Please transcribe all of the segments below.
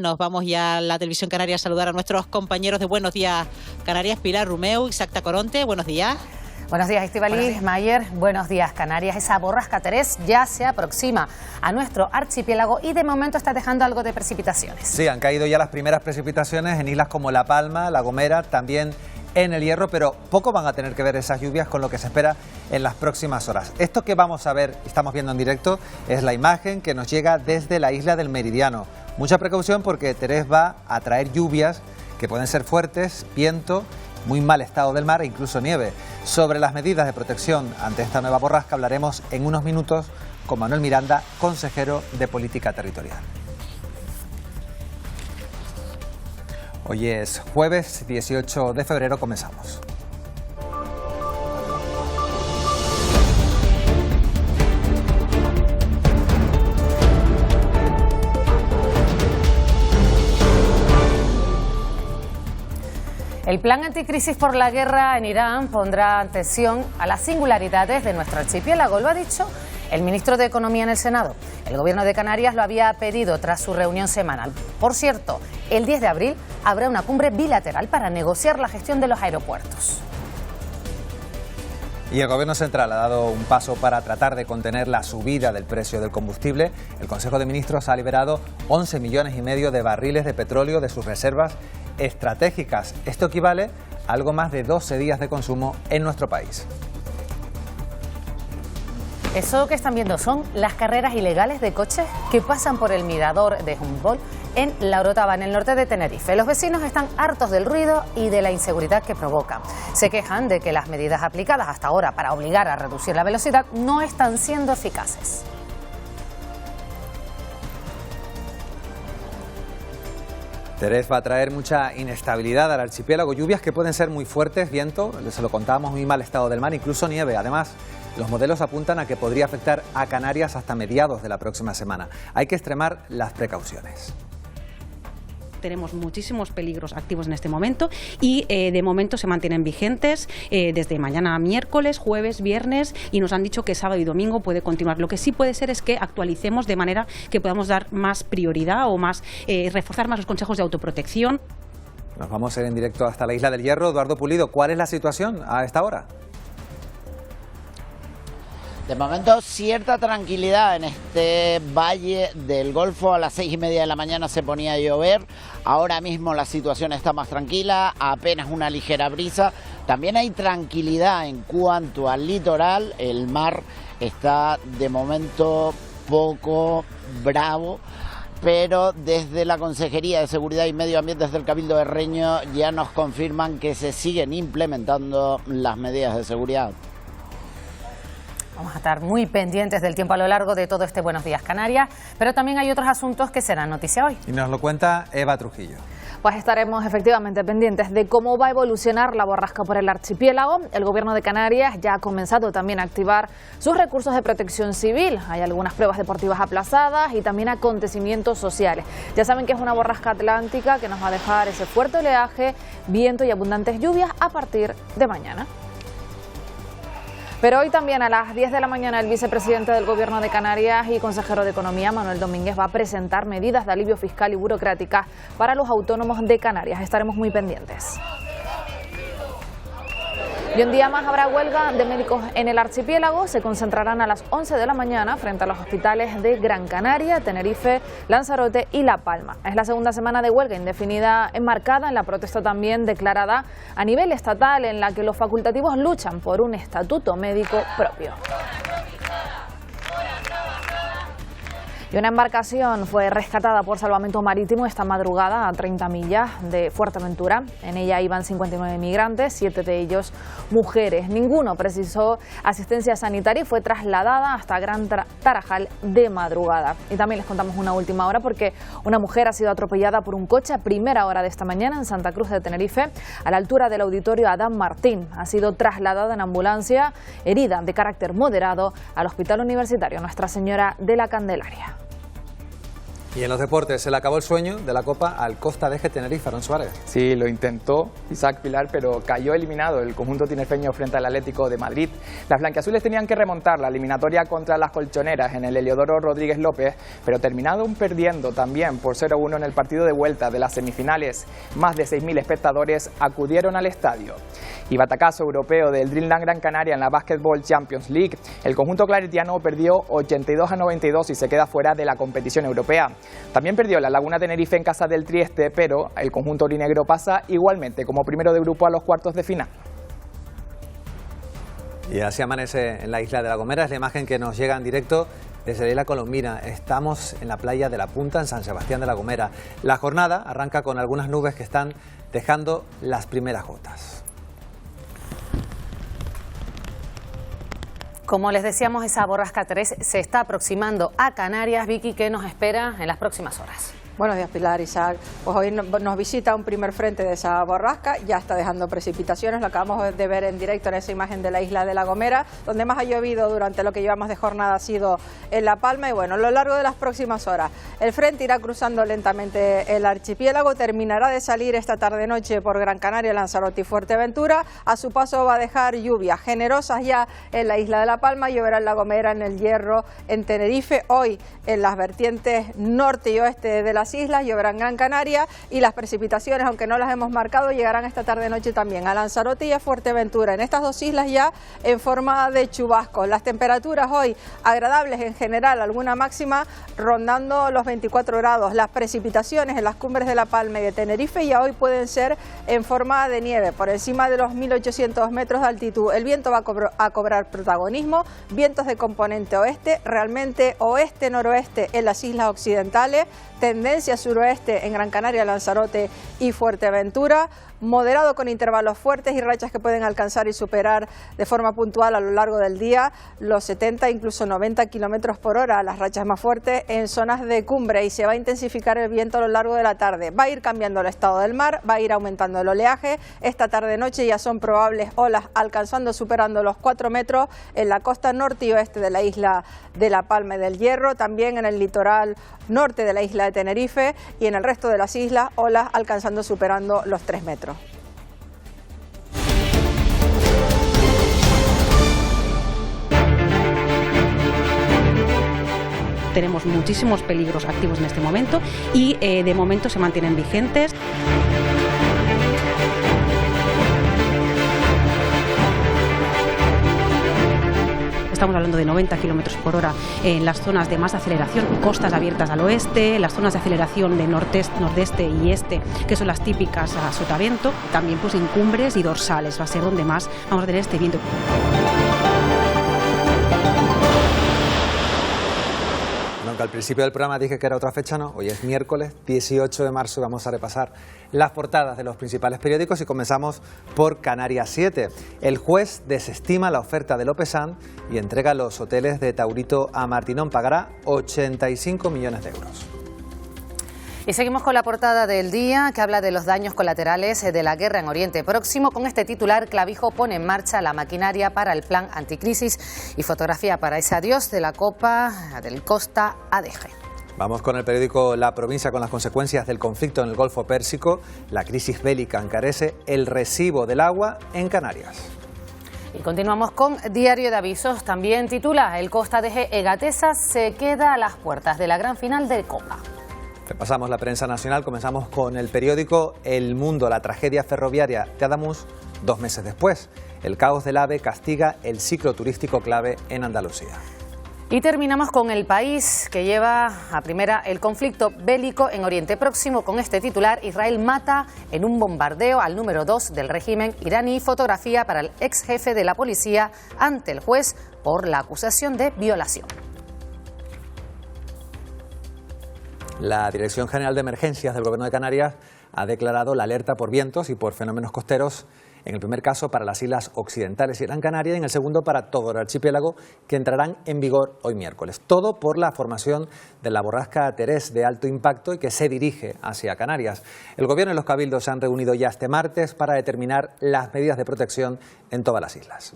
Nos vamos ya a la televisión canaria a saludar a nuestros compañeros de Buenos Días Canarias, Pilar Rumeu y Sacta Coronte. Buenos días. Buenos días, Estíbaliz, Mayer. Buenos días, Canarias. Esa borrasca Terés ya se aproxima a nuestro archipiélago y de momento está dejando algo de precipitaciones. Sí, han caído ya las primeras precipitaciones en islas como La Palma, La Gomera, también en El Hierro, pero poco van a tener que ver esas lluvias con lo que se espera en las próximas horas. Esto que vamos a ver, estamos viendo en directo, es la imagen que nos llega desde la isla del Meridiano. Mucha precaución porque Terés va a traer lluvias que pueden ser fuertes, viento, muy mal estado del mar e incluso nieve. Sobre las medidas de protección ante esta nueva borrasca hablaremos en unos minutos con Manuel Miranda, consejero de Política Territorial. Hoy es jueves 18 de febrero, comenzamos. El plan anticrisis por la guerra en Irán pondrá atención a las singularidades de nuestro archipiélago. Lo ha dicho el ministro de Economía en el Senado. El gobierno de Canarias lo había pedido tras su reunión semanal. Por cierto, el 10 de abril habrá una cumbre bilateral para negociar la gestión de los aeropuertos. Y el Gobierno Central ha dado un paso para tratar de contener la subida del precio del combustible. El Consejo de Ministros ha liberado 11,5 millones de barriles de petróleo de sus reservas estratégicas. Esto equivale a algo más de 12 días de consumo en nuestro país. Eso que están viendo son las carreras ilegales de coches que pasan por el mirador de Humboldt en La Orotava, en el norte de Tenerife. Los vecinos están hartos del ruido y de la inseguridad que provoca. Se quejan de que las medidas aplicadas hasta ahora para obligar a reducir la velocidad no están siendo eficaces. Terés va a traer mucha inestabilidad al archipiélago, lluvias que pueden ser muy fuertes, viento, se lo contábamos, muy mal estado del mar, incluso nieve. Además, los modelos apuntan a que podría afectar a Canarias hasta mediados de la próxima semana. Hay que extremar las precauciones. Tenemos muchísimos peligros activos en este momento y de momento se mantienen vigentes desde mañana a miércoles, jueves, viernes, y nos han dicho que sábado y domingo puede continuar. Lo que sí puede ser es que actualicemos de manera que podamos dar más prioridad o más reforzar más los consejos de autoprotección. Nos vamos a ir en directo hasta la Isla del Hierro. Eduardo Pulido, ¿cuál es la situación a esta hora? De momento, cierta tranquilidad en este valle del Golfo. A las 6:30 de la mañana se ponía a llover. Ahora mismo la situación está más tranquila, apenas una ligera brisa. También hay tranquilidad en cuanto al litoral. El mar está de momento poco bravo, pero desde la Consejería de Seguridad y Medio Ambiente, desde el Cabildo de Reño, ya nos confirman que se siguen implementando las medidas de seguridad. Vamos a estar muy pendientes del tiempo a lo largo de todo este Buenos Días Canarias, pero también hay otros asuntos que serán noticia hoy. Y nos lo cuenta Eva Trujillo. Pues estaremos efectivamente pendientes de cómo va a evolucionar la borrasca por el archipiélago. El Gobierno de Canarias ya ha comenzado también a activar sus recursos de protección civil. Hay algunas pruebas deportivas aplazadas y también acontecimientos sociales. Ya saben que es una borrasca atlántica que nos va a dejar ese fuerte oleaje, viento y abundantes lluvias a partir de mañana. Pero hoy también a las 10 de la mañana el vicepresidente del Gobierno de Canarias y consejero de Economía, Manuel Domínguez, va a presentar medidas de alivio fiscal y burocráticas para los autónomos de Canarias. Estaremos muy pendientes. Y un día más habrá huelga de médicos en el archipiélago. Se concentrarán a las 11 de la mañana frente a los hospitales de Gran Canaria, Tenerife, Lanzarote y La Palma. Es la segunda semana de huelga indefinida enmarcada en la protesta también declarada a nivel estatal, en la que los facultativos luchan por un estatuto médico propio. Y una embarcación fue rescatada por salvamento marítimo esta madrugada a 30 millas de Fuerteventura. En ella iban 59 migrantes, 7 de ellos mujeres. Ninguno precisó asistencia sanitaria y fue trasladada hasta Gran Tarajal de madrugada. Y también les contamos una última hora porque una mujer ha sido atropellada por un coche a primera hora de esta mañana en Santa Cruz de Tenerife, a la altura del auditorio Adán Martín. Ha sido trasladada en ambulancia, herida de carácter moderado, al Hospital Universitario Nuestra Señora de la Candelaria. Y en los deportes se le acabó el sueño de la Copa al Costa de Tenerife, Aaron Suárez. Sí, lo intentó Isaac Pilar, pero cayó eliminado el conjunto tinerfeño frente al Atlético de Madrid. Las blanquiazules tenían que remontar la eliminatoria contra las colchoneras en el Heliodoro Rodríguez López, pero terminaron perdiendo también por 0-1 en el partido de vuelta de las semifinales. Más de 6.000 espectadores acudieron al estadio. Y batacazo europeo del Dreamland Gran Canaria en la Basketball Champions League. El conjunto claretiano perdió 82-92 y se queda fuera de la competición europea. También perdió la Laguna Tenerife en casa del Trieste, pero el conjunto aurinegro pasa igualmente como primero de grupo a los cuartos de final. Y así amanece en la isla de La Gomera. Es la imagen que nos llega en directo desde la isla colombina. Estamos en la playa de La Punta, en San Sebastián de La Gomera. La jornada arranca con algunas nubes que están dejando las primeras gotas. Como les decíamos, esa borrasca 3 se está aproximando a Canarias. Vicky, ¿qué nos espera en las próximas horas? Buenos días, Pilar, Isaac. Pues hoy nos visita un primer frente de esa borrasca, ya está dejando precipitaciones, lo acabamos de ver en directo en esa imagen de la isla de La Gomera, donde más ha llovido durante lo que llevamos de jornada ha sido en La Palma, y bueno, a lo largo de las próximas horas el frente irá cruzando lentamente el archipiélago, terminará de salir esta tarde-noche por Gran Canaria, Lanzarote y Fuerteventura, a su paso va a dejar lluvias generosas ya en la isla de La Palma, lloverá en La Gomera, en El Hierro, en Tenerife, hoy en las vertientes norte y oeste de las islas, lloverá en Gran Canaria, y las precipitaciones, aunque no las hemos marcado, llegarán esta tarde-noche también a Lanzarote y a Fuerteventura. En estas dos islas ya en forma de chubascos. Las temperaturas hoy agradables en general, alguna máxima rondando los 24 grados. Las precipitaciones en las cumbres de La Palma y de Tenerife ya hoy pueden ser en forma de nieve, por encima de los 1.800 metros de altitud. El viento va a cobrar protagonismo, vientos de componente oeste, realmente oeste-noroeste en las islas occidentales, tendencia suroeste en Gran Canaria, Lanzarote y Fuerteventura, moderado con intervalos fuertes y rachas que pueden alcanzar y superar de forma puntual a lo largo del día los 70, incluso 90 kilómetros por hora, las rachas más fuertes en zonas de cumbre, y se va a intensificar el viento a lo largo de la tarde. Va a ir cambiando el estado del mar, va a ir aumentando el oleaje. Esta tarde-noche ya son probables olas alcanzando, superando los 4 metros en la costa norte y oeste de la isla de La Palma y del Hierro, también en el litoral norte de la isla de Tenerife, y en el resto de las islas olas alcanzando, superando los 3 metros. Tenemos muchísimos peligros activos en este momento y de momento se mantienen vigentes. Estamos hablando de 90 kilómetros por hora en las zonas de más aceleración, costas abiertas al oeste, las zonas de aceleración de nordeste y este, que son las típicas a sotavento, también pues en cumbres y dorsales, va a ser donde más vamos a tener este viento. Aunque al principio del programa dije que era otra fecha, no. Hoy es miércoles 18 de marzo y vamos a repasar las portadas de los principales periódicos, y comenzamos por Canarias 7. El juez desestima la oferta de Lopezán y entrega los hoteles de Taurito a Martinón. Pagará 85 millones de euros. Y seguimos con la portada del día, que habla de los daños colaterales de la guerra en Oriente Próximo. Con este titular, Clavijo pone en marcha la maquinaria para el plan anticrisis, y fotografía para ese adiós de la Copa del Costa ADG. Vamos con el periódico La Provincia, con las consecuencias del conflicto en el Golfo Pérsico. La crisis bélica encarece el recibo del agua en Canarias. Y continuamos con Diario de Avisos. También titula: el Costa ADG Egatesa se queda a las puertas de la gran final de Copa. Repasamos la prensa nacional. Comenzamos con el periódico El Mundo. La tragedia ferroviaria de Ademuz 2 meses después. El caos del AVE castiga el ciclo turístico clave en Andalucía. Y terminamos con El País, que lleva a primera el conflicto bélico en Oriente Próximo. Con este titular: Israel mata en un bombardeo al número 2 del régimen iraní. Fotografía para el ex jefe de la policía ante el juez por la acusación de violación. La Dirección General de Emergencias del Gobierno de Canarias ha declarado la alerta por vientos y por fenómenos costeros, en el primer caso para las islas occidentales y Gran Canaria, y en el segundo para todo el archipiélago, que entrarán en vigor hoy miércoles. Todo por la formación de la borrasca Terés de alto impacto y que se dirige hacia Canarias. El Gobierno y los cabildos se han reunido ya este 20 martes para determinar las medidas de protección en todas las islas.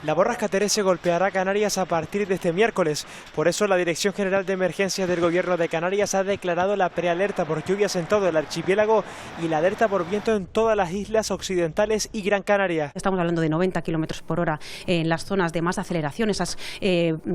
La borrasca Terese golpeará Canarias a partir de este miércoles. Por eso la Dirección General de Emergencias del Gobierno de Canarias ha declarado la prealerta por lluvias en todo el archipiélago y la alerta por viento en todas las islas occidentales y Gran Canaria. Estamos hablando de 90 kilómetros por hora en las zonas de más aceleración, esas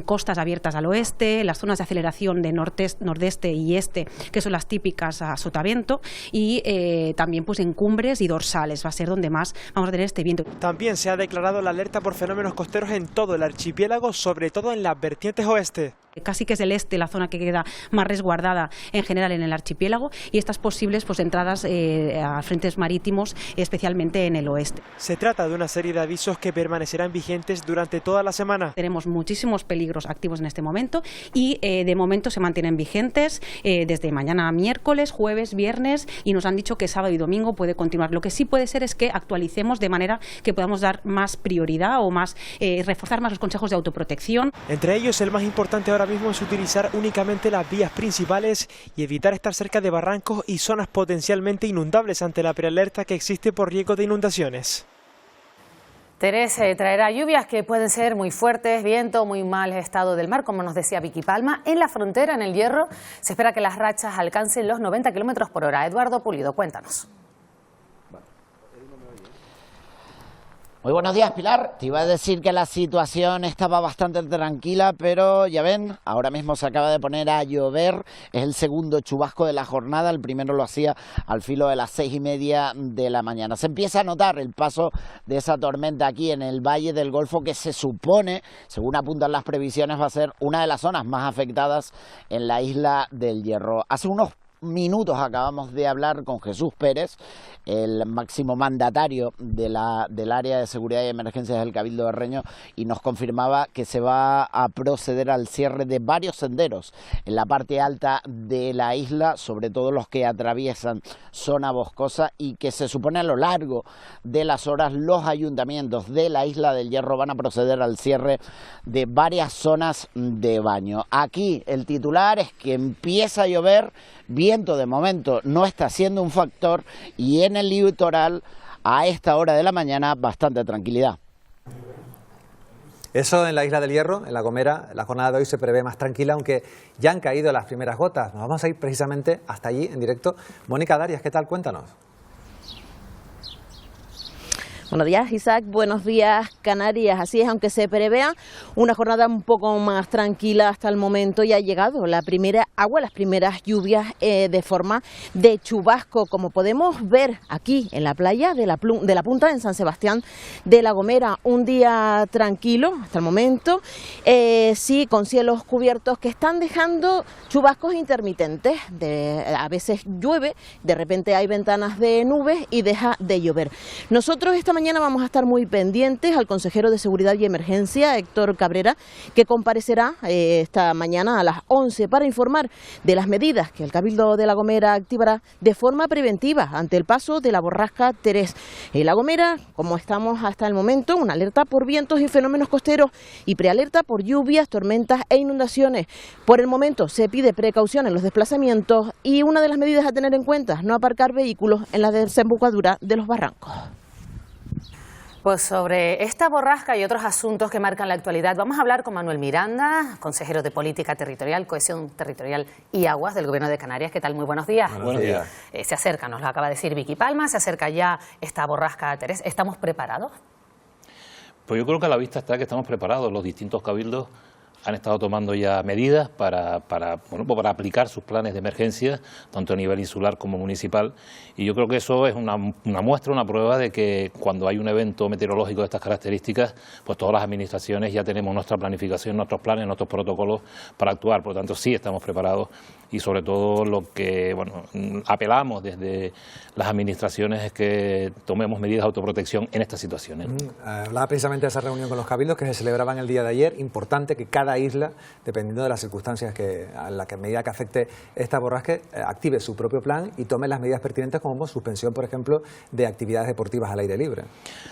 costas abiertas al oeste, las zonas de aceleración de nordeste y este, que son las típicas a sotavento, y también pues en cumbres y dorsales va a ser donde más vamos a tener este viento. También se ha declarado la alerta por fenómenos costeros en todo el archipiélago, sobre todo en las vertientes oeste. Casi que es el este la zona que queda más resguardada en general en el archipiélago, y estas posibles pues entradas a frentes marítimos, especialmente en el oeste. Se trata de una serie de avisos que permanecerán vigentes durante toda la semana. Tenemos muchísimos peligros activos en este momento y de momento se mantienen vigentes desde mañana miércoles, jueves, viernes, y nos han dicho que sábado y domingo puede continuar. Lo que sí puede ser es que actualicemos de manera que podamos dar más prioridad o más reforzar más los consejos de autoprotección. Entre ellos, el más importante ahora mismo es utilizar únicamente las vías principales y evitar estar cerca de barrancos y zonas potencialmente inundables ante la prealerta que existe por riesgo de inundaciones. Terese traerá lluvias que pueden ser muy fuertes, viento, muy mal estado del mar, como nos decía Vicky Palma. En la frontera, en el Hierro, se espera que las rachas alcancen los 90 kilómetros por hora. Eduardo Pulido, cuéntanos. Muy buenos días, Pilar. Te iba a decir que la situación estaba bastante tranquila, pero ya ven, ahora mismo se acaba de poner a llover. Es el segundo chubasco de la jornada. El primero lo hacía al filo de las 6:30 de la mañana. Se empieza a notar el paso de esa tormenta aquí en el Valle del Golfo, que se supone, según apuntan las previsiones, va a ser una de las zonas más afectadas en la isla del Hierro. Hace unos minutos acabamos de hablar con Jesús Pérez, el máximo mandatario del área de seguridad y emergencias del Cabildo de Reño, y nos confirmaba que se va a proceder al cierre de varios senderos en la parte alta de la isla, sobre todo los que atraviesan zona boscosa, y que se supone a lo largo de las horas los ayuntamientos de la isla del Hierro van a proceder al cierre de varias zonas de baño. Aquí el titular es que empieza a llover. Viento de momento no está siendo un factor, y en el litoral a esta hora de la mañana bastante tranquilidad. Eso en la isla del Hierro, en La Gomera, la jornada de hoy se prevé más tranquila, aunque ya han caído las primeras gotas. Nos vamos a ir precisamente hasta allí en directo. Mónica Darias, ¿qué tal? Cuéntanos. Buenos días, Isaac. Buenos días, Canarias. Así es, aunque se prevea una jornada un poco más tranquila hasta el momento, ya ha llegado la primera agua, las primeras lluvias de forma de chubasco, como podemos ver aquí en la playa de la Punta, en San Sebastián de La Gomera. Un día tranquilo hasta el momento, sí, con cielos cubiertos que están dejando chubascos intermitentes. A veces llueve, de repente hay ventanas de nubes y deja de llover. Nosotros esta mañana vamos a estar muy pendientes al consejero de Seguridad y Emergencia, Héctor Cabrera, que comparecerá esta mañana a las 11 para informar de las medidas que el Cabildo de La Gomera activará de forma preventiva ante el paso de la borrasca Terese. En La Gomera, como estamos hasta el momento, una alerta por vientos y fenómenos costeros y prealerta por lluvias, tormentas e inundaciones. Por el momento se pide precaución en los desplazamientos, y una de las medidas a tener en cuenta, no aparcar vehículos en la desembocadura de los barrancos. Pues sobre esta borrasca y otros asuntos que marcan la actualidad vamos a hablar con Manuel Miranda, consejero de Política Territorial, Cohesión Territorial y Aguas del Gobierno de Canarias. ¿Qué tal? Muy buenos días. Buenos días. Se acerca, nos lo acaba de decir Vicky Palma, se acerca ya esta borrasca Terese. ¿Estamos preparados? Pues yo creo que a la vista está que estamos preparados. Los distintos cabildos han estado tomando ya medidas para aplicar sus planes de emergencia, tanto a nivel insular como municipal, y yo creo que eso es una muestra, una prueba de que cuando hay un evento meteorológico de estas características, pues todas las administraciones ya tenemos nuestra planificación, nuestros planes, nuestros protocolos para actuar. Por lo tanto, sí estamos preparados, y sobre todo lo que apelamos desde las administraciones es que tomemos medidas de autoprotección en estas situaciones. Hablaba precisamente de esa reunión con los cabildos que se celebraba el día de ayer. Importante que cada cada isla, dependiendo de las circunstancias a la medida que afecte esta borrasca, active su propio plan y tome las medidas pertinentes como suspensión, por ejemplo, de actividades deportivas al aire libre.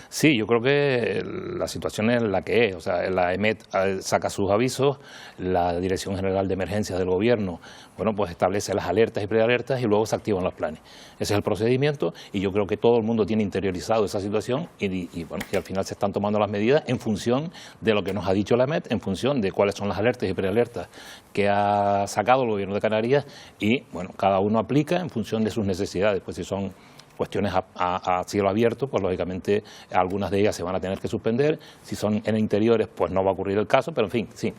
Sí, yo creo que la situación es la que es. O sea, la EMET saca sus avisos, la Dirección General de Emergencias del Gobierno, bueno, pues establece las alertas y prealertas y luego se activan los planes. Ese es el procedimiento y yo creo que todo el mundo tiene interiorizado esa situación y al final se están tomando las medidas en función de lo que nos ha dicho la EMET, en función de cuáles son las alertas y prealertas que ha sacado el Gobierno de Canarias y, bueno, cada uno aplica en función de sus necesidades. Pues si son cuestiones a cielo abierto, pues lógicamente algunas de ellas se van a tener que suspender. Si son en interiores, pues no va a ocurrir el caso, pero en fin, sí,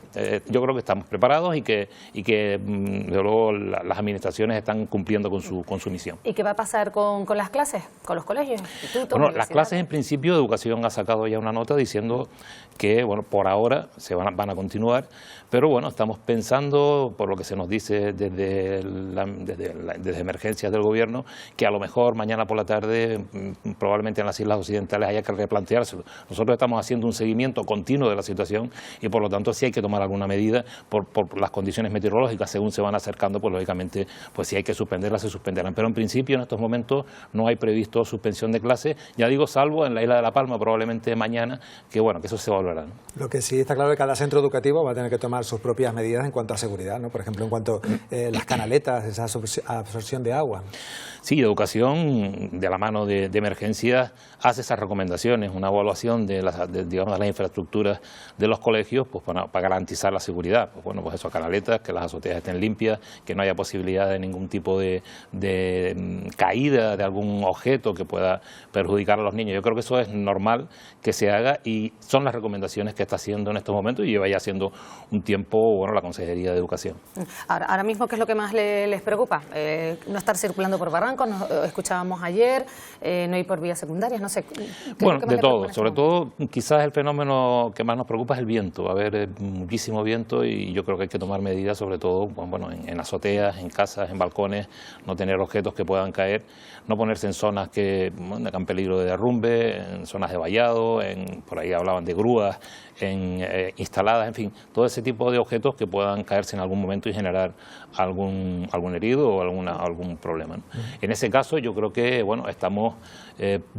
yo creo que estamos preparados y que de luego las administraciones están cumpliendo con su misión. ¿Y qué va a pasar con las clases, con los colegios, institutos, bueno, las clases, en principio, Educación ha sacado ya una nota diciendo que, bueno, por ahora van a continuar, pero bueno, estamos pensando, por lo que se nos dice desde emergencias del Gobierno, que a lo mejor mañana por la tarde probablemente en las islas occidentales haya que replanteárselo. Nosotros estamos haciendo un seguimiento continuo de la situación y por lo tanto sí hay que tomar alguna medida por las condiciones meteorológicas. Según se van acercando, pues lógicamente pues si hay que suspenderlas, se suspenderán. Pero en principio en estos momentos no hay previsto suspensión de clases, ya digo, salvo en la isla de La Palma probablemente mañana, que bueno, que eso se valorará, ¿no? Lo que sí está claro es que cada centro educativo va a tener que tomar sus propias medidas en cuanto a seguridad, ¿no? Por ejemplo, en cuanto a las canaletas, esa absorción de agua. Sí, Educación, de la mano de emergencias, hace esas recomendaciones, una evaluación de las infraestructuras de los colegios, pues para garantizar la seguridad. Pues bueno, pues eso, canaletas, que las azoteas estén limpias, que no haya posibilidad de ningún tipo de caída de algún objeto que pueda perjudicar a los niños. Yo creo que eso es normal que se haga y son las recomendaciones que está haciendo en estos momentos y lleva ya haciendo un tiempo, bueno, la Consejería de Educación. Ahora mismo, ¿qué es lo que más les preocupa? No estar circulando por barrancos, nos escuchábamos ayer, no ir por vías secundarias, no sé. Bueno, de todo, sobre todo quizás el fenómeno que más nos preocupa es el viento. Va a haber muchísimo viento y yo creo que hay que tomar medidas, sobre todo bueno, en azoteas, en casas, en balcones, no tener objetos que puedan caer, no ponerse en zonas que tengan peligro de derrumbe, en zonas de vallado, por ahí hablaban de grúas instaladas, en fin, todo ese tipo de objetos que puedan caerse en algún momento y generar algún herido o algún problema, ¿no? En ese caso yo creo que bueno, estamos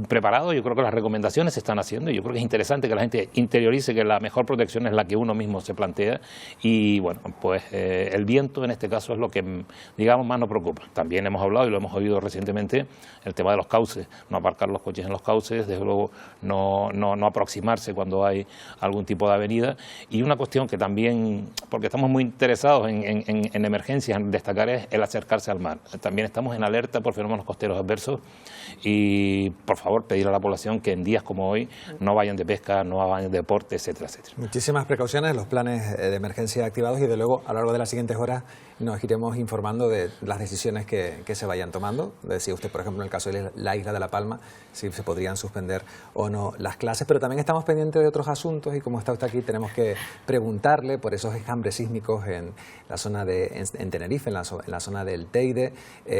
preparados, yo creo que las recomendaciones se están haciendo y yo creo que es interesante que la gente interiorice que la mejor protección es la que uno mismo se plantea y bueno, pues el viento en este caso es lo que digamos más nos preocupa. También hemos hablado y lo hemos oído recientemente, el tema de los cauces, no aparcar los coches en los cauces, desde luego no aproximarse cuando hay algún tipo de avenida y una cuestión que también, porque estamos muy interesados en emergencias, en destacar es el acercarse al mar. También estamos en alerta por fenómenos costeros adversos y por favor pedir a la población que en días como hoy no vayan de pesca, no vayan de deporte, etcétera, etcétera. Muchísimas precauciones, los planes de emergencia activados y de luego a lo largo de las siguientes horas nos iremos informando de las decisiones que se vayan tomando. Decía usted, por ejemplo, en el caso de la isla de La Palma, si se podrían suspender o no las clases, pero también estamos pendientes de otros asuntos y como está usted aquí tenemos que preguntarle por esos enjambres sísmicos en la zona en Tenerife, en la zona del Teide.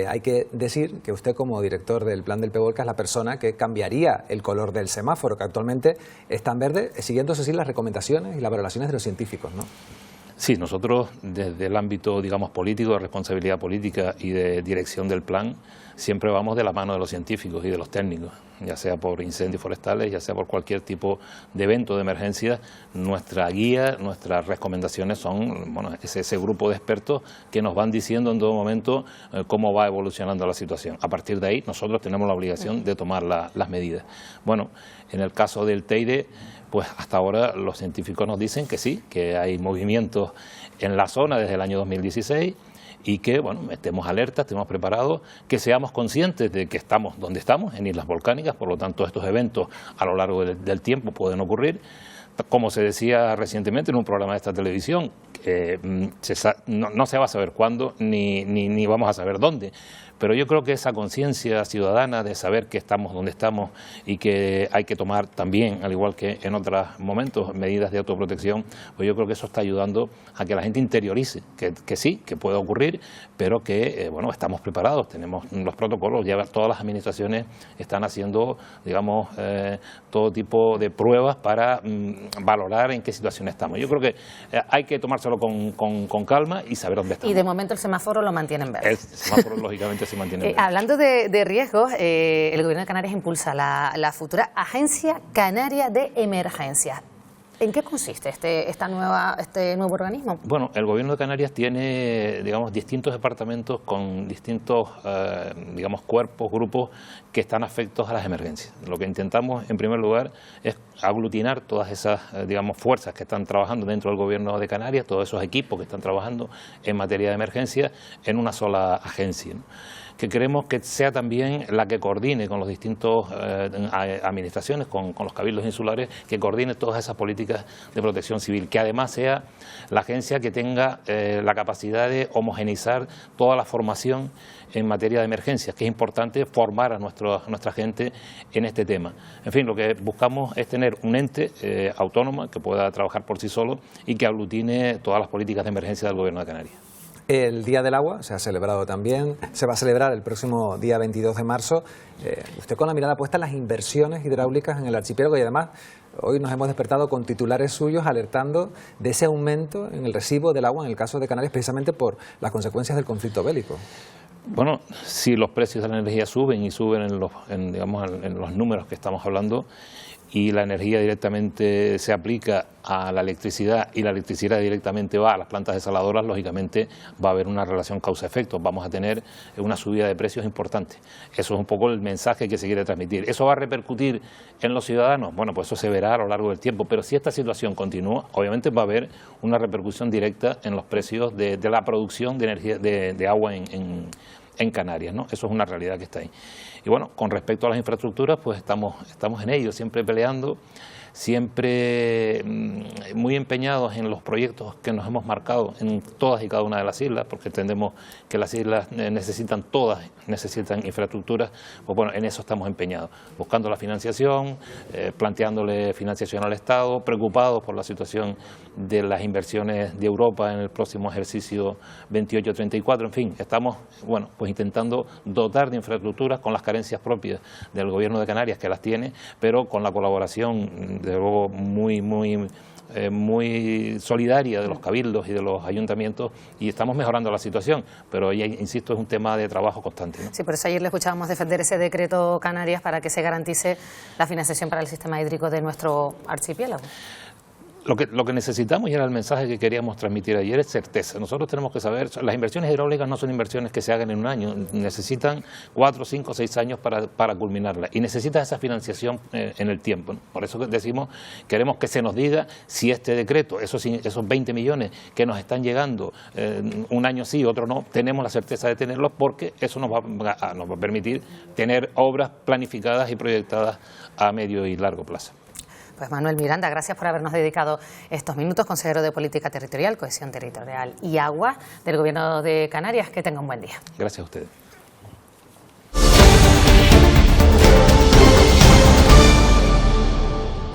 Hay que decir que usted como director del plan del PEVOLCA es la persona que cambiaría el color del semáforo, que actualmente está en verde, siguiéndose así las recomendaciones y las valoraciones de los científicos, ¿no? Sí, nosotros desde el ámbito, digamos, político, de responsabilidad política y de dirección del plan, siempre vamos de la mano de los científicos y de los técnicos, ya sea por incendios forestales, ya sea por cualquier tipo de evento de emergencia. Nuestra guía, nuestras recomendaciones son bueno, ese grupo de expertos que nos van diciendo en todo momento cómo va evolucionando la situación. A partir de ahí, nosotros tenemos la obligación de tomar las medidas. Bueno, en el caso del Teide, pues hasta ahora los científicos nos dicen que sí, que hay movimientos en la zona desde el año 2016 y que bueno, estemos alertas, estemos preparados, que seamos conscientes de que estamos donde estamos, en islas volcánicas, por lo tanto estos eventos a lo largo del tiempo pueden ocurrir. Como se decía recientemente en un programa de esta televisión, no se va a saber cuándo ni vamos a saber dónde, pero yo creo que esa conciencia ciudadana de saber que estamos donde estamos y que hay que tomar también, al igual que en otros momentos, medidas de autoprotección, pues yo creo que eso está ayudando a que la gente interiorice, que sí, que puede ocurrir, pero que bueno, estamos preparados, tenemos los protocolos, ya todas las administraciones están haciendo, digamos, todo tipo de pruebas para valorar en qué situación estamos. Yo creo que hay que tomárselo con calma y saber dónde estamos. Y de momento el semáforo lo mantienen verde. El semáforo lógicamente se mantiene verde. Hablando de riesgos, el Gobierno de Canarias impulsa la futura Agencia Canaria de Emergencias. ¿En qué consiste este nuevo organismo? Bueno, el Gobierno de Canarias tiene, digamos, distintos departamentos con distintos, digamos, cuerpos, grupos que están afectos a las emergencias. Lo que intentamos, en primer lugar, es aglutinar todas esas, digamos, fuerzas que están trabajando dentro del Gobierno de Canarias, todos esos equipos que están trabajando en materia de emergencia, en una sola agencia, ¿no? Que queremos que sea también la que coordine con los distintos administraciones, con los cabildos insulares, que coordine todas esas políticas de protección civil, que además sea la agencia que tenga la capacidad de homogeneizar toda la formación en materia de emergencias, que es importante formar a nuestra gente en este tema. En fin, lo que buscamos es tener un ente autónomo que pueda trabajar por sí solo y que aglutine todas las políticas de emergencia del Gobierno de Canarias. El Día del Agua se ha celebrado también, se va a celebrar el próximo día 22 de marzo. Usted con la mirada puesta en las inversiones hidráulicas en el archipiélago y además hoy nos hemos despertado con titulares suyos alertando de ese aumento en el recibo del agua en el caso de Canarias precisamente por las consecuencias del conflicto bélico. Bueno, si los precios de la energía suben y suben en los números que estamos hablando y la energía directamente se aplica a la electricidad y la electricidad directamente va a las plantas desaladoras, lógicamente va a haber una relación causa-efecto, vamos a tener una subida de precios importante. Eso es un poco el mensaje que se quiere transmitir. ¿Eso va a repercutir en los ciudadanos? Bueno, pues eso se verá a lo largo del tiempo, pero si esta situación continúa, obviamente va a haber una repercusión directa en los precios de la producción de energía de agua en Canarias, ¿no? Eso es una realidad que está ahí. Y bueno, con respecto a las infraestructuras, pues estamos en ello, siempre peleando, siempre muy empeñados en los proyectos que nos hemos marcado en todas y cada una de las islas, porque entendemos que las islas necesitan infraestructuras, pues bueno, en eso estamos empeñados, buscando la financiación, planteándole financiación al Estado, preocupados por la situación de las inversiones de Europa en el próximo ejercicio 28-34, en fin, estamos, bueno, pues intentando dotar de infraestructuras con las carencias propias del Gobierno de Canarias, que las tiene, pero con la colaboración de luego muy solidaria de los cabildos y de los ayuntamientos, y estamos mejorando la situación, pero ya insisto, es un tema de trabajo constante, ¿no? Sí, por eso ayer le escuchábamos defender ese decreto Canarias para que se garantice la financiación para el sistema hídrico de nuestro archipiélago. Lo que necesitamos, y era el mensaje que queríamos transmitir ayer, es certeza. Nosotros tenemos que saber, las inversiones hidráulicas no son inversiones que se hagan en un año, necesitan 4, 5, 6 años para culminarlas, y necesita esa financiación en el tiempo, ¿no? Por eso decimos, queremos que se nos diga si este decreto, esos 20 millones que nos están llegando, un año sí, otro no, tenemos la certeza de tenerlos, porque eso nos va a permitir tener obras planificadas y proyectadas a medio y largo plazo. Pues Manuel Miranda, gracias por habernos dedicado estos minutos, consejero de Política Territorial, Cohesión Territorial y Agua del Gobierno de Canarias. Que tenga un buen día. Gracias a ustedes.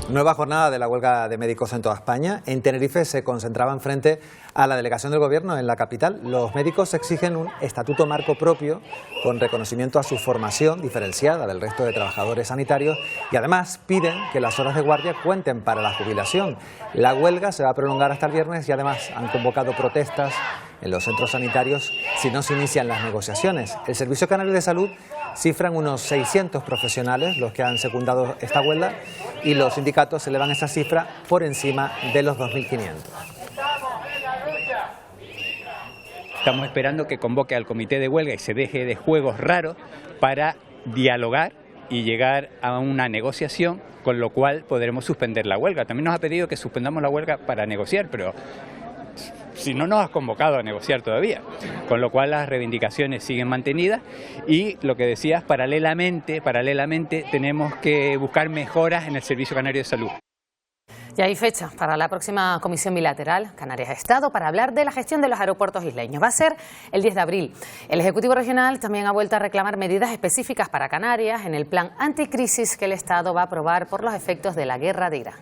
Nueva jornada de la huelga de médicos en toda España. En Tenerife se concentraban frente a la delegación del Gobierno en la capital. Los médicos exigen un estatuto marco propio con reconocimiento a su formación diferenciada del resto de trabajadores sanitarios y además piden que las horas de guardia cuenten para la jubilación. La huelga se va a prolongar hasta el viernes y además han convocado protestas en los centros sanitarios si no se inician las negociaciones. El Servicio Canario de Salud cifran unos 600 profesionales los que han secundado esta huelga y los sindicatos elevan esa cifra por encima de los 2.500. Estamos esperando que convoque al comité de huelga y se deje de juegos raros para dialogar y llegar a una negociación, con lo cual podremos suspender la huelga. También nos ha pedido que suspendamos la huelga para negociar, pero si no nos has convocado a negociar todavía, con lo cual las reivindicaciones siguen mantenidas y lo que decías, paralelamente tenemos que buscar mejoras en el Servicio Canario de Salud. Ya hay fecha para la próxima comisión bilateral Canarias-Estado para hablar de la gestión de los aeropuertos isleños. Va a ser el 10 de abril. El Ejecutivo Regional también ha vuelto a reclamar medidas específicas para Canarias en el plan anticrisis que el Estado va a aprobar por los efectos de la guerra de Irán.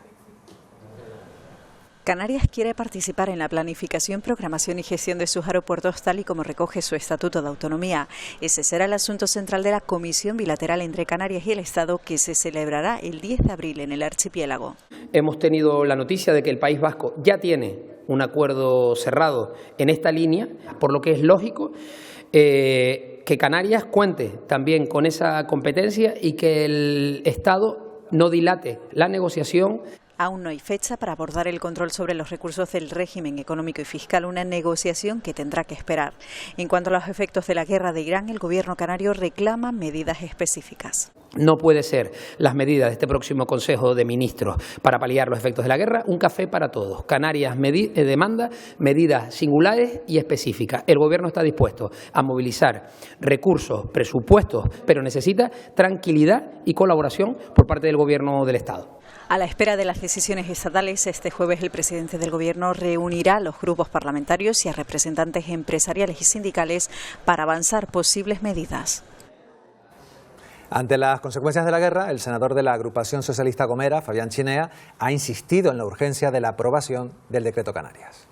Canarias quiere participar en la planificación, programación y gestión de sus aeropuertos tal y como recoge su Estatuto de Autonomía. Ese será el asunto central de la comisión bilateral entre Canarias y el Estado que se celebrará el 10 de abril en el archipiélago. Hemos tenido la noticia de que el País Vasco ya tiene un acuerdo cerrado en esta línea, por lo que es lógico que Canarias cuente también con esa competencia y que el Estado no dilate la negociación. Aún no hay fecha para abordar el control sobre los recursos del régimen económico y fiscal, una negociación que tendrá que esperar. En cuanto a los efectos de la guerra de Irán, el gobierno canario reclama medidas específicas. No puede ser las medidas de este próximo Consejo de Ministros para paliar los efectos de la guerra un café para todos. Canarias demanda medidas singulares y específicas. El Gobierno está dispuesto a movilizar recursos, presupuestos, pero necesita tranquilidad y colaboración por parte del Gobierno del Estado. A la espera de las decisiones estatales, este jueves el presidente del Gobierno reunirá a los grupos parlamentarios y a representantes empresariales y sindicales para avanzar posibles medidas. Ante las consecuencias de la guerra, el senador de la agrupación socialista Gomera, Fabián Chinea, ha insistido en la urgencia de la aprobación del decreto Canarias.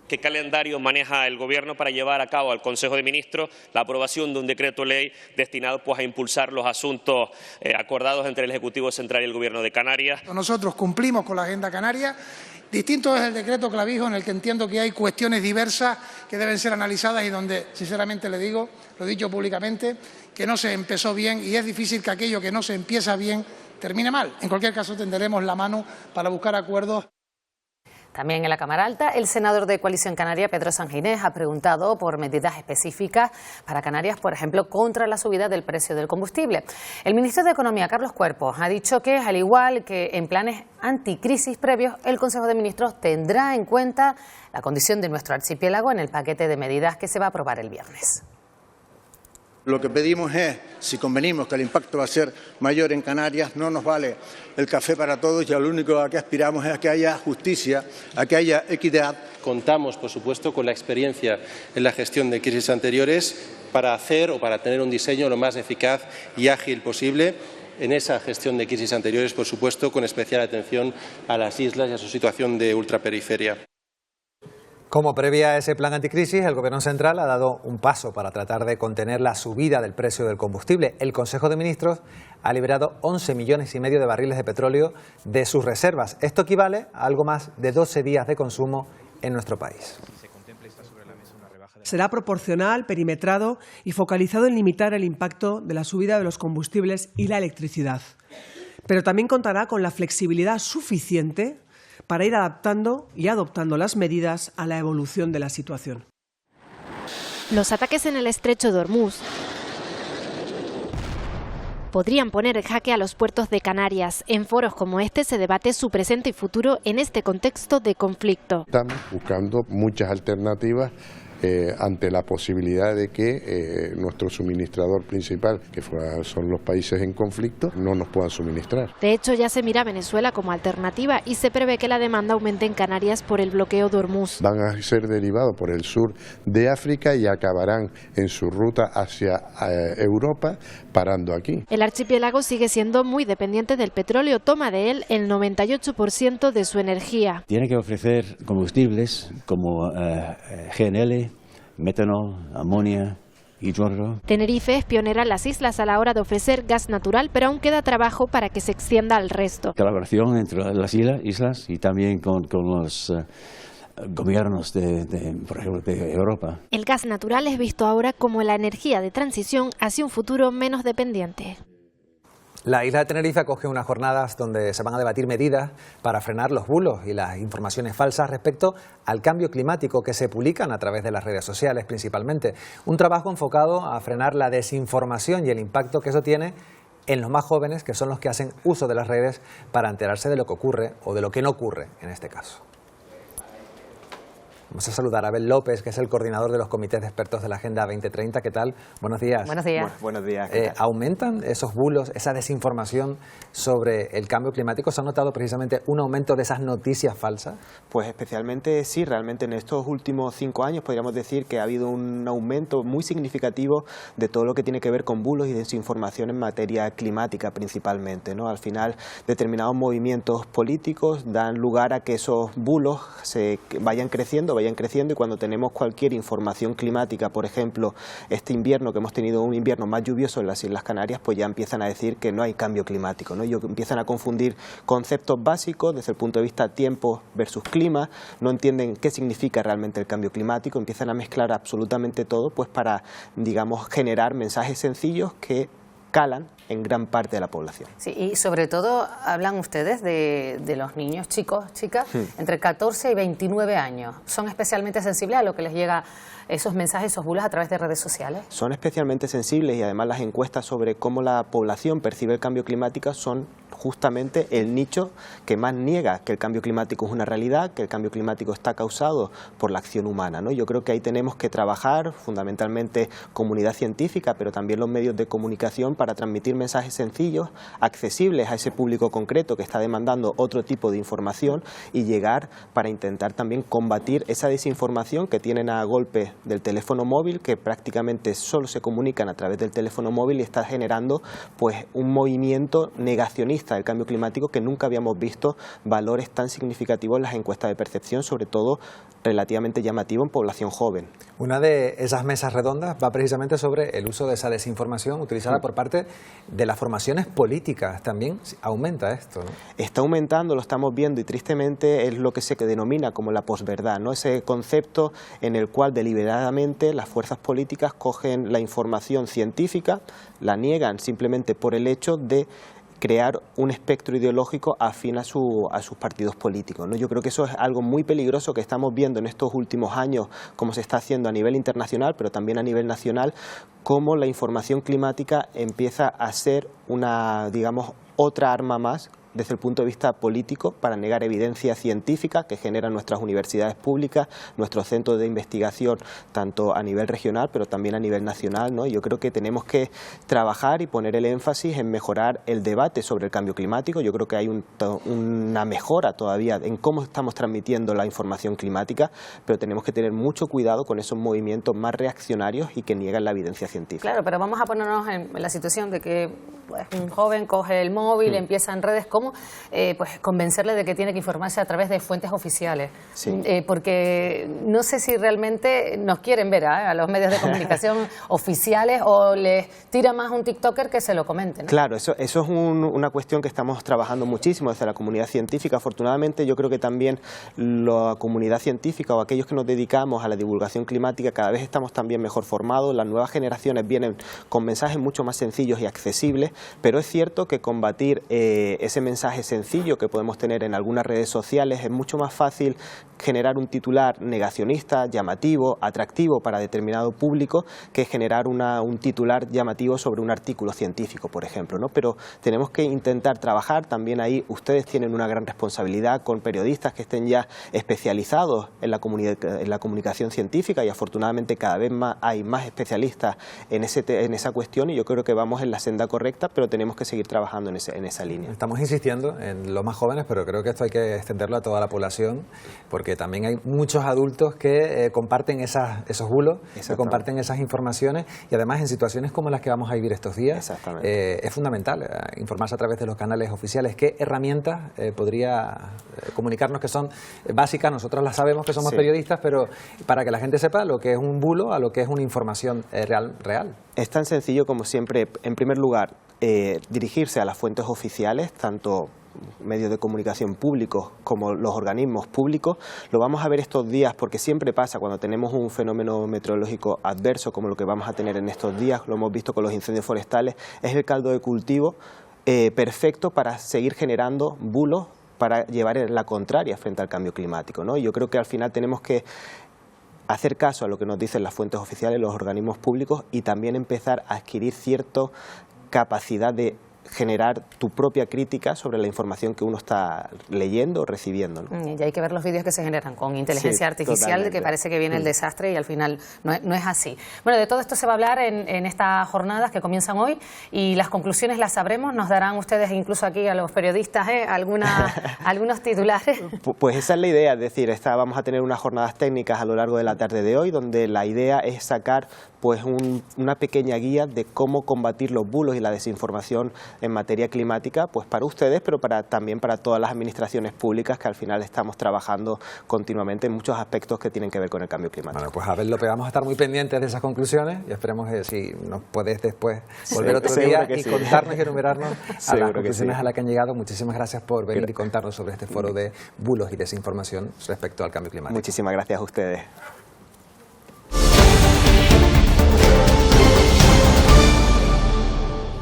¿Qué calendario maneja el Gobierno para llevar a cabo al Consejo de Ministros la aprobación de un decreto ley destinado a impulsar los asuntos acordados entre el Ejecutivo Central y el Gobierno de Canarias? Nosotros cumplimos con la agenda canaria. Distinto es el decreto Clavijo, en el que entiendo que hay cuestiones diversas que deben ser analizadas y donde, sinceramente le digo, lo he dicho públicamente, que no se empezó bien y es difícil que aquello que no se empieza bien termine mal. En cualquier caso, tenderemos la mano para buscar acuerdos. También en la Cámara Alta, el senador de Coalición Canaria, Pedro Sanginés, ha preguntado por medidas específicas para Canarias, por ejemplo, contra la subida del precio del combustible. El ministro de Economía, Carlos Cuerpo, ha dicho que, al igual que en planes anticrisis previos, el Consejo de Ministros tendrá en cuenta la condición de nuestro archipiélago en el paquete de medidas que se va a aprobar el viernes. Lo que pedimos es, si convenimos que el impacto va a ser mayor en Canarias, no nos vale el café para todos y lo único a que aspiramos es a que haya justicia, a que haya equidad. Contamos, por supuesto, con la experiencia en la gestión de crisis anteriores para hacer o para tener un diseño lo más eficaz y ágil posible en esa gestión de crisis anteriores, por supuesto, con especial atención a las islas y a su situación de ultraperiferia. Como previa a ese plan anticrisis, el Gobierno central ha dado un paso para tratar de contener la subida del precio del combustible. El Consejo de Ministros ha liberado 11,5 millones de barriles de petróleo de sus reservas. Esto equivale a algo más de 12 días de consumo en nuestro país. Será proporcional, perimetrado y focalizado en limitar el impacto de la subida de los combustibles y la electricidad. Pero también contará con la flexibilidad suficiente para ir adaptando y adoptando las medidas a la evolución de la situación. Los ataques en el estrecho de Hormuz podrían poner en jaque a los puertos de Canarias. En foros como este se debate su presente y futuro en este contexto de conflicto. Estamos buscando muchas alternativas ante la posibilidad de que nuestro suministrador principal, que son los países en conflicto, no nos puedan suministrar. De hecho, ya se mira a Venezuela como alternativa y se prevé que la demanda aumente en Canarias por el bloqueo de Hormuz. Van a ser derivados por el sur de África y acabarán en su ruta hacia Europa, parando aquí. El archipiélago sigue siendo muy dependiente del petróleo, toma de él el 98% de su energía. Tiene que ofrecer combustibles como GNL, metano, amonia, hidrógeno. Tenerife es pionera en las islas a la hora de ofrecer gas natural, pero aún queda trabajo para que se extienda al resto. Colaboración entre las islas y también con los gobiernos por ejemplo, de Europa. El gas natural es visto ahora como la energía de transición hacia un futuro menos dependiente. La isla de Tenerife acoge unas jornadas donde se van a debatir medidas para frenar los bulos y las informaciones falsas respecto al cambio climático que se publican a través de las redes sociales principalmente. Un trabajo enfocado a frenar la desinformación y el impacto que eso tiene en los más jóvenes, que son los que hacen uso de las redes para enterarse de lo que ocurre o de lo que no ocurre en este caso. Vamos a saludar a Abel López, que es el coordinador de los comités de expertos de la Agenda 2030. ¿Qué tal? Buenos días. Buenos días. Buenos días. ¿Aumentan esos bulos, esa desinformación sobre el cambio climático? ¿Se ha notado precisamente un aumento de esas noticias falsas? Pues especialmente sí, realmente en estos últimos 5 años podríamos decir que ha habido un aumento muy significativo de todo lo que tiene que ver con bulos y desinformación en materia climática principalmente, ¿no? Al final, determinados movimientos políticos dan lugar a que esos bulos se vayan creciendo y cuando tenemos cualquier información climática, por ejemplo, este invierno que hemos tenido un invierno más lluvioso en las Islas Canarias, pues ya empiezan a decir que no hay cambio climático, ¿no? Y empiezan a confundir conceptos básicos desde el punto de vista tiempo versus clima, no entienden qué significa realmente el cambio climático, empiezan a mezclar absolutamente todo, pues para, digamos, generar mensajes sencillos que calan en gran parte de la población. Sí, y sobre todo hablan ustedes de los niños, chicos, chicas, entre 14 y 29 años. ¿Son especialmente sensibles a lo que les llega esos mensajes, esos bulos a través de redes sociales? Son especialmente sensibles y además las encuestas sobre cómo la población percibe el cambio climático son justamente el nicho que más niega que el cambio climático es una realidad, que el cambio climático está causado por la acción humana, ¿no? Yo creo que ahí tenemos que trabajar fundamentalmente comunidad científica, pero también los medios de comunicación para transmitir mensajes sencillos, accesibles a ese público concreto que está demandando otro tipo de información y llegar para intentar también combatir esa desinformación que tienen a golpe del teléfono móvil, que prácticamente solo se comunican a través del teléfono móvil y está generando pues un movimiento negacionista del cambio climático que nunca habíamos visto valores tan significativos en las encuestas de percepción, sobre todo relativamente llamativo en población joven. Una de esas mesas redondas va precisamente sobre el uso de esa desinformación utilizada por parte de las formaciones políticas. También aumenta esto, ¿no? Está aumentando, lo estamos viendo y tristemente es lo que se denomina como la posverdad, ¿no? Ese concepto en el cual deliberadamente las fuerzas políticas cogen la información científica, la niegan simplemente por el hecho de crear un espectro ideológico afín a sus partidos políticos, ¿no? Yo creo que eso es algo muy peligroso que estamos viendo en estos últimos años, como se está haciendo a nivel internacional, pero también a nivel nacional, cómo la información climática empieza a ser una, digamos, otra arma más desde el punto de vista político para negar evidencia científica que generan nuestras universidades públicas, nuestros centros de investigación, tanto a nivel regional pero también a nivel nacional, ¿no? Yo creo que tenemos que trabajar y poner el énfasis en mejorar el debate sobre el cambio climático. Yo creo que hay una mejora todavía en cómo estamos transmitiendo la información climática, pero tenemos que tener mucho cuidado con esos movimientos más reaccionarios y que niegan la evidencia científica. Claro, pero vamos a ponernos en la situación de que pues, un joven coge el móvil, empieza en redes, ¿cómo pues convencerle de que tiene que informarse a través de fuentes oficiales? Sí. Porque no sé si realmente nos quieren ver a los medios de comunicación oficiales o les tira más un TikToker que se lo comente, ¿no? Claro, eso es una cuestión que estamos trabajando muchísimo desde la comunidad científica. Afortunadamente yo creo que también la comunidad científica o aquellos que nos dedicamos a la divulgación climática cada vez estamos también mejor formados. Las nuevas generaciones vienen con mensajes mucho más sencillos y accesibles, pero es cierto que combatir ese mensaje sencillo que podemos tener en algunas redes sociales es mucho más fácil generar un titular negacionista, llamativo, atractivo para determinado público que generar un titular llamativo sobre un artículo científico, por ejemplo, ¿no? Pero tenemos que intentar trabajar también ahí. Ustedes tienen una gran responsabilidad con periodistas que estén ya especializados en la comunicación científica y afortunadamente cada vez más hay más especialistas en esa cuestión y yo creo que vamos en la senda correcta, pero tenemos que seguir trabajando en esa línea. Estamos insistiendo en los más jóvenes, pero creo que esto hay que extenderlo a toda la población, porque también hay muchos adultos que comparten esos bulos, que comparten esas informaciones y además en situaciones como las que vamos a vivir estos días es fundamental informarse a través de los canales oficiales. ¿Qué herramientas podría comunicarnos que son básicas? Nosotros las sabemos que somos periodistas, pero para que la gente sepa lo que es un bulo a lo que es una información real. Es tan sencillo como siempre, en primer lugar, dirigirse a las fuentes oficiales, tanto medios de comunicación públicos como los organismos públicos. Lo vamos a ver estos días porque siempre pasa cuando tenemos un fenómeno meteorológico adverso como lo que vamos a tener en estos días, lo hemos visto con los incendios forestales, es el caldo de cultivo perfecto para seguir generando bulos para llevar la contraria frente al cambio climático, ¿no? Yo creo que al final tenemos que hacer caso a lo que nos dicen las fuentes oficiales, los organismos públicos y también empezar a adquirir cierta capacidad de generar tu propia crítica sobre la información que uno está leyendo o recibiendo, ¿no? Y hay que ver los vídeos que se generan con inteligencia artificial, totalmente. que parece que viene el desastre y al final no es así. Bueno, de todo esto se va a hablar en estas jornadas que comienzan hoy y las conclusiones las sabremos, nos darán ustedes incluso aquí a los periodistas algunos titulares. Pues esa es la idea, es decir, vamos a tener unas jornadas técnicas a lo largo de la tarde de hoy, donde la idea es sacar pues una pequeña guía de cómo combatir los bulos y la desinformación en materia climática, pues para ustedes, pero también para todas las administraciones públicas que al final estamos trabajando continuamente en muchos aspectos que tienen que ver con el cambio climático. Bueno, pues a ver, López, vamos a estar muy pendientes de esas conclusiones y esperemos que si nos puedes después volver otro día y contarnos y enumerarnos a las conclusiones a las que han llegado. Muchísimas gracias por venir y contarnos sobre este foro de bulos y desinformación respecto al cambio climático. Muchísimas gracias a ustedes.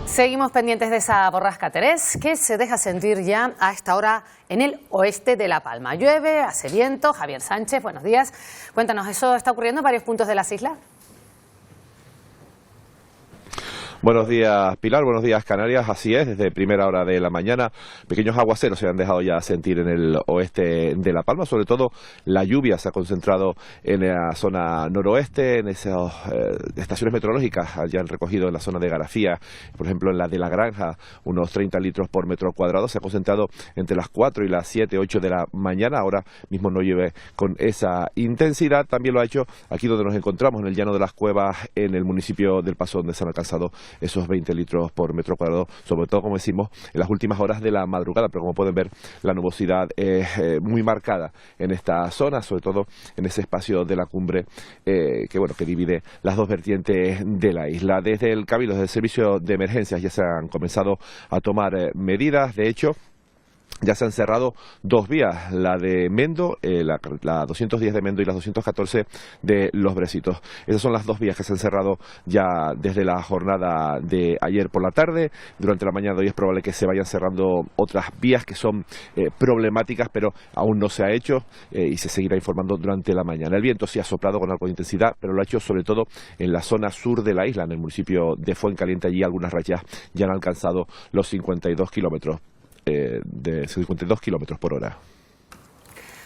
Seguimos pendientes de esa borrasca Terés, que se deja sentir ya a esta hora en el oeste de La Palma. Llueve, hace viento. Javier Sánchez, buenos días. Cuéntanos, ¿eso está ocurriendo en varios puntos de las islas? Buenos días, Pilar. Buenos días, Canarias. Así es, desde primera hora de la mañana, pequeños aguaceros se han dejado ya sentir en el oeste de La Palma. Sobre todo, la lluvia se ha concentrado en la zona noroeste, en esas estaciones meteorológicas ya han recogido en la zona de Garafía, por ejemplo, en la de La Granja, unos 30 litros por metro cuadrado. Se ha concentrado entre las 4 y las 7, 8 de la mañana. Ahora mismo no llueve con esa intensidad. También lo ha hecho aquí donde nos encontramos, en el Llano de las Cuevas, en el municipio del Paso, donde se han alcanzado esos 20 litros por metro cuadrado, sobre todo, como decimos, en las últimas horas de la madrugada, pero como pueden ver, la nubosidad es muy marcada en esta zona, sobre todo en ese espacio de la cumbre que divide las dos vertientes de la isla. Desde el Cabildo, desde el Servicio de Emergencias, ya se han comenzado a tomar medidas. De hecho, ya se han cerrado dos vías, la de Mendo, la 210 de Mendo y la 214 de Los Bresitos. Esas son las dos vías que se han cerrado ya desde la jornada de ayer por la tarde. Durante la mañana de hoy es probable que se vayan cerrando otras vías que son problemáticas, pero aún no se ha hecho y se seguirá informando durante la mañana. El viento sí ha soplado con algo de intensidad, pero lo ha hecho sobre todo en la zona sur de la isla, en el municipio de Fuencaliente. Allí algunas rachas ya han alcanzado los 52 kilómetros. De 52 kilómetros por hora.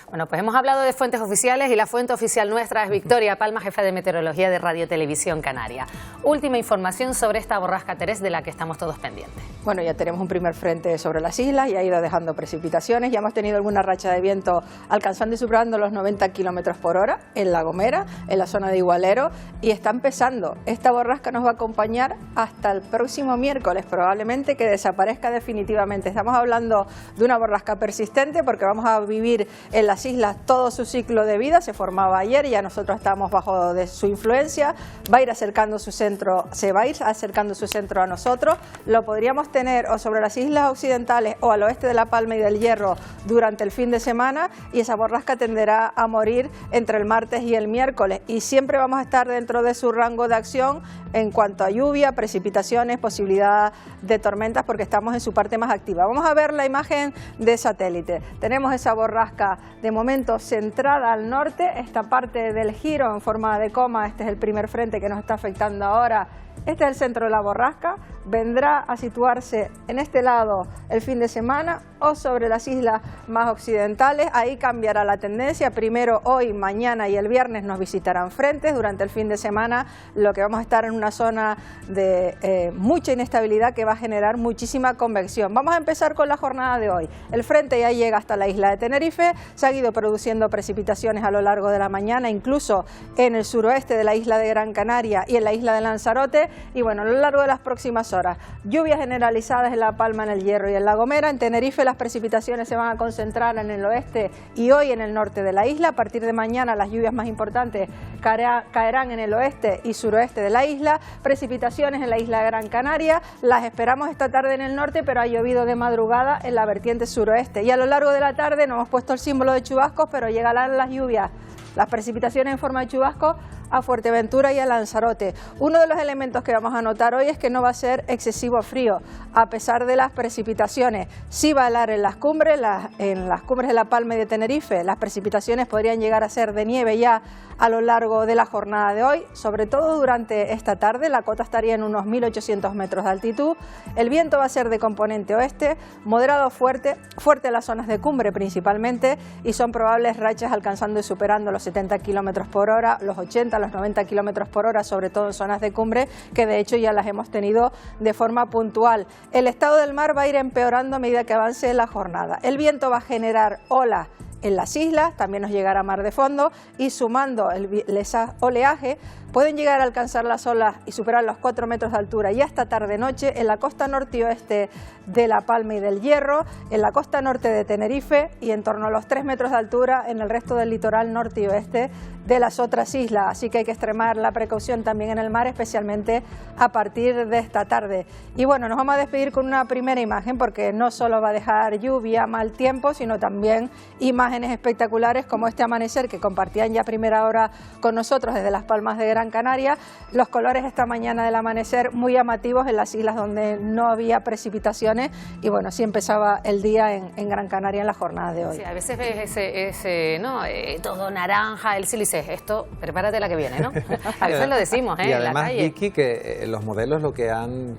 Bueno, pues hemos hablado de fuentes oficiales y la fuente oficial nuestra es Victoria Palma, jefa de meteorología de Radio Televisión Canaria. Última información sobre esta borrasca Terés de la que estamos todos pendientes. Bueno, ya tenemos un primer frente sobre las islas y ha ido dejando precipitaciones. Ya hemos tenido alguna racha de viento alcanzando y superando los 90 kilómetros por hora en La Gomera, en la zona de Igualero, y está empezando. Esta borrasca nos va a acompañar hasta el próximo miércoles, probablemente que desaparezca definitivamente. Estamos hablando de una borrasca persistente porque vamos a vivir en las islas todo su ciclo de vida. Se formaba ayer y ya nosotros estamos bajo de su influencia. Va a ir acercando su centro, se va a ir acercando su centro a nosotros. Lo podríamos tener o sobre las islas occidentales o al oeste de La Palma y del Hierro durante el fin de semana, y esa borrasca tenderá a morir entre el martes y el miércoles, y siempre vamos a estar dentro de su rango de acción en cuanto a lluvia, precipitaciones, posibilidad de tormentas, porque estamos en su parte más activa. Vamos a ver la imagen de satélite. Tenemos esa borrasca de momento centrada al norte, esta parte del giro en forma de coma. Este es el primer frente que nos está afectando ahora. Este es el centro de la borrasca, vendrá a situarse en este lado el fin de semana o sobre las islas más occidentales. Ahí cambiará la tendencia. Primero hoy, mañana y el viernes nos visitarán frentes. Durante el fin de semana lo que vamos a estar en una zona de mucha inestabilidad que va a generar muchísima convección. Vamos a empezar con la jornada de hoy. El frente ya llega hasta la isla de Tenerife, se ha ido produciendo precipitaciones a lo largo de la mañana, incluso en el suroeste de la isla de Gran Canaria y en la isla de Lanzarote. Y bueno, a lo largo de las próximas horas, lluvias generalizadas en La Palma, en el Hierro y en La Gomera. En Tenerife las precipitaciones se van a concentrar en el oeste y hoy en el norte de la isla. A partir de mañana las lluvias más importantes caerán en el oeste y suroeste de la isla. Precipitaciones en la isla de Gran Canaria, las esperamos esta tarde en el norte, pero ha llovido de madrugada en la vertiente suroeste. Y a lo largo de la tarde no hemos puesto el símbolo de chubascos, pero llegarán las lluvias, las precipitaciones en forma de chubascos a Fuerteventura y a Lanzarote. Uno de los elementos que vamos a notar hoy es que no va a ser excesivo frío, a pesar de las precipitaciones. Sí va a helar en las cumbres, en las cumbres de La Palma y de Tenerife. Las precipitaciones podrían llegar a ser de nieve ya a lo largo de la jornada de hoy, sobre todo durante esta tarde. La cota estaría en unos 1.800 metros de altitud. El viento va a ser de componente oeste, moderado fuerte en las zonas de cumbre principalmente, y son probables rachas alcanzando y superando los 70 kilómetros por hora, los 80, los 90 kilómetros por hora, sobre todo en zonas de cumbre, que de hecho ya las hemos tenido de forma puntual. El estado del mar va a ir empeorando a medida que avance la jornada. El viento va a generar olas en las islas, también nos llegará mar de fondo, y sumando ese oleaje pueden llegar a alcanzar las olas y superar los 4 metros de altura ya esta tarde-noche en la costa norte y oeste de La Palma y del Hierro, en la costa norte de Tenerife y en torno a los 3 metros de altura en el resto del litoral norte y oeste de las otras islas. Así que hay que extremar la precaución también en el mar, especialmente a partir de esta tarde. Y bueno, nos vamos a despedir con una primera imagen, porque no solo va a dejar lluvia, mal tiempo, sino también imágenes espectaculares como este amanecer que compartían ya a primera hora con nosotros desde Las Palmas de Gran Canaria. Los colores esta mañana del amanecer muy llamativos en las islas donde no había precipitaciones, y bueno, así empezaba el día en Gran Canaria en la jornada de hoy. Sí, a veces ves ese ¿no? Todo naranja, el sílice, esto, prepárate la que viene, ¿no? A veces lo decimos, y en además, la calle. Vicky, que los modelos lo que han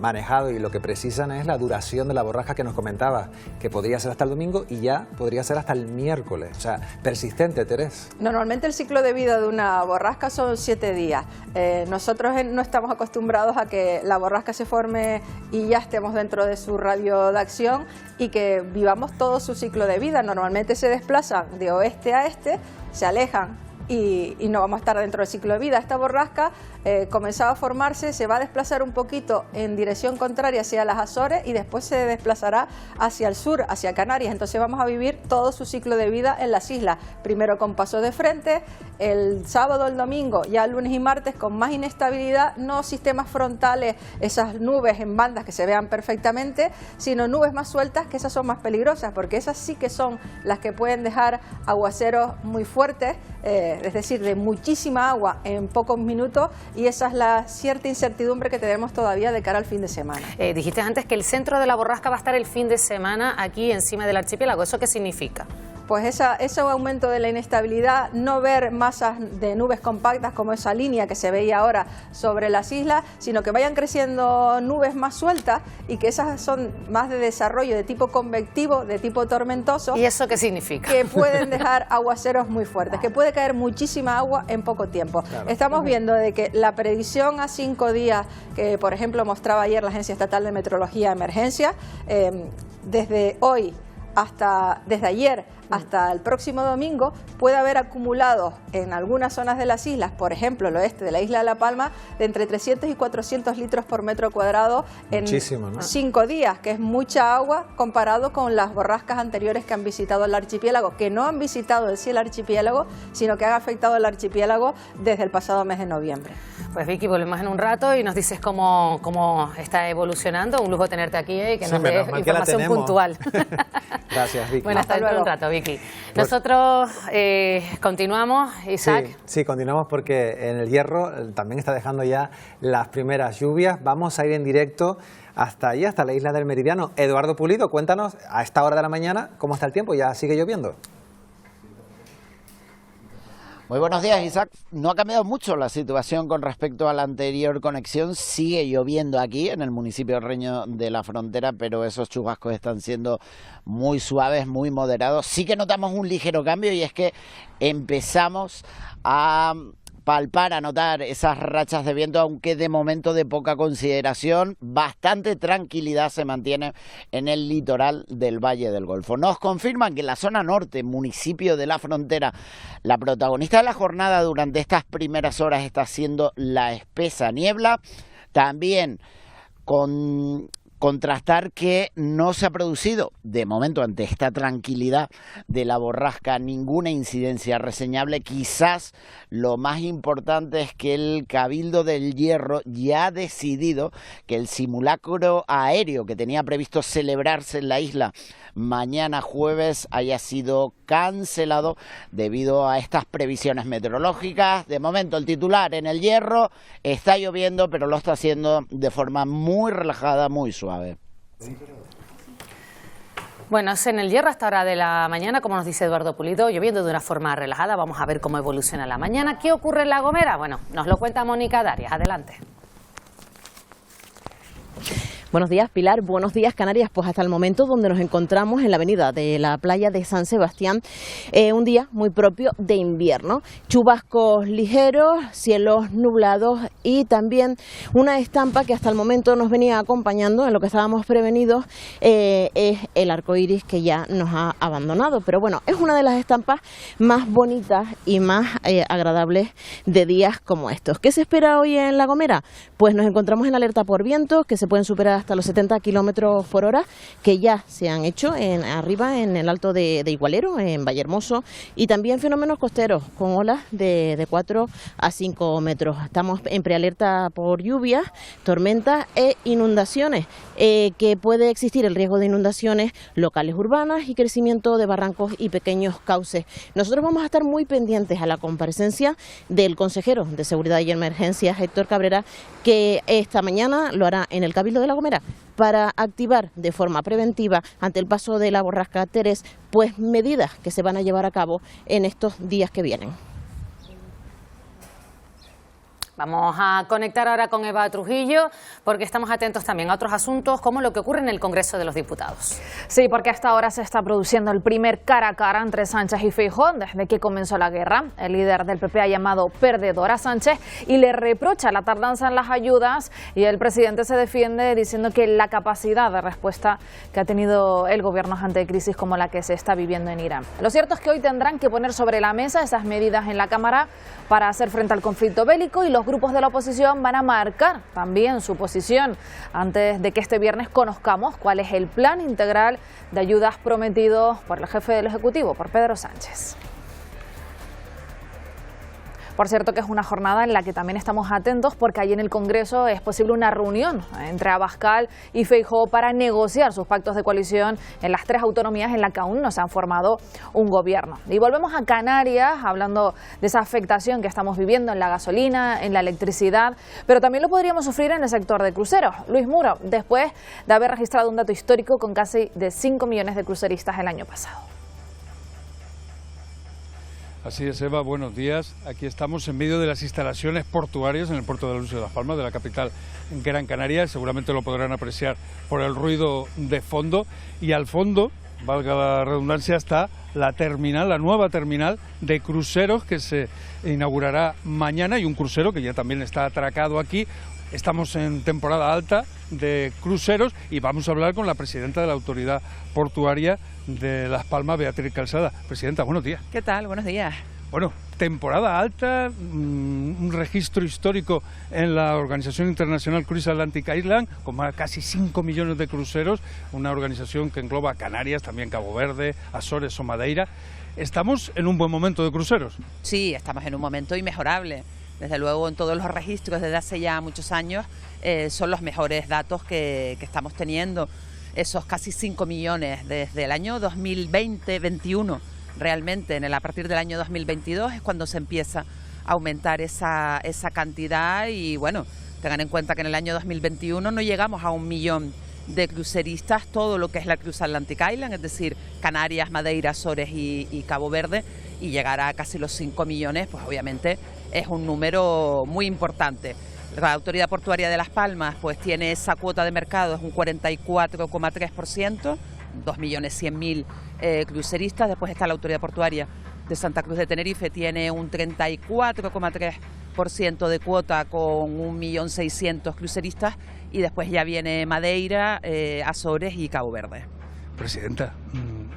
manejado y lo que precisan es la duración de la borrasca que nos comentabas, que podría ser hasta el domingo y ya podría ser hasta el miércoles. O sea, persistente, Terés. Normalmente el ciclo de vida de una borrasca son 7 días. Nosotros no estamos acostumbrados a que la borrasca se forme y ya estemos dentro de su radio de acción y que vivamos todo su ciclo de vida. Normalmente se desplazan de oeste a este, se alejan y no vamos a estar dentro del ciclo de vida. Esta borrasca comenzaba a formarse, se va a desplazar un poquito en dirección contraria hacia las Azores y después se desplazará hacia el sur, hacia Canarias. Entonces vamos a vivir todo su ciclo de vida en las islas, primero con paso de frente, el sábado, el domingo, ya lunes y martes con más inestabilidad, no sistemas frontales, esas nubes en bandas que se vean perfectamente, sino nubes más sueltas, que esas son más peligrosas, porque esas sí que son las que pueden dejar aguaceros muy fuertes, es decir, de muchísima agua en pocos minutos, y esa es la cierta incertidumbre que tenemos todavía de cara al fin de semana. Dijiste antes que el centro de la borrasca va a estar el fin de semana aquí encima del archipiélago. ¿Eso qué significa? Pues ese aumento de la inestabilidad, no ver masas de nubes compactas como esa línea que se veía ahora sobre las islas, sino que vayan creciendo nubes más sueltas y que esas son más de desarrollo de tipo convectivo, de tipo tormentoso. ¿Y eso qué significa? Que pueden dejar aguaceros muy fuertes, que puede caer muchísima agua en poco tiempo. Claro. Estamos viendo de que la predicción a 5 días, que por ejemplo mostraba ayer la Agencia Estatal de Meteorología de Emergencia, desde ayer hasta el próximo domingo puede haber acumulados en algunas zonas de las islas, por ejemplo el oeste de la isla de La Palma, de entre 300 y 400 litros por metro cuadrado en 5 días, que es mucha agua comparado con las borrascas anteriores que han visitado el archipiélago, que no han visitado el archipiélago, sino que han afectado el archipiélago desde el pasado mes de noviembre. Pues Vicky, volvemos en un rato y nos dices cómo está evolucionando. Un lujo tenerte aquí y que nos des información puntual. Gracias, Vicky. Bueno, hasta dentro de un rato, Vicky. Nosotros continuamos, Isaac. Sí, continuamos porque en el Hierro también está dejando ya las primeras lluvias. Vamos a ir en directo hasta allí, hasta la isla del Meridiano. Eduardo Pulido, cuéntanos a esta hora de la mañana cómo está el tiempo. ¿Ya sigue lloviendo? Muy buenos días, Isaac. No ha cambiado mucho la situación con respecto a la anterior conexión. Sigue lloviendo aquí en el municipio de Reño de la Frontera, pero esos chubascos están siendo muy suaves, muy moderados. Sí que notamos un ligero cambio, y es que empezamos a palpar, a notar esas rachas de viento, aunque de momento de poca consideración. Bastante tranquilidad se mantiene en el litoral del Valle del Golfo. Nos confirman que en la zona norte, municipio de la Frontera, la protagonista de la jornada durante estas primeras horas está siendo la espesa niebla, también con Contrastar que no se ha producido, de momento, ante esta tranquilidad de la borrasca, ninguna incidencia reseñable. Quizás lo más importante es que el Cabildo del Hierro ya ha decidido que el simulacro aéreo que tenía previsto celebrarse en la isla mañana jueves haya sido cancelado debido a estas previsiones meteorológicas. De momento el titular en el Hierro: está lloviendo, pero lo está haciendo de forma muy relajada, muy suave. Bueno, es en el Hierro a esta hora de la mañana, como nos dice Eduardo Pulido, lloviendo de una forma relajada. Vamos a ver cómo evoluciona la mañana. ¿Qué ocurre en La Gomera? Bueno, nos lo cuenta Mónica Darias. Adelante. Buenos días, Pilar. Buenos días, Canarias. Pues hasta el momento donde nos encontramos en la avenida de la playa de San Sebastián, un día muy propio de invierno. Chubascos ligeros, cielos nublados y también una estampa que hasta el momento nos venía acompañando, en lo que estábamos prevenidos, es el arco iris, que ya nos ha abandonado. Pero bueno, es una de las estampas más bonitas y más agradables de días como estos. ¿Qué se espera hoy en La Gomera? Pues nos encontramos en alerta por vientos que se pueden superar hasta los 70 kilómetros por hora, que ya se han hecho arriba en el Alto de Igualero, en Vallehermoso, y también fenómenos costeros con olas de 4 a 5 metros. Estamos en prealerta por lluvias, tormentas e inundaciones, que puede existir el riesgo de inundaciones locales urbanas y crecimiento de barrancos y pequeños cauces. Nosotros vamos a estar muy pendientes a la comparecencia del consejero de Seguridad y Emergencias, Héctor Cabrera, que esta mañana lo hará en el Cabildo de La Gomera, para activar de forma preventiva ante el paso de la borrasca Teres, pues medidas que se van a llevar a cabo en estos días que vienen. Vamos a conectar ahora con Eva Trujillo, porque estamos atentos también a otros asuntos, como lo que ocurre en el Congreso de los Diputados. Sí, porque hasta ahora se está produciendo el primer cara a cara entre Sánchez y Feijóo desde que comenzó la guerra. El líder del PP ha llamado perdedor a Sánchez y le reprocha la tardanza en las ayudas, y el presidente se defiende diciendo que la capacidad de respuesta que ha tenido el gobierno ante crisis como la que se está viviendo en Irán. Lo cierto es que hoy tendrán que poner sobre la mesa esas medidas en la Cámara para hacer frente al conflicto bélico, y los grupos de la oposición van a marcar también su posición antes de que este viernes conozcamos cuál es el plan integral de ayudas prometido por el jefe del Ejecutivo, por Pedro Sánchez. Por cierto, que es una jornada en la que también estamos atentos, porque allí en el Congreso es posible una reunión entre Abascal y Feijóo para negociar sus pactos de coalición en las tres autonomías en las que aún no se han formado un gobierno. Y volvemos a Canarias, hablando de esa afectación que estamos viviendo en la gasolina, en la electricidad, pero también lo podríamos sufrir en el sector de cruceros. Luis Muro, después de haber registrado un dato histórico con casi de 5 millones de cruceristas el año pasado. Así es, Eva, buenos días. Aquí estamos en medio de las instalaciones portuarias en el puerto de la Luz de Las Palmas, de la capital Gran Canaria. Seguramente lo podrán apreciar por el ruido de fondo. Y al fondo, valga la redundancia, está la terminal, la nueva terminal de cruceros que se inaugurará mañana, y un crucero que ya también está atracado aquí. Estamos en temporada alta de cruceros y vamos a hablar con la presidenta de la Autoridad Portuaria de Las Palmas, Beatriz Calzada. Presidenta, buenos días. ¿Qué tal? Buenos días. Bueno, temporada alta, un registro histórico en la Organización Internacional Cruise Atlantic Island, con casi 5 millones de cruceros, una organización que engloba Canarias, también Cabo Verde, Azores o Madeira. ¿Estamos en un buen momento de cruceros? Sí, estamos en un momento inmejorable. Desde luego, en todos los registros desde hace ya muchos años son los mejores datos que estamos teniendo. Esos casi 5 millones desde el año 2020-21, realmente a partir del año 2022 es cuando se empieza a aumentar esa cantidad. Y bueno, tengan en cuenta que en el año 2021 no llegamos a 1 millón de cruceristas, todo lo que es la Cruise Atlantic Island, es decir, Canarias, Madeira, Azores y Cabo Verde, y llegar a casi los 5 millones, pues obviamente es un número muy importante. La Autoridad Portuaria de Las Palmas pues tiene esa cuota de mercado, es un 44,3%, 2.100.000 cruceristas. Después está la Autoridad Portuaria de Santa Cruz de Tenerife, tiene un 34,3% de cuota con 1.600.000 cruceristas, y después ya viene Madeira, Azores y Cabo Verde. Presidenta,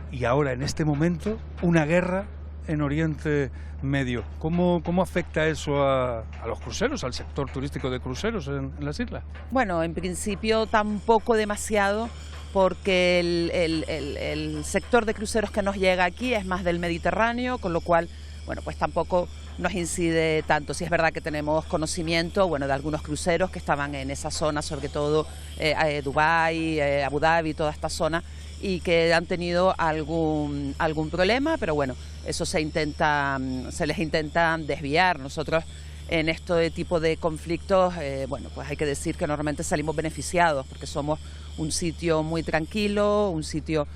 y ahora en este momento una guerra en Oriente Medio. ¿Cómo afecta eso a los cruceros, al sector turístico de cruceros en las islas? Bueno, en principio tampoco demasiado, porque el sector de cruceros que nos llega aquí es más del Mediterráneo, con lo cual, bueno, pues tampoco nos incide tanto. Sí es verdad que tenemos conocimiento, bueno, de algunos cruceros que estaban en esa zona, sobre todo Dubái, Abu Dhabi, toda esta zona, y que han tenido algún problema, pero bueno, eso se les intenta desviar. Nosotros en este tipo de conflictos, bueno, pues hay que decir que normalmente salimos beneficiados, porque somos un sitio muy tranquilo, un sitio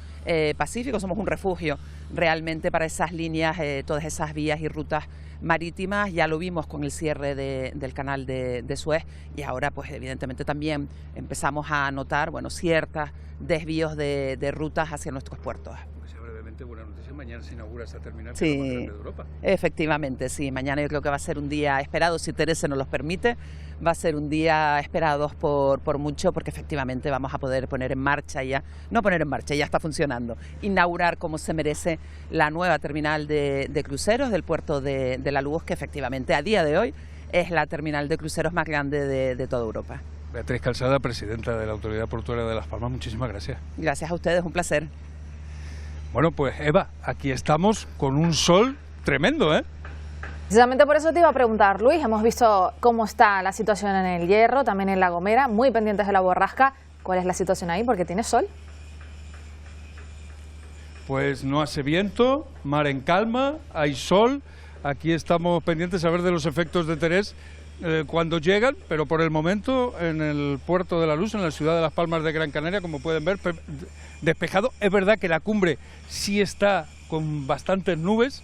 pacífico, somos un refugio realmente para esas líneas, todas esas vías y rutas marítimas. Ya lo vimos con el cierre del canal de Suez, y ahora pues evidentemente también empezamos a notar, bueno, ciertos desvíos de rutas hacia nuestros puertos. Brevemente, buena noticia, mañana se inaugura esta terminal Sí, más grande de Europa. Efectivamente, sí, mañana yo creo que va a ser un día esperado, si Teresa nos lo permite, va a ser un día esperado por mucho, porque efectivamente vamos a poder poner en marcha ya, no poner en marcha, ya está funcionando, inaugurar como se merece la nueva terminal de cruceros del puerto de La Luz, que efectivamente a día de hoy es la terminal de cruceros más grande de toda Europa. Beatriz Calzada, presidenta de la Autoridad Portuaria de Las Palmas, muchísimas gracias. Gracias a ustedes, un placer. Bueno, pues Eva, aquí estamos con un sol tremendo, ¿eh? Precisamente por eso te iba a preguntar, Luis, hemos visto cómo está la situación en el Hierro, también en La Gomera, muy pendientes de la borrasca. ¿Cuál es la situación ahí? Porque tiene sol. Pues no hace viento, mar en calma, hay sol. Aquí estamos pendientes a ver de los efectos de Terés cuando llegan, pero por el momento en el puerto de La Luz, en la ciudad de Las Palmas de Gran Canaria, como pueden ver, despejado. Es verdad que la cumbre sí está con bastantes nubes,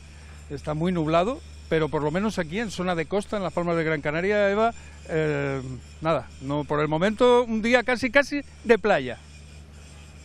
está muy nublado, pero por lo menos aquí en zona de costa, en Las Palmas de Gran Canaria, Eva, nada, no, por el momento un día casi de playa.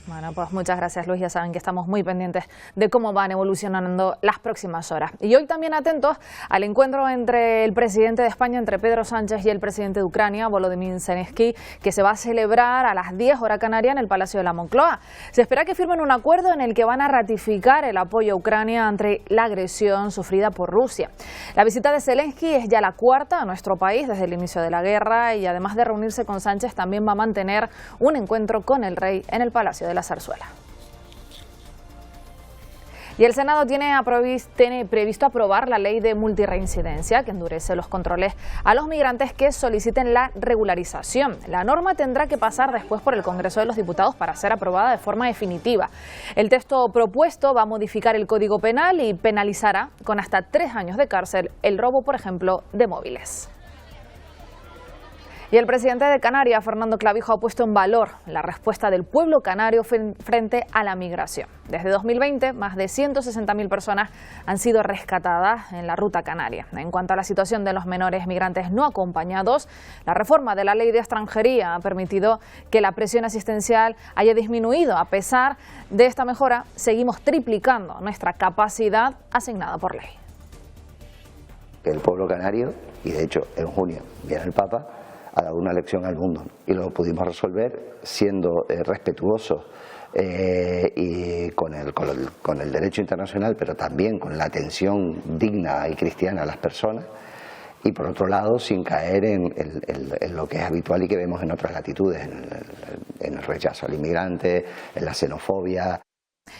Bueno, pues muchas gracias, Luis. Ya saben que estamos muy pendientes de cómo van evolucionando las próximas horas. Y hoy también atentos al encuentro entre el presidente de España, entre Pedro Sánchez, y el presidente de Ucrania, Volodymyr Zelensky, que se va a celebrar a las 10 hora canaria en el Palacio de la Moncloa. Se espera que firmen un acuerdo en el que van a ratificar el apoyo a Ucrania ante la agresión sufrida por Rusia. La visita de Zelensky es ya la cuarta a nuestro país desde el inicio de la guerra, y además de reunirse con Sánchez, también va a mantener un encuentro con el rey en el Palacio de la Zarzuela. Y el Senado tiene previsto aprobar la ley de multirreincidencia, que endurece los controles a los migrantes que soliciten la regularización. La norma tendrá que pasar después por el Congreso de los Diputados para ser aprobada de forma definitiva. El texto propuesto va a modificar el Código Penal y penalizará con hasta 3 años de cárcel el robo, por ejemplo, de móviles. Y el presidente de Canarias, Fernando Clavijo, ha puesto en valor la respuesta del pueblo canario frente a la migración. Desde 2020, más de 160.000 personas han sido rescatadas en la ruta canaria. En cuanto a la situación de los menores migrantes no acompañados, la reforma de la ley de extranjería ha permitido que la presión asistencial haya disminuido. A pesar de esta mejora, seguimos triplicando nuestra capacidad asignada por ley. El pueblo canario, y de hecho en junio viene el Papa, ha dado una lección al mundo, y lo pudimos resolver siendo respetuosos y con el derecho internacional, pero también con la atención digna y cristiana a las personas, y por otro lado sin caer en lo que es habitual y que vemos en otras latitudes, en el rechazo al inmigrante, en la xenofobia.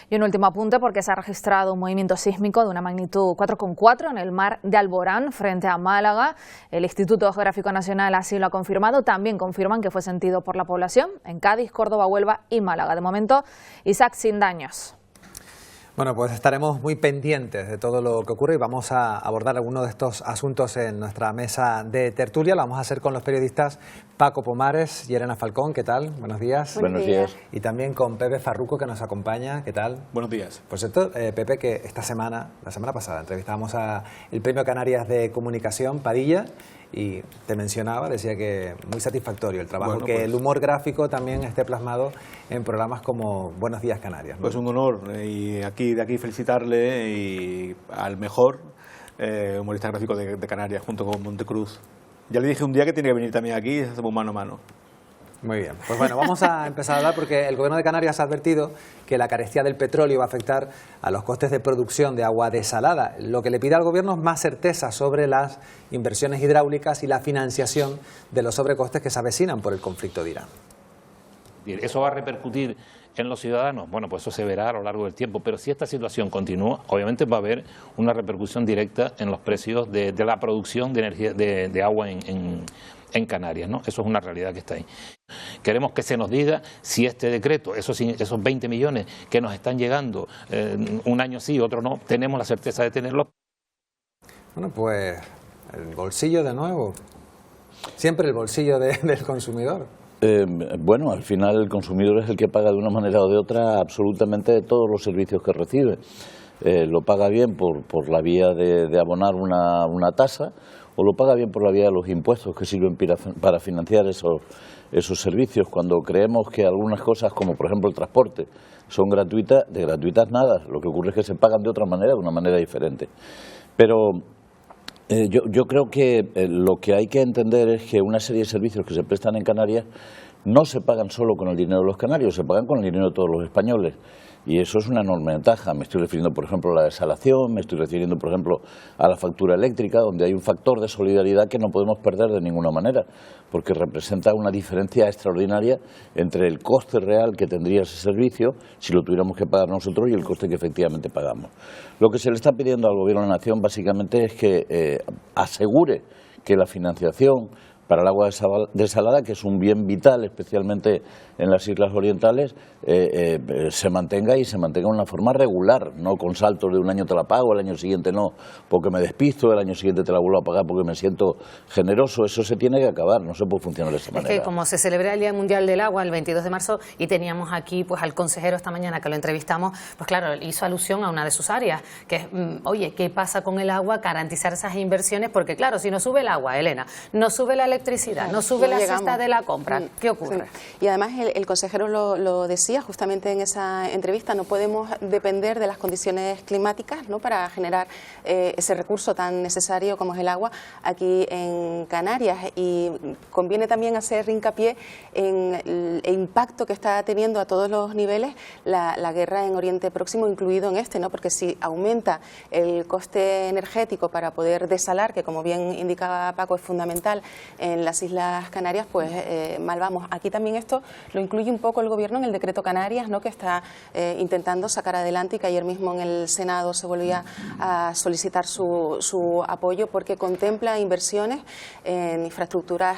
Y un último apunte, porque se ha registrado un movimiento sísmico de una magnitud 4,4 en el mar de Alborán, frente a Málaga. El Instituto Geográfico Nacional así lo ha confirmado. También confirman que fue sentido por la población en Cádiz, Córdoba, Huelva y Málaga. De momento, Isaac, sin daños. Bueno, pues estaremos muy pendientes de todo lo que ocurre y vamos a abordar algunos de estos asuntos en nuestra mesa de tertulia. Lo vamos a hacer con los periodistas Paco Pomares y Elena Falcón. ¿Qué tal? Buenos días. Buenos días. Y también con Pepe Farruco, que nos acompaña. ¿Qué tal? Buenos días. Por cierto, Pepe, que la semana pasada, entrevistamos a el Premio Canarias de Comunicación, Padilla, y te mencionaba, decía que muy satisfactorio el trabajo, bueno, que el humor gráfico también esté plasmado en programas como Buenos Días Canarias, ¿no? Pues un honor, y de aquí felicitarle al mejor humorista gráfico de Canarias, junto con Montecruz. Ya le dije un día que tiene que venir también aquí y hacemos mano a mano. Muy bien, pues bueno, vamos a empezar a hablar porque el Gobierno de Canarias ha advertido que la carestía del petróleo va a afectar a los costes de producción de agua desalada. Lo que le pide al Gobierno es más certeza sobre las inversiones hidráulicas y la financiación de los sobrecostes que se avecinan por el conflicto de Irán. ¿Eso va a repercutir en los ciudadanos? Bueno, pues eso se verá a lo largo del tiempo, pero si esta situación continúa, obviamente va a haber una repercusión directa en los precios de la producción de energía de agua en Canarias, ¿no? Eso es una realidad que está ahí. Queremos que se nos diga si este decreto, esos 20 millones que nos están llegando, un año sí, otro no, tenemos la certeza de tenerlos. Bueno, pues el bolsillo de nuevo, siempre el bolsillo del consumidor. Bueno, al final el consumidor es el que paga de una manera o de otra absolutamente todos los servicios que recibe. Lo paga bien por la vía de abonar una tasa, o lo paga bien por la vía de los impuestos que sirven para financiar esos servicios. Cuando creemos que algunas cosas, como por ejemplo el transporte, son gratuitas, de gratuitas nada, lo que ocurre es que se pagan de otra manera, de una manera diferente. Pero yo creo que lo que hay que entender es que una serie de servicios que se prestan en Canarias no se pagan solo con el dinero de los canarios, se pagan con el dinero de todos los españoles. Y eso es una enorme ventaja. Me estoy refiriendo, por ejemplo, a la desalación, me estoy refiriendo, por ejemplo, a la factura eléctrica, donde hay un factor de solidaridad que no podemos perder de ninguna manera, porque representa una diferencia extraordinaria entre el coste real que tendría ese servicio, si lo tuviéramos que pagar nosotros, y el coste que efectivamente pagamos. Lo que se le está pidiendo al Gobierno de la Nación, básicamente, es que asegure que la financiación para el agua desalada, que es un bien vital, especialmente en las islas orientales, se mantenga y se mantenga de una forma regular, no con saltos de un año te la pago, el año siguiente no, porque me despisto, el año siguiente te la vuelvo a pagar porque me siento generoso. Eso se tiene que acabar, no se puede funcionar de esa manera. Es que como se celebra el Día Mundial del Agua el 22 de marzo y teníamos aquí pues al consejero esta mañana que lo entrevistamos, pues claro, hizo alusión a una de sus áreas, que es, oye, ¿qué pasa con el agua? Garantizar esas inversiones, porque claro, si no sube el agua, Elena, no sube la electricidad, no sube la cesta de la compra, ¿qué ocurre? Sí. Y además el consejero lo decía justamente en esa entrevista, no podemos depender de las condiciones climáticas, ¿no?, para generar ese recurso tan necesario como es el agua aquí en Canarias, y conviene también hacer hincapié en el impacto que está teniendo a todos los niveles la guerra en Oriente Próximo, incluido en este, ¿no?, porque si aumenta el coste energético para poder desalar, que como bien indicaba Paco es fundamental en las Islas Canarias, pues mal vamos. Aquí también esto lo incluye un poco el Gobierno en el decreto Canarias, ¿no?, que está intentando sacar adelante, y que ayer mismo en el Senado se volvía a solicitar su apoyo, porque contempla inversiones en infraestructuras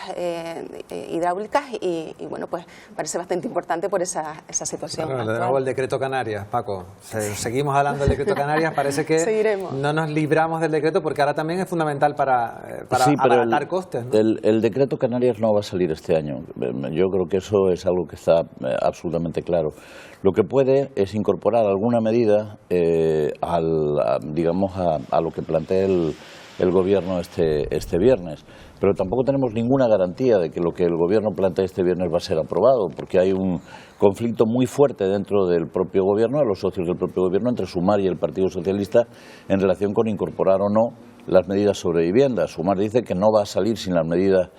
hidráulicas y bueno, pues parece bastante importante por esa situación. Claro, de nuevo el decreto Canarias, Paco. Seguimos hablando del decreto Canarias, parece que seguiremos. No nos libramos del decreto, porque ahora también es fundamental para abaratar costes, ¿no? El decreto Canarias no va a salir este año. Yo creo que eso es algo que está absolutamente claro. Lo que puede es incorporar alguna medida a lo que plantea el Gobierno este viernes. Pero tampoco tenemos ninguna garantía de que lo que el Gobierno plantea este viernes va a ser aprobado, porque hay un conflicto muy fuerte dentro del propio Gobierno, de los socios del propio Gobierno, entre Sumar y el Partido Socialista, en relación con incorporar o no las medidas sobre vivienda. Sumar dice que no va a salir sin las medidas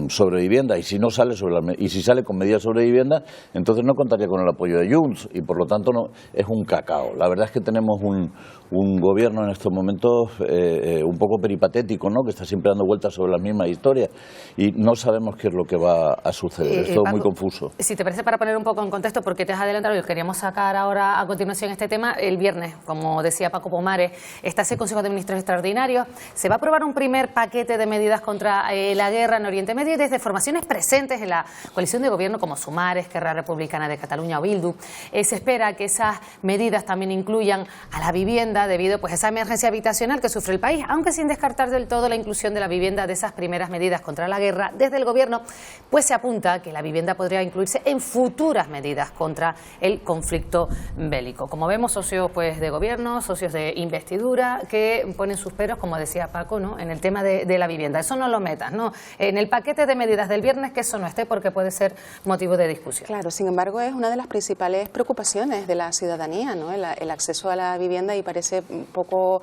sobre vivienda, y si no sale y si sale con medidas sobre vivienda, entonces no contaría con el apoyo de Junts, y por lo tanto no es un cacao. La verdad es que tenemos un gobierno en estos momentos un poco peripatético, ¿no?, que está siempre dando vueltas sobre las mismas historias, y no sabemos qué es lo que va a suceder. Es todo Paco, muy confuso. Si te parece, para poner un poco en contexto, porque te has adelantado y queríamos sacar ahora a continuación este tema, el viernes, como decía Paco Pomares, está ese Consejo de Ministros Extraordinario, se va a aprobar un primer paquete de medidas contra la guerra en Oriente Medio, y desde formaciones presentes en la coalición de gobierno como Sumar, Esquerra Republicana de Cataluña o Bildu, se espera que esas medidas también incluyan a la vivienda, debido pues a esa emergencia habitacional que sufre el país, aunque sin descartar del todo la inclusión de la vivienda de esas primeras medidas contra la guerra. Desde el gobierno pues se apunta que la vivienda podría incluirse en futuras medidas contra el conflicto bélico. Como vemos, socios pues de gobierno, socios de investidura, que ponen sus peros, como decía Paco, ¿no?, en el tema de la vivienda. Eso no lo metas, ¿no? ¿no? En el paquete de medidas del viernes que eso no esté porque puede ser motivo de discusión. Claro, sin embargo es una de las principales preocupaciones de la ciudadanía, ¿no? El acceso a la vivienda, y parece un poco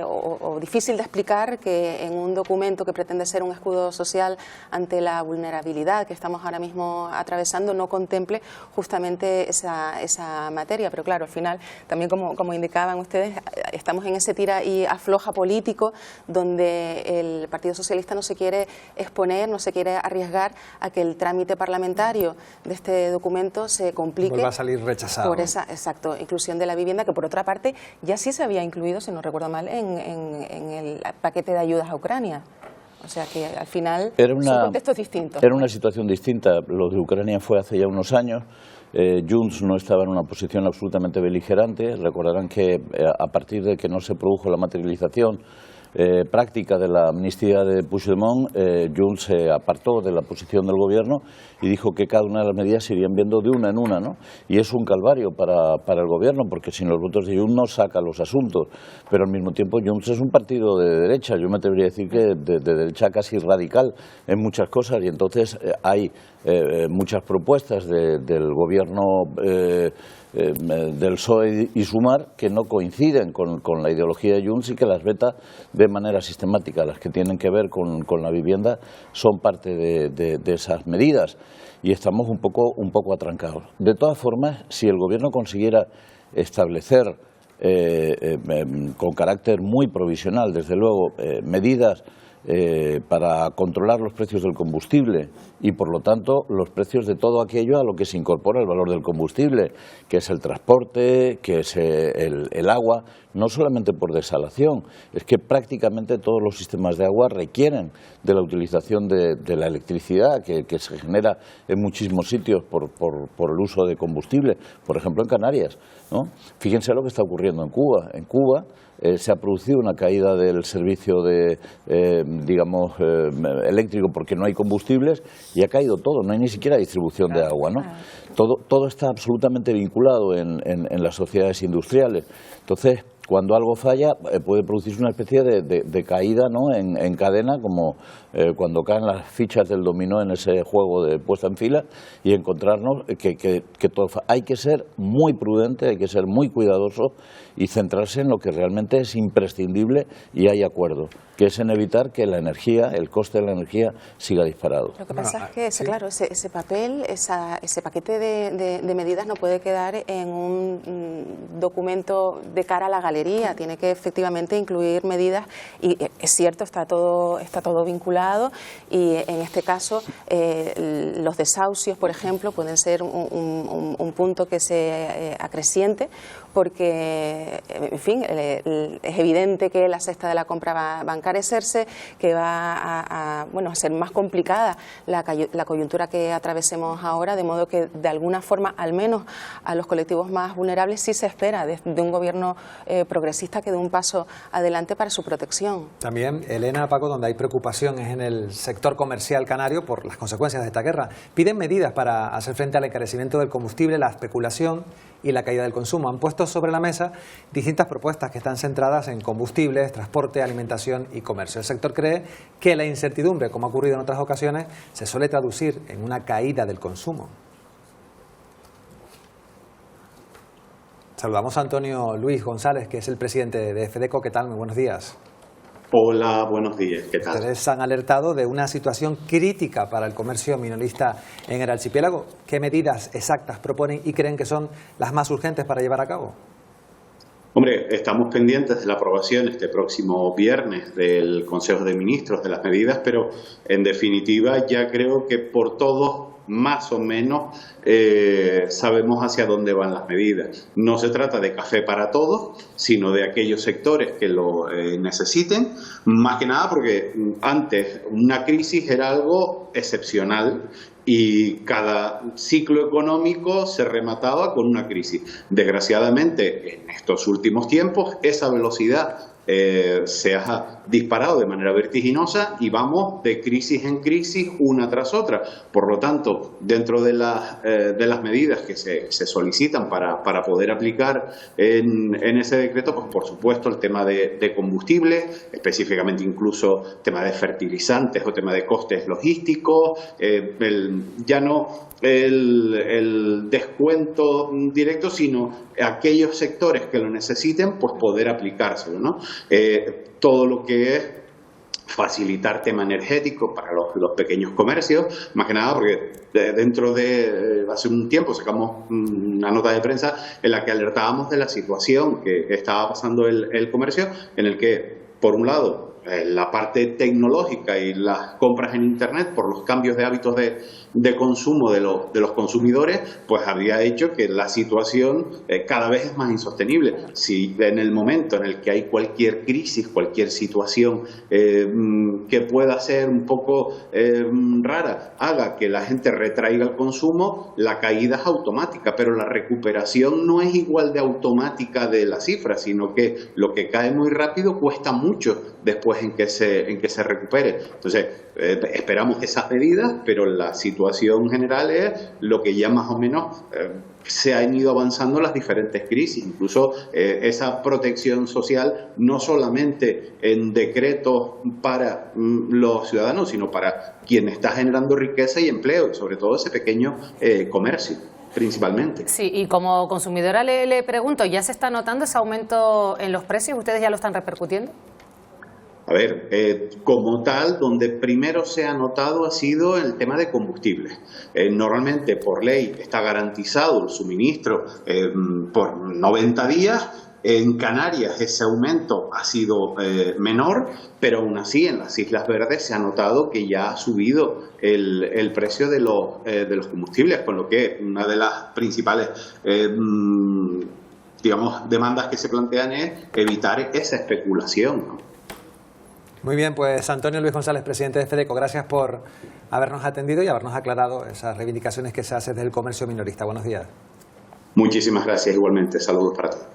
o difícil de explicar que en un documento que pretende ser un escudo social ante la vulnerabilidad que estamos ahora mismo atravesando no contemple justamente esa materia. Pero claro, al final también como indicaban ustedes, estamos en ese tira y afloja político donde el Partido Socialista no se quiere exponer, no se quiere arriesgar a que el trámite parlamentario de este documento se complique. Vuelva a salir rechazado. Por esa, exacto, inclusión de la vivienda, que por otra parte ya sí se había incluido, si no recuerdo mal, en el paquete de ayudas a Ucrania. O sea que al final son contextos distintos. Era una situación distinta. Lo de Ucrania fue hace ya unos años. Junts no estaba en una posición absolutamente beligerante. Recordarán que a partir de que no se produjo la materialización práctica de la amnistía de Puigdemont, Junts se apartó de la posición del gobierno y dijo que cada una de las medidas se irían viendo de una en una, ¿no? Y es un calvario para el gobierno, porque sin los votos de Junts no saca los asuntos, pero al mismo tiempo Junts es un partido de derecha, yo me atrevería a decir que de derecha casi radical en muchas cosas, y entonces hay muchas propuestas del gobierno del PSOE y Sumar que no coinciden con la ideología de Junts y que las veta de manera sistemática. Las que tienen que ver con la vivienda son parte de esas medidas y estamos un poco atrancados. De todas formas, si el gobierno consiguiera establecer con carácter muy provisional, desde luego, medidas para controlar los precios del combustible y, por lo tanto, los precios de todo aquello a lo que se incorpora el valor del combustible, que es el transporte, que es el agua, no solamente por desalación, es que prácticamente todos los sistemas de agua requieren de la utilización de la electricidad que se genera en muchísimos sitios por el uso de combustible, por ejemplo en Canarias, ¿no? Fíjense lo que está ocurriendo en Cuba. En Cuba se ha producido una caída del servicio eléctrico porque no hay combustibles y ha caído todo, no hay ni siquiera distribución de agua, ¿no? Todo está absolutamente vinculado en las sociedades industriales. Entonces, cuando algo falla, puede producirse una especie de caída, ¿no?, en cadena, como cuando caen las fichas del dominó en ese juego de puesta en fila, y encontrarnos que todo hay que ser muy prudente, hay que ser muy cuidadoso y centrarse en lo que realmente es imprescindible y hay acuerdo, que es en evitar que la energía, el coste de la energía, siga disparado. Lo que pasa es que, claro, ese papel, ese paquete de medidas no puede quedar en un documento de cara a la galería, tiene que efectivamente incluir medidas y es cierto, está todo vinculado y en este caso los desahucios, por ejemplo, pueden ser un punto que se acreciente porque, en fin, es evidente que la cesta de la compra va a encarecerse, que va a ser más complicada la coyuntura que atravesemos ahora, de modo que de alguna forma, al menos a los colectivos más vulnerables, sí se espera de un gobierno progresista que dé un paso adelante para su protección. También, Elena, Paco, donde hay preocupación es en el sector comercial canario por las consecuencias de esta guerra. Piden medidas para hacer frente al encarecimiento del combustible, la especulación y la caída del consumo. Han puesto sobre la mesa distintas propuestas que están centradas en combustibles, transporte, alimentación y comercio. El sector cree que la incertidumbre, como ha ocurrido en otras ocasiones, se suele traducir en una caída del consumo. Saludamos a Antonio Luis González, que es el presidente de FEDECO. ¿Qué tal? Muy buenos días. Hola, buenos días. ¿Qué tal? Ustedes han alertado de una situación crítica para el comercio minorista en el archipiélago. ¿Qué medidas exactas proponen y creen que son las más urgentes para llevar a cabo? Hombre, estamos pendientes de la aprobación este próximo viernes del Consejo de Ministros de las medidas, pero en definitiva ya creo que por todos más o menos sabemos hacia dónde van las medidas. No se trata de café para todos, sino de aquellos sectores que lo necesiten, más que nada porque antes una crisis era algo excepcional y cada ciclo económico se remataba con una crisis. Desgraciadamente, en estos últimos tiempos, esa velocidad se ha disparado de manera vertiginosa y vamos de crisis en crisis una tras otra. Por lo tanto, dentro de las medidas que se solicitan para poder aplicar en ese decreto, pues por supuesto el tema de combustible, específicamente incluso tema de fertilizantes o tema de costes logísticos, ya no el descuento directo, sino aquellos sectores que lo necesiten, pues poder aplicárselo, ¿no? Todo lo que es facilitar tema energético para los pequeños comercios, más que nada porque hace un tiempo sacamos una nota de prensa en la que alertábamos de la situación que estaba pasando el comercio, en el que, por un lado, la parte tecnológica y las compras en Internet, por los cambios de hábitos de consumo de los consumidores, pues había hecho que la situación cada vez es más insostenible. Si en el momento en el que hay cualquier crisis, cualquier situación que pueda ser un poco rara, haga que la gente retraiga el consumo, la caída es automática, pero la recuperación no es igual de automática de la cifra, sino que lo que cae muy rápido cuesta mucho después en que se recupere. Entonces, esperamos esas medidas, pero la situación general es lo que ya más o menos se han ido avanzando las diferentes crisis. Incluso esa protección social, no solamente en decretos para los ciudadanos, sino para quien está generando riqueza y empleo, y sobre todo ese pequeño comercio, principalmente. Sí, y como consumidora le pregunto, ¿ya se está notando ese aumento en los precios? ¿Ustedes ya lo están repercutiendo? A ver, como tal, donde primero se ha notado ha sido el tema de combustibles. Normalmente, por ley, está garantizado el suministro por 90 días. En Canarias ese aumento ha sido menor, pero aún así en las Islas Verdes se ha notado que ya ha subido el precio de los combustibles, con lo que una de las principales demandas que se plantean es evitar esa especulación, ¿no? Muy bien, pues Antonio Luis González, presidente de FEDECO, gracias por habernos atendido y habernos aclarado esas reivindicaciones que se hacen del comercio minorista. Buenos días. Muchísimas gracias, igualmente. Saludos para todos.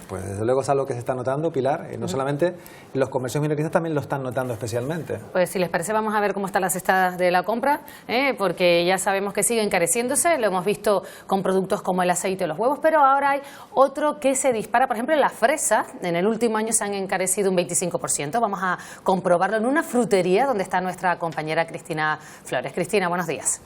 Pues desde luego es algo que se está notando, Pilar, no solamente los comercios minoristas también lo están notando especialmente. Pues si les parece vamos a ver cómo están las cestas de la compra, porque ya sabemos que sigue encareciéndose, lo hemos visto con productos como el aceite o los huevos, pero ahora hay otro que se dispara, por ejemplo las fresas, en el último año se han encarecido un 25%, vamos a comprobarlo en una frutería donde está nuestra compañera Cristina Flores. Cristina, buenos días.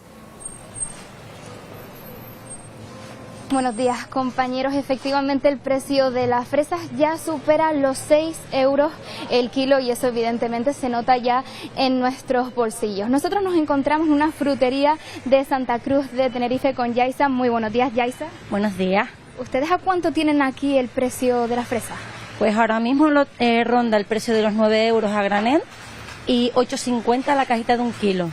Buenos días, compañeros. Efectivamente, el precio de las fresas ya supera los 6 euros el kilo y eso evidentemente se nota ya en nuestros bolsillos. Nosotros nos encontramos en una frutería de Santa Cruz de Tenerife con Yaisa. Muy buenos días, Yaisa. Buenos días. ¿Ustedes a cuánto tienen aquí el precio de las fresas? Pues ahora mismo ronda el precio de los 9 euros a granel y 8,50 la cajita de 1 kilo.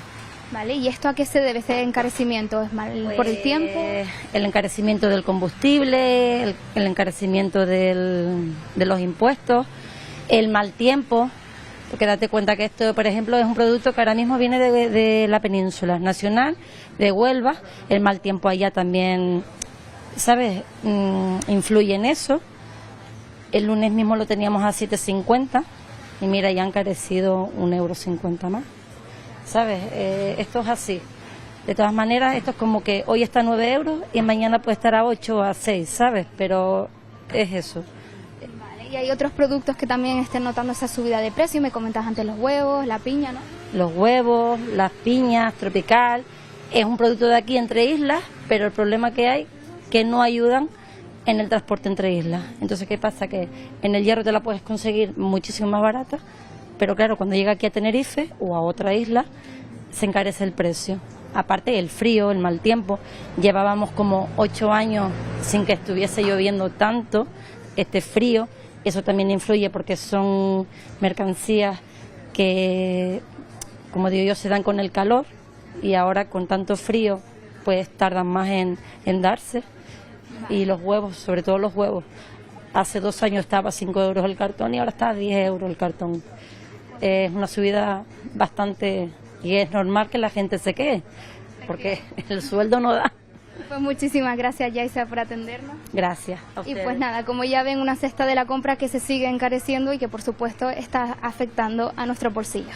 Vale, ¿y esto a qué se debe ese encarecimiento? ¿Es por el tiempo? El encarecimiento del combustible, el encarecimiento de los impuestos, el mal tiempo, porque date cuenta que esto, por ejemplo, es un producto que ahora mismo viene de la península nacional, de Huelva, el mal tiempo allá también, ¿sabes?, influye en eso. El lunes mismo lo teníamos a 7,50 y mira, ya han encarecido 1,50 € más. ¿Sabes? Esto es así. De todas maneras, esto es como que hoy está a 9 euros y mañana puede estar a 8 o a 6, ¿sabes? Pero es eso. Vale, y hay otros productos que también estén notando esa subida de precio. Me comentabas antes los huevos, la piña, ¿no? Los huevos, las piñas, tropical. Es un producto de aquí entre islas, pero el problema que hay que no ayudan en el transporte entre islas. Entonces, ¿qué pasa? Que en el Hierro te la puedes conseguir muchísimo más barata, pero claro, cuando llega aquí a Tenerife o a otra isla, se encarece el precio. Aparte el frío, el mal tiempo, llevábamos como 8 años sin que estuviese lloviendo tanto, este frío, eso también influye porque son mercancías que, como digo yo, se dan con el calor y ahora con tanto frío pues tardan más en darse. Y los huevos, sobre todo los huevos, hace 2 años estaba a 5 euros el cartón y ahora está a 10 euros el cartón. Es una subida bastante, y es normal que la gente se quede, porque el sueldo no da. Pues muchísimas gracias, Yaisa, por atendernos. Gracias. Y pues nada, como ya ven, una cesta de la compra que se sigue encareciendo y que por supuesto está afectando a nuestro bolsillo.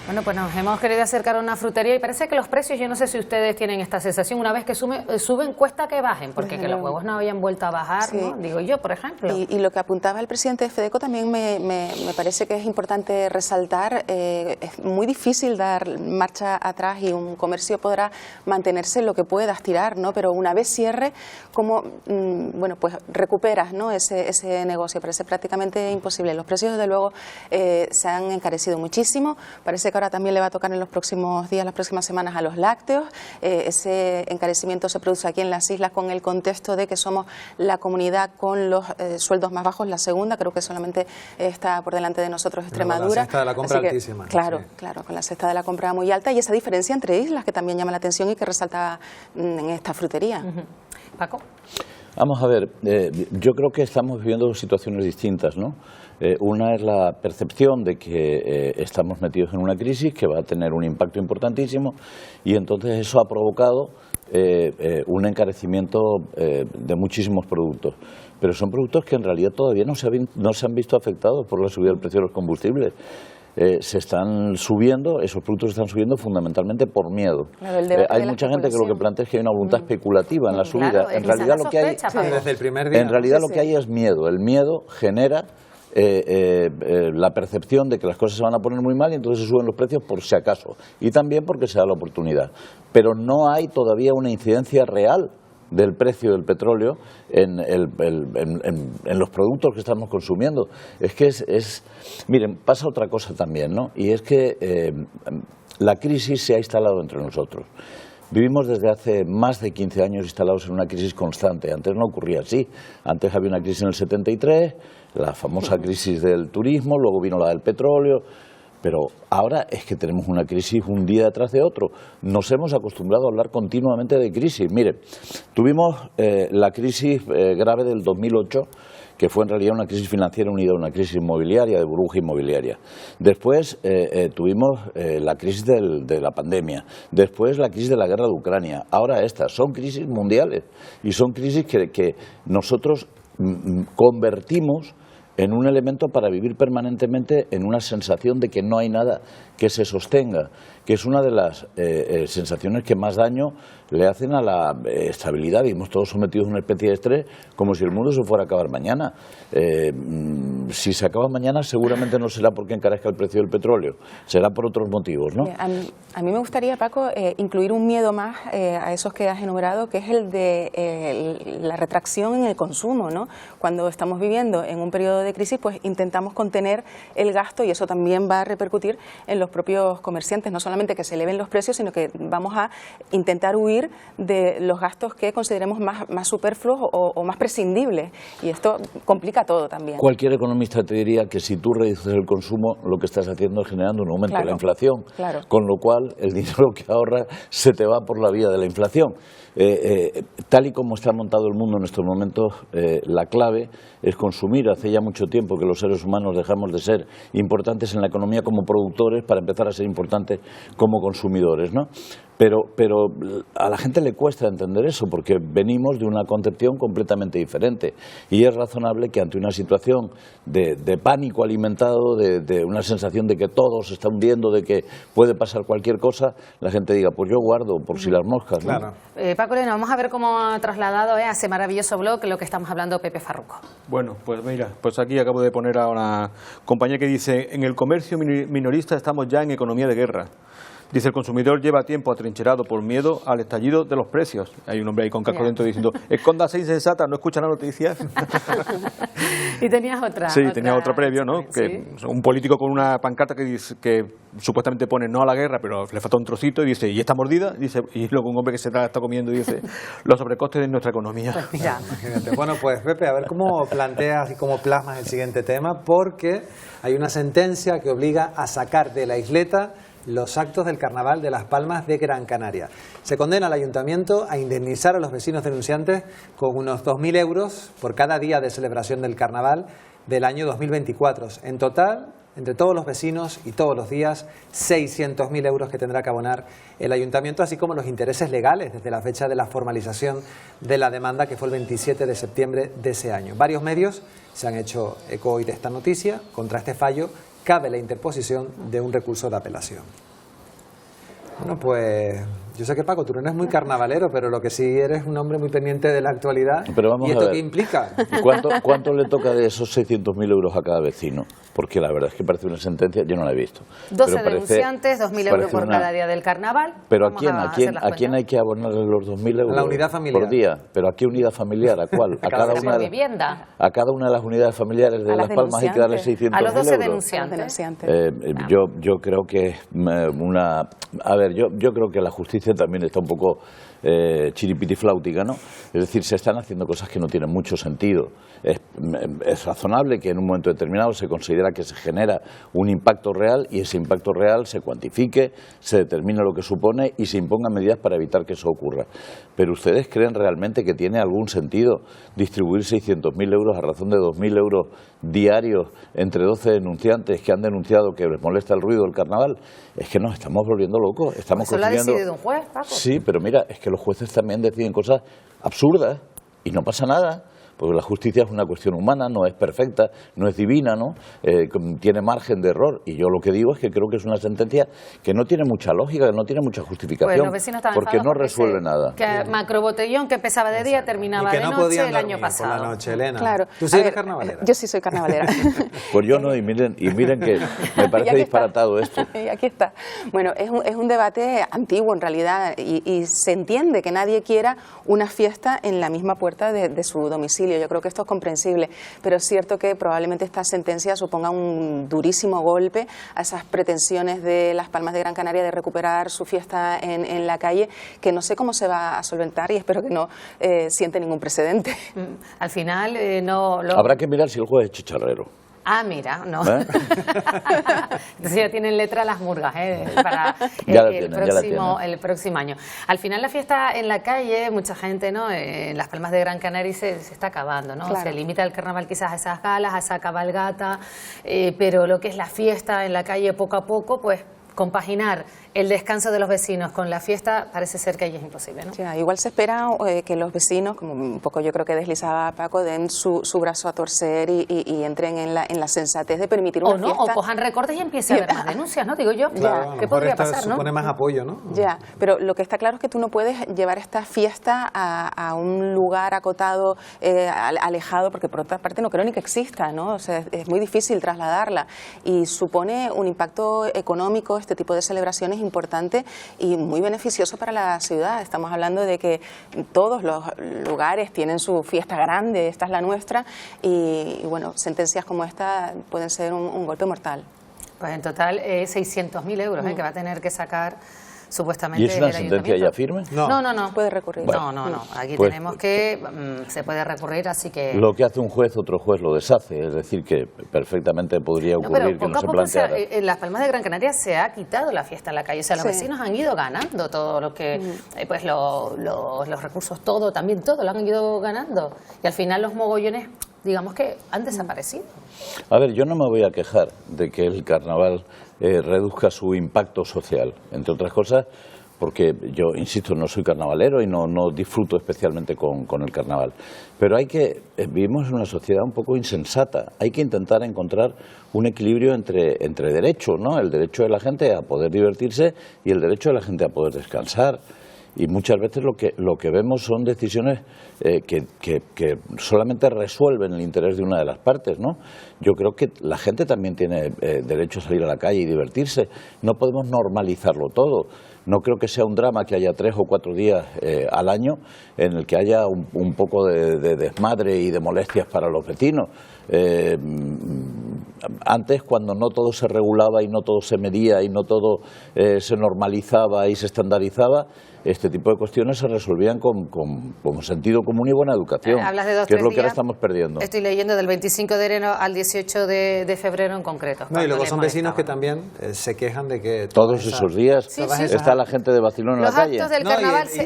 Bueno, pues nos hemos querido acercar a una frutería y parece que los precios, yo no sé si ustedes tienen esta sensación, una vez que suben cuesta que bajen, porque que los huevos no habían vuelto a bajar, ¿no? Digo yo, por ejemplo. Y lo que apuntaba el presidente de Fedeco también me parece que es importante resaltar, es muy difícil dar marcha atrás y un comercio podrá mantenerse lo que pueda, estirar, ¿no? Pero una vez cierre, como bueno, pues recuperas, ¿no? ese negocio, parece prácticamente imposible. Los precios, desde luego, se han encarecido muchísimo, parece que ahora también le va a tocar en los próximos días, las próximas semanas a los lácteos. Ese encarecimiento se produce aquí en las islas con el contexto de que somos la comunidad con los sueldos más bajos, la segunda, creo que solamente está por delante de nosotros Extremadura. Con la cesta de la compra altísima. Claro, claro, con la cesta de la compra muy alta y esa diferencia entre islas que también llama la atención y que resalta en esta frutería. Paco. Vamos a ver, yo creo que estamos viviendo situaciones distintas, ¿no? Una es la percepción de que estamos metidos en una crisis que va a tener un impacto importantísimo y entonces eso ha provocado un encarecimiento de muchísimos productos. Pero son productos que en realidad todavía no se han visto afectados por la subida del precio de los combustibles. Se están subiendo, esos productos están subiendo fundamentalmente por miedo. Claro, hay mucha gente que lo que plantea es que hay una voluntad especulativa en la subida. Claro, en realidad lo que hay, desde el primer día, en realidad lo que hay es miedo. El miedo genera la percepción de que las cosas se van a poner muy mal y entonces se suben los precios por si acaso y también porque se da la oportunidad. Pero no hay todavía una incidencia real del precio del petróleo en los productos que estamos consumiendo. Es que miren, pasa otra cosa también, ¿no? Y es que la crisis se ha instalado entre nosotros. Vivimos desde hace más de 15 años instalados en una crisis constante. Antes no ocurría así. Antes había una crisis en el 73, la famosa crisis del turismo, luego vino la del petróleo. Pero ahora es que tenemos una crisis un día detrás de otro. Nos hemos acostumbrado a hablar continuamente de crisis. Mire, tuvimos la crisis grave del 2008, que fue en realidad una crisis financiera unida a una crisis inmobiliaria, de burbuja inmobiliaria. Después tuvimos la crisis de la pandemia. Después la crisis de la guerra de Ucrania. Ahora estas son crisis mundiales y son crisis que nosotros convertimos en un elemento para vivir permanentemente en una sensación de que no hay nada que se sostenga, que es una de las sensaciones que más daño le hacen a la estabilidad. Vivimos todos sometidos a una especie de estrés como si el mundo se fuera a acabar mañana. Si se acaba mañana seguramente no será porque encarezca el precio del petróleo, será por otros motivos, ¿no? A mí me gustaría, Paco, incluir un miedo más a esos que has enumerado, que es el de la retracción en el consumo, ¿no? Cuando estamos viviendo en un periodo de crisis, pues intentamos contener el gasto y eso también va a repercutir en los propios comerciantes, no solamente que se eleven los precios, sino que vamos a intentar huir de los gastos que consideremos más superfluos o más prescindibles y esto complica todo también. Cualquier economista te diría que si tú reduces el consumo, lo que estás haciendo es generando un aumento de la inflación, con lo cual el dinero que ahorras se te va por la vía de la inflación. Tal y como está montado el mundo en estos momentos, la clave es consumir. Hace ya mucho tiempo que los seres humanos dejamos de ser importantes en la economía como productores para empezar a ser importantes como consumidores, ¿no? Pero a la gente le cuesta entender eso porque venimos de una concepción completamente diferente y es razonable que ante una situación de pánico alimentado, de una sensación de que todo se está hundiendo, de que puede pasar cualquier cosa, la gente diga, pues yo guardo por si las moscas, ¿no? Claro. Paco Leno, vamos a ver cómo ha trasladado a ese maravilloso blog lo que estamos hablando Pepe Farruco. Bueno, pues mira, pues aquí acabo de poner a una compañía que dice, en el comercio minorista estamos ya en economía de guerra. Dice, el consumidor lleva tiempo atrincherado por miedo al estallido de los precios. Hay un hombre ahí con casco dentro diciendo, escóndase insensata, no escucha las noticias. Y tenías otra. Sí, tenía otra previo, ¿no? Que un político con una pancarta que dice, que supuestamente pone no a la guerra, pero le falta un trocito y dice, ¿y esta mordida? Dice, y luego un hombre que se la está comiendo y dice, los sobrecostes de nuestra economía. Pues mira. Imagínate. Bueno, pues Pepe, a ver cómo planteas y cómo plasmas el siguiente tema, porque hay una sentencia que obliga a sacar de la isleta los actos del Carnaval de Las Palmas de Gran Canaria. Se condena al Ayuntamiento a indemnizar a los vecinos denunciantes con unos 2.000 euros por cada día de celebración del Carnaval, del año 2024. En total, entre todos los vecinos y todos los días, 600.000 euros que tendrá que abonar el ayuntamiento, así como los intereses legales desde la fecha de la formalización de la demanda, que fue el 27 de septiembre de ese año. Varios medios se han hecho eco hoy de esta noticia. Contra este fallo cabe la interposición de un recurso de apelación. Bueno, pues yo sé que, Paco, tú no eres muy carnavalero, pero lo que sí eres un hombre muy pendiente de la actualidad. Pero vamos ¿Y esto a ver, qué implica? ¿Cuánto le toca de esos 600.000 euros a cada vecino? Porque la verdad es que parece una sentencia, yo no la he visto. 12 denunciantes, 2.000 euros por cada día del carnaval. Pero ¿a Vamos quién hay que abonarle los 2.000 euros? A la unidad familiar. Por día. ¿Pero a qué unidad familiar? ¿A cuál? A cada una de las unidades familiares de Las Palmas hay que darle 600.000 euros. A los 12 denunciantes. Yo creo que es una... A ver, yo creo que la justicia también está un poco chiripitifláutica, ¿no? Es decir, se están haciendo cosas que no tienen mucho sentido. Es razonable que en un momento determinado se considera que se genera un impacto real y ese impacto real se cuantifique, se determine lo que supone y se impongan medidas para evitar que eso ocurra. Pero ¿ustedes creen realmente que tiene algún sentido distribuir 600.000 euros a razón de 2.000 euros diarios entre 12 denunciantes que han denunciado que les molesta el ruido del carnaval? Es que nos estamos volviendo locos. Estamos Eso lo ha decidido un juez, Paco. Sí, pero mira, es que los jueces también deciden cosas absurdas y no pasa nada. Porque la justicia es una cuestión humana, no es perfecta, no es divina, ¿no? Tiene margen de error. Y yo lo que digo es que creo que es una sentencia que no tiene mucha lógica, que no tiene mucha justificación, pues los vecinos estaban porque no enfadados resuelve nada. Que macrobotellón que empezaba de día terminaba de noche el año pasado. Por la noche, Elena. Claro. ¿Tú sí eres carnavalera? Yo sí soy carnavalera. Pues yo no, y miren que me parece disparatado esto. Y aquí está. Bueno, es un debate antiguo en realidad y se entiende que nadie quiera una fiesta en la misma puerta de su domicilio. Yo creo que esto es comprensible, pero es cierto que probablemente esta sentencia suponga un durísimo golpe a esas pretensiones de Las Palmas de Gran Canaria de recuperar su fiesta en la calle, que no sé cómo se va a solventar y espero que no siente ningún precedente. Al final no... Habrá que mirar si el juez es chicharrero. Ah, mira, no. Entonces ya tienen letra las murgas para el próximo año. Al final la fiesta en la calle, mucha gente, ¿no? En Las Palmas de Gran Canaria se está acabando, ¿no? Claro. Se limita el carnaval quizás a esas galas, a esa cabalgata, pero lo que es la fiesta en la calle poco a poco, pues compaginar el descanso de los vecinos con la fiesta parece ser que ahí es imposible, ¿no? Ya, igual se espera que los vecinos, como un poco yo creo que deslizaba Paco, den su brazo a torcer y entren en la sensatez de permitir una fiesta. O cojan recortes y empiece a haber más denuncias, ¿no? Digo yo, Claro, ¿qué podría pasar, no? Supone más apoyo, ¿no? Ya, pero lo que está claro es que tú no puedes llevar esta fiesta a un lugar acotado, alejado, porque por otra parte no creo ni que exista, ¿no? O sea, es muy difícil trasladarla y supone un impacto económico este tipo de celebraciones importante y muy beneficioso para la ciudad. Estamos hablando de que todos los lugares tienen su fiesta grande, esta es la nuestra y bueno, sentencias como esta pueden ser un golpe mortal. Pues en total 600.000 euros que va a tener que sacar supuestamente. ¿Y es una el sentencia ya firme? No. Puede recurrir. Bueno, no. Aquí pues, tenemos que se puede recurrir, así que. Lo que hace un juez, otro juez lo deshace. Es decir, que perfectamente podría ocurrir que no se planteara. En Las Palmas de Gran Canaria se ha quitado la fiesta en la calle. O sea, los vecinos han ido ganando todo lo que. Pues los recursos, todo lo han ido ganando. Y al final los mogollones, digamos que han desaparecido. A ver, yo no me voy a quejar de que el carnaval reduzca su impacto social, entre otras cosas, porque yo, insisto, no soy carnavalero y no disfruto especialmente con el carnaval. Pero vivimos en una sociedad un poco insensata. Hay que intentar encontrar un equilibrio entre derechos, ¿no? El derecho de la gente a poder divertirse y el derecho de la gente a poder descansar. Y muchas veces lo que vemos son decisiones que solamente resuelven el interés de una de las partes, ¿no? Yo creo que la gente también tiene derecho a salir a la calle y divertirse. No podemos normalizarlo todo. No creo que sea un drama que haya 3 o 4 días al año en el que haya un poco de desmadre y de molestias para los vecinos. Antes, cuando no todo se regulaba y no todo se medía y no todo se normalizaba y se estandarizaba, este tipo de cuestiones se resolvían con sentido común y buena educación, Hablas de 2 que es lo que días. ahora estamos perdiendo. Estoy leyendo del 25 de enero al 18 de febrero en concreto. No, y luego son vecinos que también se quejan de que... Todos esos días está la gente de vacilón en la calle.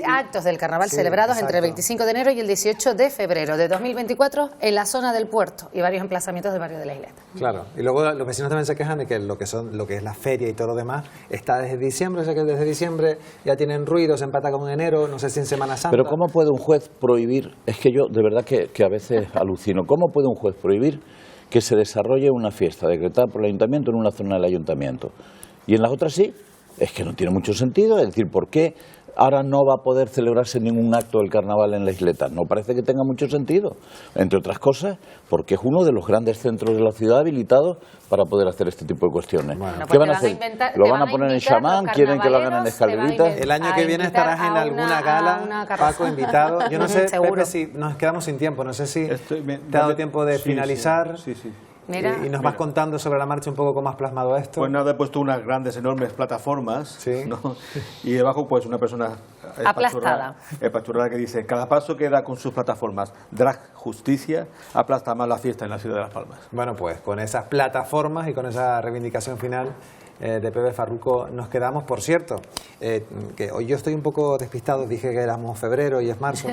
Actos del carnaval Sí, celebrados exacto. entre el 25 de enero y el 18 de febrero de 2024 en la zona del puerto y varios emplazamientos del barrio de la Isleta. Claro, y luego los vecinos también se quejan de que lo que es la feria y todo lo demás está desde diciembre, o sea que desde diciembre ya tienen ruido, se empata con enero, no sé si en Semana Santa. Pero ¿cómo puede un juez prohibir? Es que yo de verdad que a veces alucino. ¿Cómo puede un juez prohibir que se desarrolle una fiesta decretada por el ayuntamiento en una zona del ayuntamiento? Y en las otras sí. Es que no tiene mucho sentido. Es decir, ¿por qué ahora no va a poder celebrarse ningún acto del carnaval en la Isleta? No parece que tenga mucho sentido. Entre otras cosas, porque es uno de los grandes centros de la ciudad habilitados para poder hacer este tipo de cuestiones. ¿Qué van a hacer? ¿Lo van a poner en chamán? ¿Quieren que lo hagan en escaleritas? El año que viene estarás en alguna gala, Paco, invitado. Yo no sé, Pepe, si nos quedamos sin tiempo. No sé si te ha dado tiempo de finalizar. Sí. Mira. Y nos vas contando sobre la marcha un poco cómo has plasmado esto. Pues nada, he puesto unas grandes, enormes plataformas, ¿no? Y debajo pues una persona espachurrada que dice: cada paso que da con sus plataformas, drag justicia, aplasta más la fiesta en la ciudad de Las Palmas. Bueno, pues con esas plataformas y con esa reivindicación final de Pepe Farruco nos quedamos. Por cierto, que hoy yo estoy un poco despistado, dije que éramos febrero y es marzo,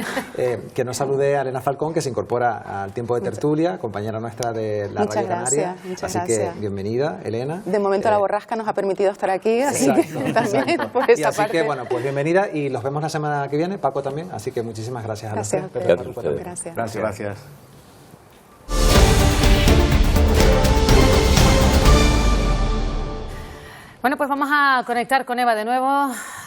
que no saludé a Elena Falcón, que se incorpora al tiempo de tertulia, compañera nuestra de la Radio Canaria. Muchas así gracias. que bienvenida, Elena. De momento la borrasca nos ha permitido estar aquí, así que también por esa y así parte. que bueno, pues bienvenida y los vemos la semana que viene, Paco también, así que muchísimas gracias a los tres. Pepe Farruco también. Gracias. Bueno, pues vamos a conectar con Eva de nuevo.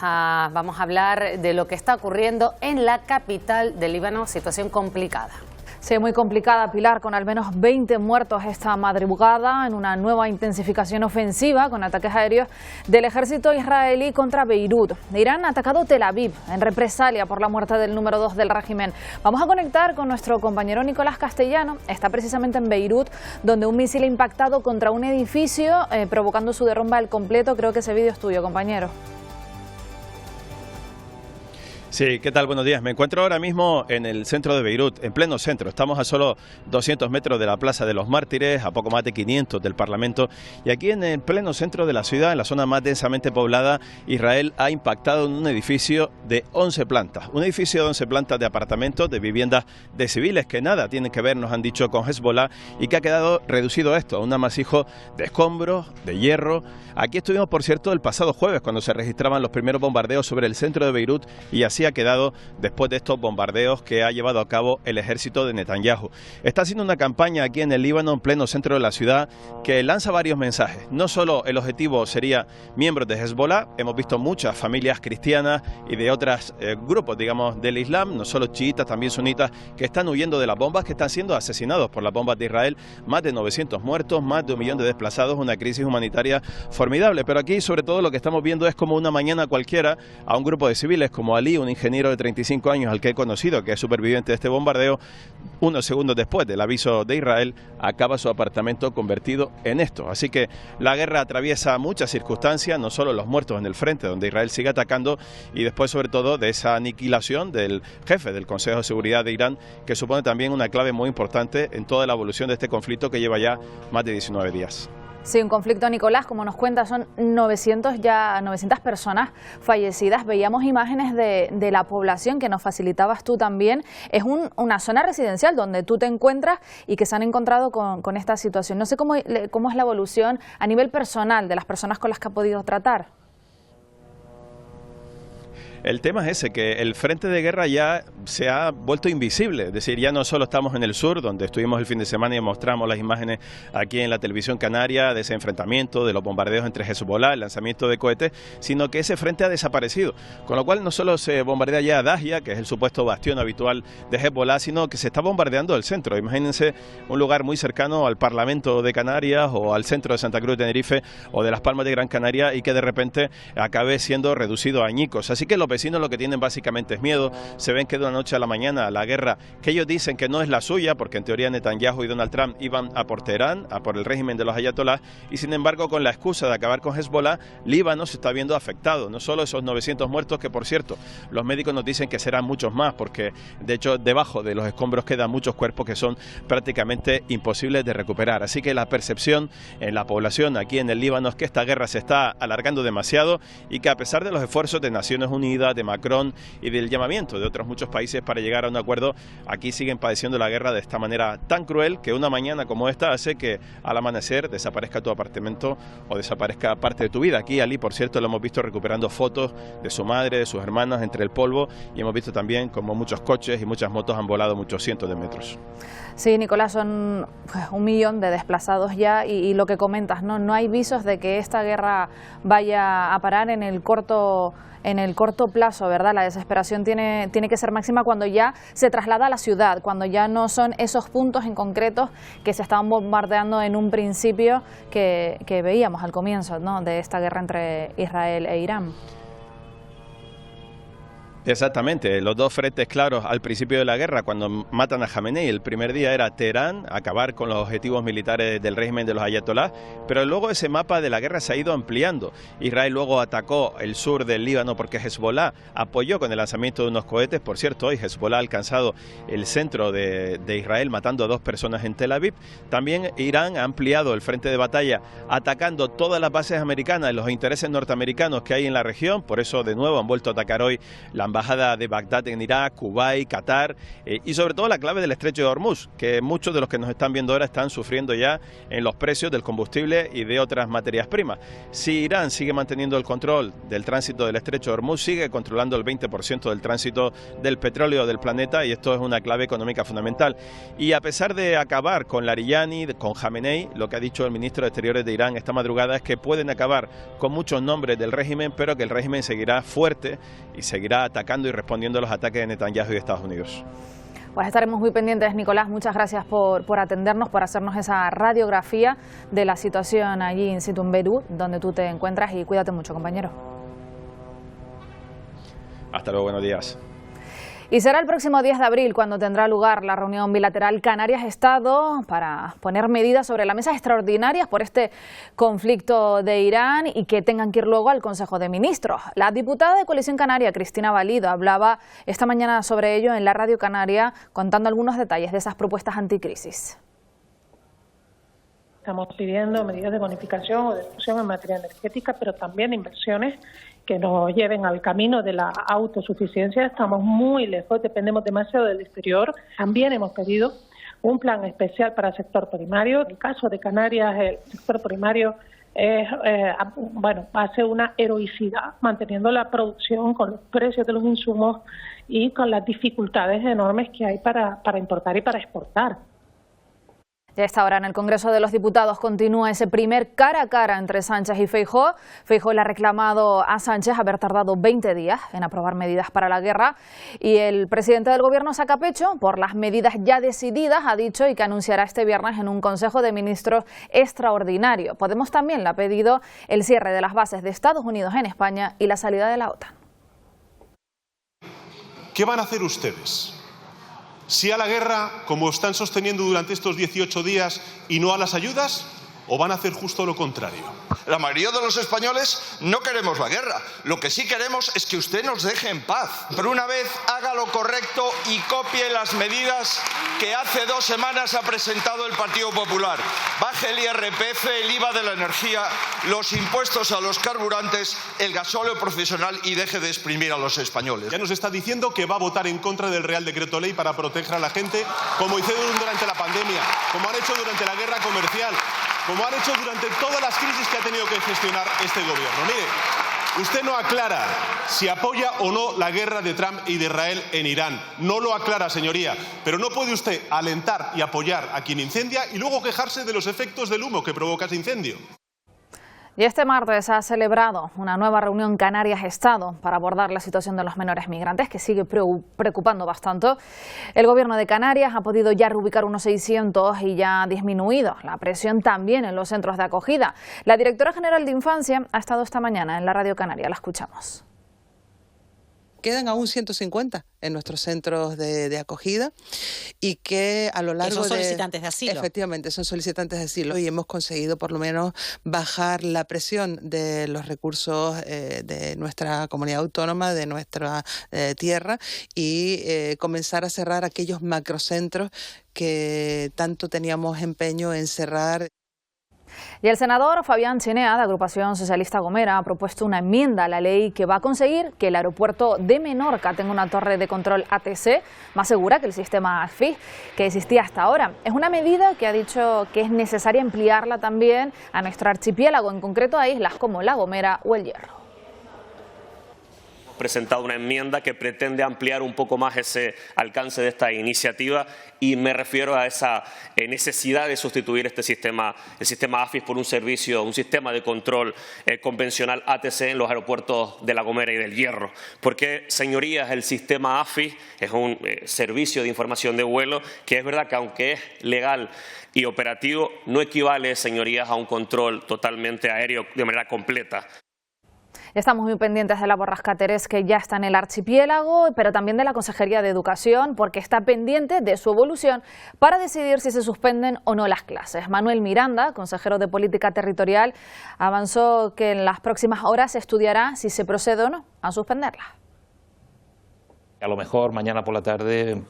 Vamos a hablar de lo que está ocurriendo en la capital del Líbano, situación complicada. Sí, muy complicada, Pilar, con al menos 20 muertos esta madrugada en una nueva intensificación ofensiva con ataques aéreos del ejército israelí contra Beirut. Irán ha atacado Tel Aviv en represalia por la muerte del número 2 del régimen. Vamos a conectar con nuestro compañero Nicolás Castellano. Está precisamente en Beirut, donde un misil ha impactado contra un edificio, provocando su derrumbe al completo. Creo que ese vídeo es tuyo, compañero. Sí, ¿qué tal? Buenos días. Me encuentro ahora mismo en el centro de Beirut, en pleno centro. Estamos a solo 200 metros de la Plaza de los Mártires, a poco más de 500 del Parlamento. Y aquí en el pleno centro de la ciudad, en la zona más densamente poblada, Israel ha impactado en un edificio de 11 plantas. Un edificio de 11 plantas de apartamentos, de viviendas de civiles que nada tienen que ver, nos han dicho, con Hezbollah, y que ha quedado reducido esto a un amasijo de escombros, de hierro. Aquí estuvimos, por cierto, el pasado jueves, cuando se registraban los primeros bombardeos sobre el centro de Beirut, y así ha quedado después de estos bombardeos que ha llevado a cabo el ejército de Netanyahu. Está haciendo una campaña aquí en el Líbano, en pleno centro de la ciudad, que lanza varios mensajes. No solo el objetivo sería miembros de Hezbollah, hemos visto muchas familias cristianas y de otros grupos, digamos, del Islam, no solo chiitas, también sunitas, que están huyendo de las bombas, que están siendo asesinados por las bombas de Israel. Más de 900 muertos, más de 1 millón de desplazados, una crisis humanitaria formidable. Pero aquí, sobre todo, lo que estamos viendo es como una mañana cualquiera a un grupo de civiles como Ali, un ingeniero de 35 años al que he conocido, que es superviviente de este bombardeo, unos segundos después del aviso de Israel, acaba su apartamento convertido en esto. Así que la guerra atraviesa muchas circunstancias, no solo los muertos en el frente, donde Israel sigue atacando, y después, sobre todo, de esa aniquilación del jefe del Consejo de Seguridad de Irán, que supone también una clave muy importante en toda la evolución de este conflicto que lleva ya más de 19 días. Sí, un conflicto, Nicolás, como nos cuenta, son 900 personas fallecidas. Veíamos imágenes de la población que nos facilitabas tú también. Es una zona residencial donde tú te encuentras y que se han encontrado con esta situación. No sé cómo es la evolución a nivel personal de las personas con las que ha podido tratar. El tema es ese, que el frente de guerra ya se ha vuelto invisible, es decir, ya no solo estamos en el sur, donde estuvimos el fin de semana y mostramos las imágenes aquí en la televisión canaria de ese enfrentamiento, de los bombardeos entre Hezbollah, el lanzamiento de cohetes, sino que ese frente ha desaparecido, con lo cual no solo se bombardea ya Dahia, que es el supuesto bastión habitual de Hezbollah, sino que se está bombardeando el centro. Imagínense un lugar muy cercano al Parlamento de Canarias o al centro de Santa Cruz de Tenerife o de Las Palmas de Gran Canaria y que de repente acabe siendo reducido a añicos. Así que lo vecinos lo que tienen básicamente es miedo. Se ven que de una noche a la mañana la guerra, que ellos dicen que no es la suya, porque en teoría Netanyahu y Donald Trump iban a por Teherán, a por el régimen de los ayatolás, y sin embargo con la excusa de acabar con Hezbollah, Líbano se está viendo afectado. No solo esos 900 muertos, que por cierto, los médicos nos dicen que serán muchos más, porque de hecho debajo de los escombros quedan muchos cuerpos que son prácticamente imposibles de recuperar. Así que la percepción en la población aquí en el Líbano es que esta guerra se está alargando demasiado y que a pesar de los esfuerzos de Naciones Unidas, de Macron y del llamamiento de otros muchos países para llegar a un acuerdo, aquí siguen padeciendo la guerra de esta manera tan cruel que una mañana como esta hace que al amanecer desaparezca tu apartamento o desaparezca parte de tu vida. Aquí Ali, por cierto, lo hemos visto recuperando fotos de su madre, de sus hermanas entre el polvo, y hemos visto también como muchos coches y muchas motos han volado muchos cientos de metros. Sí, Nicolás, son 1 millón de desplazados ya y lo que comentas, no hay visos de que esta guerra vaya a parar en el corto plazo, ¿verdad? La desesperación tiene que ser máxima cuando ya se traslada a la ciudad, cuando ya no son esos puntos en concreto que se estaban bombardeando en un principio que veíamos al comienzo, ¿no?, de esta guerra entre Israel e Irán. Exactamente, los dos frentes claros al principio de la guerra, cuando matan a Jamenei, el primer día era Teherán, acabar con los objetivos militares del régimen de los ayatolás, pero luego ese mapa de la guerra se ha ido ampliando. Israel luego atacó el sur del Líbano porque Hezbollah apoyó con el lanzamiento de unos cohetes. Por cierto, hoy Hezbollah ha alcanzado el centro de Israel matando a 2 personas en Tel Aviv. También Irán ha ampliado el frente de batalla atacando todas las bases americanas y los intereses norteamericanos que hay en la región. Por eso de nuevo han vuelto a atacar hoy la embajada de Bagdad en Irak, Kuwait, Qatar y sobre todo la clave del estrecho de Hormuz, que muchos de los que nos están viendo ahora están sufriendo ya en los precios del combustible y de otras materias primas. Si Irán sigue manteniendo el control del tránsito del estrecho de Hormuz, sigue controlando el 20% del tránsito del petróleo del planeta, y esto es una clave económica fundamental. Y a pesar de acabar con Larijani, con Jamenei, lo que ha dicho el ministro de Exteriores de Irán esta madrugada es que pueden acabar con muchos nombres del régimen, pero que el régimen seguirá fuerte y seguirá atacando y respondiendo a los ataques de Netanyahu y de Estados Unidos. Pues estaremos muy pendientes, Nicolás. Muchas gracias por atendernos, por hacernos esa radiografía de la situación allí in situ en Beirut, donde tú te encuentras, y cuídate mucho, compañero. Hasta luego, buenos días. Y será el próximo 10 de abril cuando tendrá lugar la reunión bilateral Canarias-Estado para poner medidas sobre la mesa extraordinarias por este conflicto de Irán y que tengan que ir luego al Consejo de Ministros. La diputada de Coalición Canaria, Cristina Valido, hablaba esta mañana sobre ello en la Radio Canaria, contando algunos detalles de esas propuestas anticrisis. Estamos pidiendo medidas de bonificación o de exclusión en materia energética, pero también inversiones que nos lleven al camino de la autosuficiencia. Estamos muy lejos, dependemos demasiado del exterior. También hemos pedido un plan especial para el sector primario. En el caso de Canarias, el sector primario hace una heroicidad manteniendo la producción con los precios de los insumos y con las dificultades enormes que hay para importar y para exportar. Ya a esta hora en el Congreso de los Diputados continúa ese primer cara a cara entre Sánchez y Feijóo. Feijóo le ha reclamado a Sánchez haber tardado 20 días en aprobar medidas para la guerra, y el presidente del Gobierno saca pecho por las medidas ya decididas, ha dicho, y que anunciará este viernes en un Consejo de Ministros extraordinario. Podemos también le ha pedido el cierre de las bases de Estados Unidos en España y la salida de la OTAN. ¿Qué van a hacer ustedes? ¿Sí a la guerra, como están sosteniendo durante estos 18 días, y no a las ayudas? ¿O van a hacer justo lo contrario? La mayoría de los españoles no queremos la guerra. Lo que sí queremos es que usted nos deje en paz. Pero una vez haga lo correcto y copie las medidas que hace 2 semanas ha presentado el Partido Popular. Baje el IRPF, el IVA de la energía, los impuestos a los carburantes, el gasóleo profesional, y deje de exprimir a los españoles. Ya nos está diciendo que va a votar en contra del Real Decreto Ley para proteger a la gente, como hicieron durante la pandemia, como han hecho durante la guerra comercial, como han hecho durante todas las crisis que ha tenido que gestionar este gobierno. Mire, usted no aclara si apoya o no la guerra de Trump y de Israel en Irán. No lo aclara, señoría. Pero no puede usted alentar y apoyar a quien incendia y luego quejarse de los efectos del humo que provoca ese incendio. Y este martes ha celebrado una nueva reunión Canarias-Estado para abordar la situación de los menores migrantes, que sigue preocupando bastante. El Gobierno de Canarias ha podido ya reubicar unos 600 y ya ha disminuido la presión también en los centros de acogida. La directora general de Infancia ha estado esta mañana en la Radio Canaria. La escuchamos. quedan aún 150 en nuestros centros de acogida y que a lo largo son solicitantes de asilo. Efectivamente, son solicitantes de asilo y hemos conseguido por lo menos bajar la presión de los recursos de nuestra comunidad autónoma, de nuestra tierra y comenzar a cerrar aquellos macrocentros que tanto teníamos empeño en cerrar. Y el senador Fabián Chinea, de Agrupación Socialista Gomera, ha propuesto una enmienda a la ley que va a conseguir que el aeropuerto de Menorca tenga una torre de control ATC más segura que el sistema AFIS que existía hasta ahora. Es una medida que ha dicho que es necesaria ampliarla también a nuestro archipiélago, en concreto a islas como La Gomera o El Hierro. Presentado una enmienda que pretende ampliar un poco más ese alcance de esta iniciativa y me refiero a esa necesidad de sustituir el sistema AFIS por un sistema de control convencional ATC en los aeropuertos de La Gomera y del Hierro. Porque, señorías, el sistema AFIS es un servicio de información de vuelo que es verdad que aunque es legal y operativo, no equivale, señorías, a un control totalmente aéreo de manera completa. Estamos muy pendientes de la borrasca Terés, que ya está en el archipiélago, pero también de la Consejería de Educación, porque está pendiente de su evolución para decidir si se suspenden o no las clases. Manuel Miranda, consejero de Política Territorial, avanzó que en las próximas horas se estudiará si se procede o no a suspenderlas. A lo mejor mañana por la tarde,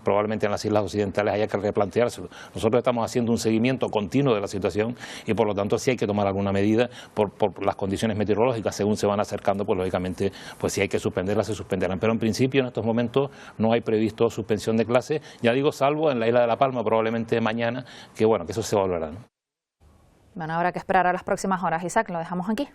probablemente en las islas occidentales haya que replanteárselo. Nosotros estamos haciendo un seguimiento continuo de la situación y por lo tanto si hay que tomar alguna medida por las condiciones meteorológicas según se van acercando, pues lógicamente pues si hay que suspenderlas se suspenderán. Pero en principio en estos momentos no hay previsto suspensión de clases, ya digo, salvo en la isla de La Palma probablemente mañana, que bueno, que eso se valorará, ¿no? Bueno, habrá que esperar a las próximas horas. Isaac, lo dejamos aquí.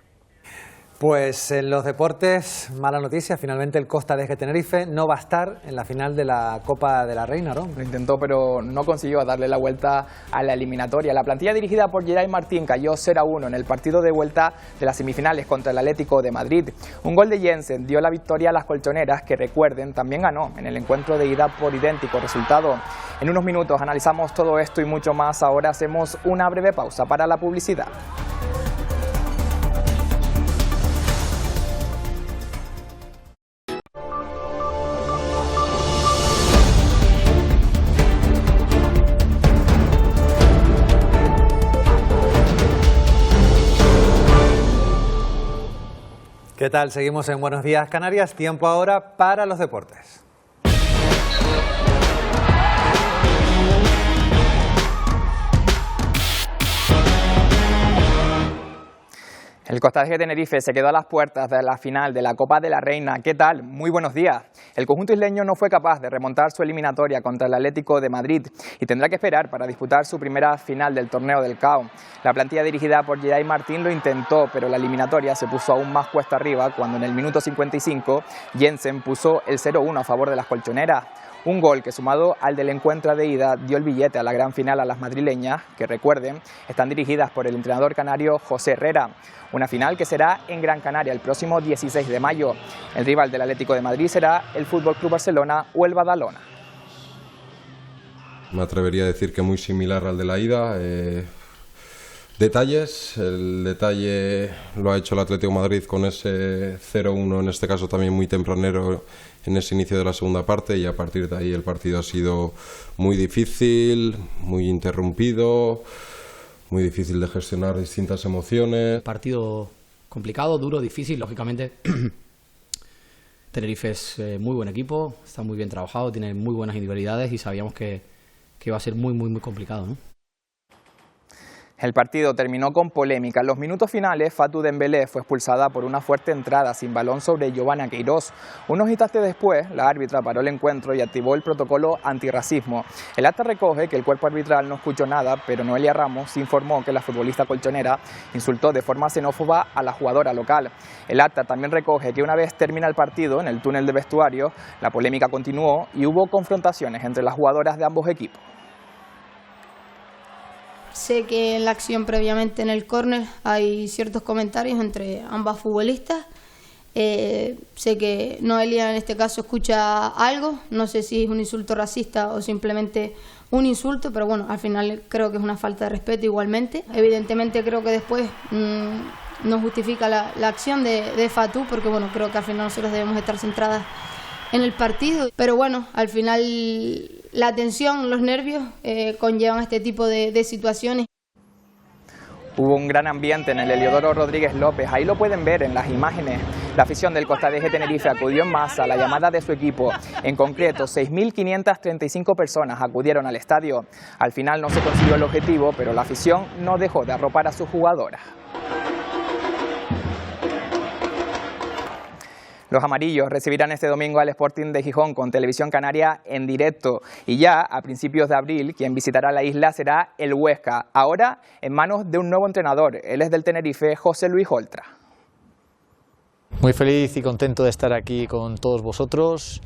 Pues en los deportes, mala noticia, finalmente el Costa de Tenerife no va a estar en la final de la Copa de la Reina, ¿no? Lo intentó, pero no consiguió darle la vuelta a la eliminatoria. La plantilla dirigida por Geray Martín cayó 0-1 en el partido de vuelta de las semifinales contra el Atlético de Madrid. Un gol de Jensen dio la victoria a las colchoneras, que recuerden, también ganó en el encuentro de ida por idéntico resultado. En unos minutos analizamos todo esto y mucho más. Ahora hacemos una breve pausa para la publicidad. ¿Qué tal? Seguimos en Buenos Días Canarias. Tiempo ahora para los deportes. El Costa de Tenerife se quedó a las puertas de la final de la Copa de la Reina. ¿Qué tal? Muy buenos días. El conjunto isleño no fue capaz de remontar su eliminatoria contra el Atlético de Madrid y tendrá que esperar para disputar su primera final del torneo del CAO. La plantilla dirigida por Geray Martín lo intentó, pero la eliminatoria se puso aún más cuesta arriba cuando en el minuto 55 Jensen puso el 0-1 a favor de las colchoneras. Un gol que, sumado al del encuentro de ida, dio el billete a la gran final a las madrileñas, que recuerden, están dirigidas por el entrenador canario José Herrera. Una final que será en Gran Canaria el próximo 16 de mayo. El rival del Atlético de Madrid será el Fútbol Club Barcelona o el Badalona. Me atrevería a decir que muy similar al de la ida. Detalles, el detalle lo ha hecho el Atlético de Madrid con ese 0-1, en este caso también muy tempranero en ese inicio de la segunda parte, y a partir de ahí el partido ha sido muy difícil, muy interrumpido, muy difícil de gestionar distintas emociones. Partido complicado, duro, difícil, lógicamente. Tenerife es muy buen equipo, está muy bien trabajado, tiene muy buenas individualidades y sabíamos que iba a ser muy complicado, ¿no? El partido terminó con polémica. En los minutos finales, Fatou Dembélé fue expulsada por una fuerte entrada sin balón sobre Giovanna Queiroz. Unos instantes después, la árbitra paró el encuentro y activó el protocolo antirracismo. El acta recoge que el cuerpo arbitral no escuchó nada, pero Noelia Ramos informó que la futbolista colchonera insultó de forma xenófoba a la jugadora local. El acta también recoge que una vez termina el partido, en el túnel de vestuario, la polémica continuó y hubo confrontaciones entre las jugadoras de ambos equipos. Sé que en la acción previamente en el córner hay ciertos comentarios entre ambas futbolistas. Sé que Noelia en este caso escucha algo, no sé si es un insulto racista o simplemente un insulto, pero bueno, al final creo que es una falta de respeto igualmente. Evidentemente creo que después no justifica la acción de Fatou, porque bueno, creo que al final nosotros debemos estar centradas en el partido, pero bueno, al final la tensión, los nervios conllevan este tipo de situaciones. Hubo un gran ambiente en el Heliodoro Rodríguez López, ahí lo pueden ver en las imágenes. La afición del Costa de Tenerife acudió en masa a la llamada de su equipo. En concreto, 6.535 personas acudieron al estadio. Al final no se consiguió el objetivo, pero la afición no dejó de arropar a sus jugadoras. Los amarillos recibirán este domingo al Sporting de Gijón con Televisión Canaria en directo. Y ya a principios de abril, quien visitará la isla será el Huesca. Ahora en manos de un nuevo entrenador. Él es del Tenerife, José Luis Oltra. Muy feliz y contento de estar aquí con todos vosotros.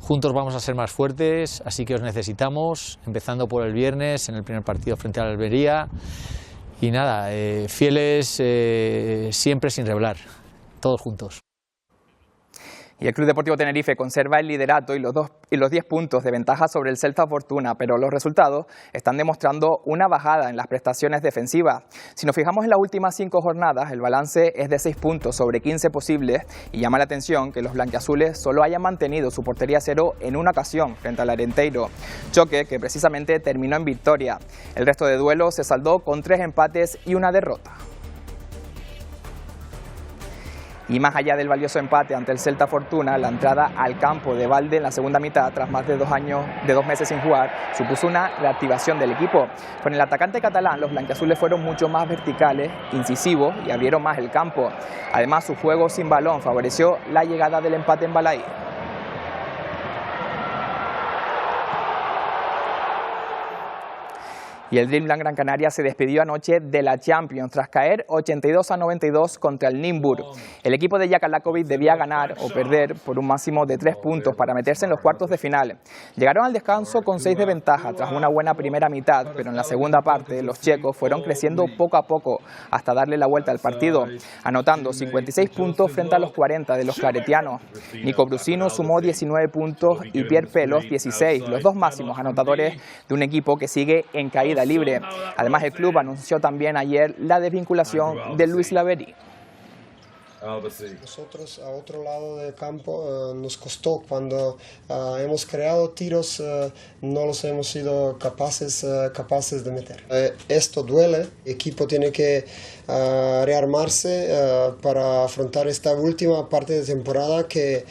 Juntos vamos a ser más fuertes, así que os necesitamos, empezando por el viernes en el primer partido frente a la Almería. Y nada, fieles siempre sin reblar, todos juntos. Y el Club Deportivo Tenerife conserva el liderato y los 10 puntos de ventaja sobre el Celta Fortuna, pero los resultados están demostrando una bajada en las prestaciones defensivas. Si nos fijamos en las últimas 5 jornadas, el balance es de 6 puntos sobre 15 posibles y llama la atención que los blanquiazules solo hayan mantenido su portería a cero en una ocasión frente al Arenteiro, choque que precisamente terminó en victoria. El resto de duelos se saldó con 3 empates y una derrota. Y más allá del valioso empate ante el Celta Fortuna, la entrada al campo de Valde en la segunda mitad, tras más de 2 meses sin jugar, supuso una reactivación del equipo. Con el atacante catalán, los blanquiazules fueron mucho más verticales, incisivos y abrieron más el campo. Además, su juego sin balón favoreció la llegada del empate en Balaíd. Y el Dreamland Gran Canaria se despidió anoche de la Champions tras caer 82-92 contra el Nymburk. El equipo de Jaka Lakovic debía ganar o perder por un máximo de 3 puntos para meterse en los cuartos de final. Llegaron al descanso con 6 de ventaja tras una buena primera mitad, pero en la segunda parte los checos fueron creciendo poco a poco hasta darle la vuelta al partido, anotando 56 puntos frente a los 40 de los claretianos. Nico Brusino sumó 19 puntos y Pierre Pelos 16, los 2 máximos anotadores de un equipo que sigue en caída libre. Además, el club anunció también ayer la desvinculación de Luis Laverí. Nosotros a otro lado del campo nos costó cuando hemos creado tiros, no los hemos sido capaces de meter. Esto duele, el equipo tiene que rearmarse para afrontar esta última parte de temporada que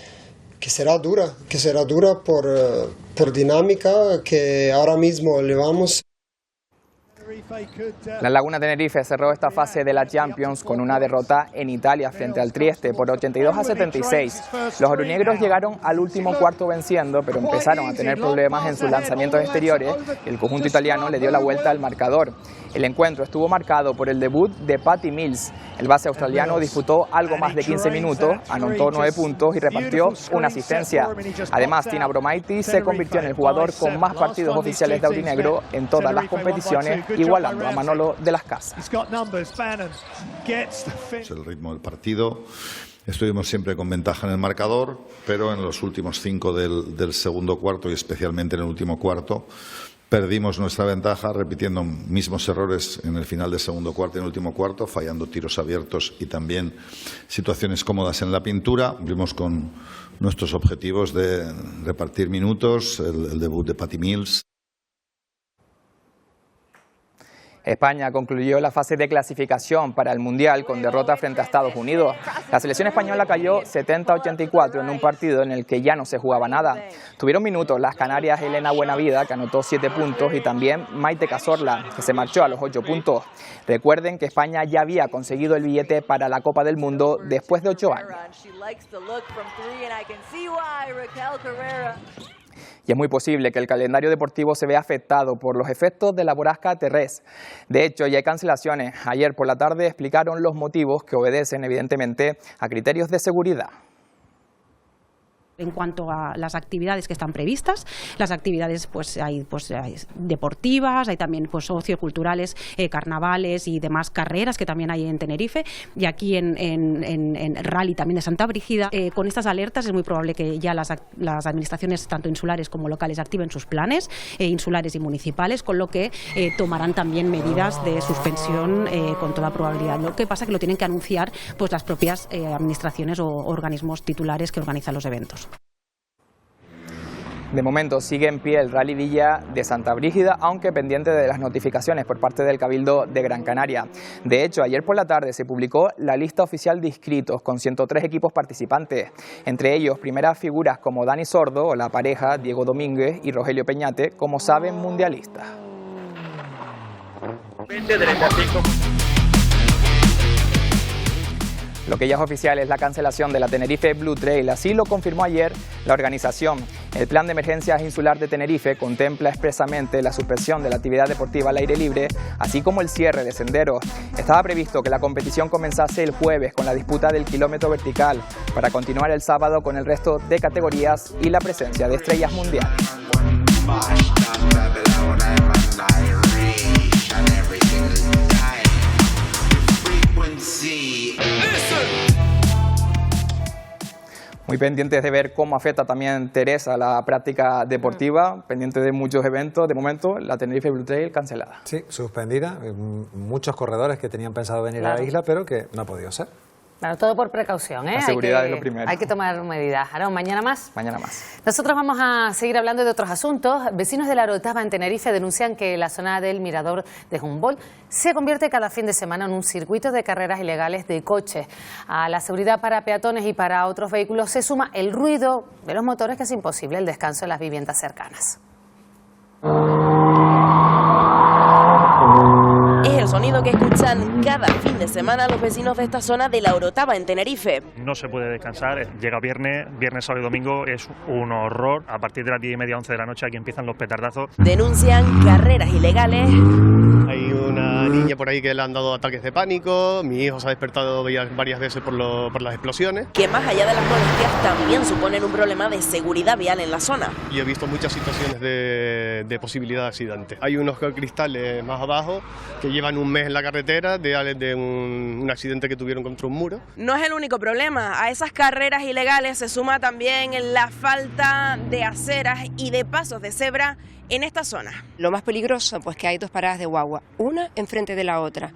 será dura por dinámica que ahora mismo elevamos. La Laguna Tenerife cerró esta fase de la Champions con una derrota en Italia frente al Trieste por 82-76. Los auronegros llegaron al último cuarto venciendo, pero empezaron a tener problemas en sus lanzamientos exteriores y el conjunto italiano le dio la vuelta al marcador. El encuentro estuvo marcado por el debut de Patty Mills. El base australiano disputó algo más de 15 minutos, anotó 9 puntos y repartió una asistencia. Además, Tina Bromaitis se convirtió en el jugador con más partidos oficiales de aurinegro en todas las competiciones, igualando a Manolo de las Casas. El ritmo del partido, estuvimos siempre con ventaja en el marcador, pero en los últimos 5 del segundo cuarto y especialmente en el último cuarto perdimos nuestra ventaja repitiendo mismos errores en el final del segundo cuarto y en el último cuarto, fallando tiros abiertos y también situaciones cómodas en la pintura. Cumplimos con nuestros objetivos de repartir minutos, el debut de Patty Mills. España concluyó la fase de clasificación para el Mundial con derrota frente a Estados Unidos. La selección española cayó 70-84 en un partido en el que ya no se jugaba nada. Tuvieron minutos las canarias Elena Buenavida, que anotó 7 puntos, y también Maite Cazorla, que se marchó a los 8 puntos. Recuerden que España ya había conseguido el billete para la Copa del Mundo después de 8 años. Y es muy posible que el calendario deportivo se vea afectado por los efectos de la borrasca Terrés. De hecho, ya hay cancelaciones. Ayer por la tarde explicaron los motivos, que obedecen evidentemente a criterios de seguridad. En cuanto a las actividades que están previstas, las actividades hay deportivas, hay también socioculturales, carnavales y demás carreras que también hay en Tenerife, y aquí en Rally también de Santa Brígida. Con estas alertas es muy probable que ya las administraciones tanto insulares como locales activen sus planes insulares y municipales, con lo que tomarán también medidas de suspensión con toda probabilidad. Lo que pasa es que lo tienen que anunciar las propias administraciones o organismos titulares que organizan los eventos. De momento sigue en pie el Rally Villa de Santa Brígida, aunque pendiente de las notificaciones por parte del Cabildo de Gran Canaria. De hecho, ayer por la tarde se publicó la lista oficial de inscritos con 103 equipos participantes, entre ellos primeras figuras como Dani Sordo o la pareja Diego Domínguez y Rogelio Peñate, como saben, mundialistas. Lo que ya es oficial es la cancelación de la Tenerife Blue Trail, así lo confirmó ayer la organización. El Plan de Emergencias Insular de Tenerife contempla expresamente la suspensión de la actividad deportiva al aire libre, así como el cierre de senderos. Estaba previsto que la competición comenzase el jueves con la disputa del kilómetro vertical, para continuar el sábado con el resto de categorías y la presencia de estrellas mundiales. Muy pendientes de ver cómo afecta también Teresa la práctica deportiva, pendientes de muchos eventos. De momento, la Tenerife Blue Trail cancelada. Sí, suspendida. Muchos corredores que tenían pensado venir a la isla, pero que no ha podido ser. Claro, todo por precaución, ¿eh? La seguridad es lo primero. Hay que tomar medidas. Ahora, mañana más. Mañana más. Nosotros vamos a seguir hablando de otros asuntos. Vecinos de la Orotava en Tenerife denuncian que la zona del Mirador de Humboldt se convierte cada fin de semana en un circuito de carreras ilegales de coches. A la seguridad para peatones y para otros vehículos se suma el ruido de los motores, que es imposible el descanso en las viviendas cercanas. Es el sonido que escuchan cada fin de semana los vecinos de esta zona de la Orotava en Tenerife. No se puede descansar, llega viernes, sábado y domingo es un horror. A partir de las 10:30, 11 de la noche aquí empiezan los petardazos. Denuncian carreras ilegales. Hay una niña por ahí que le han dado ataques de pánico, mi hijo se ha despertado varias veces por las explosiones. Que más allá de las molestias también suponen un problema de seguridad vial en la zona. Y he visto muchas situaciones de posibilidad de accidente. Hay unos cristales más abajo que llevan un mes en la carretera de un accidente que tuvieron contra un muro. No es el único problema, a esas carreras ilegales se suma también la falta de aceras y de pasos de cebra en esta zona. Lo más peligroso, pues que hay dos paradas de guagua, una enfrente de la otra,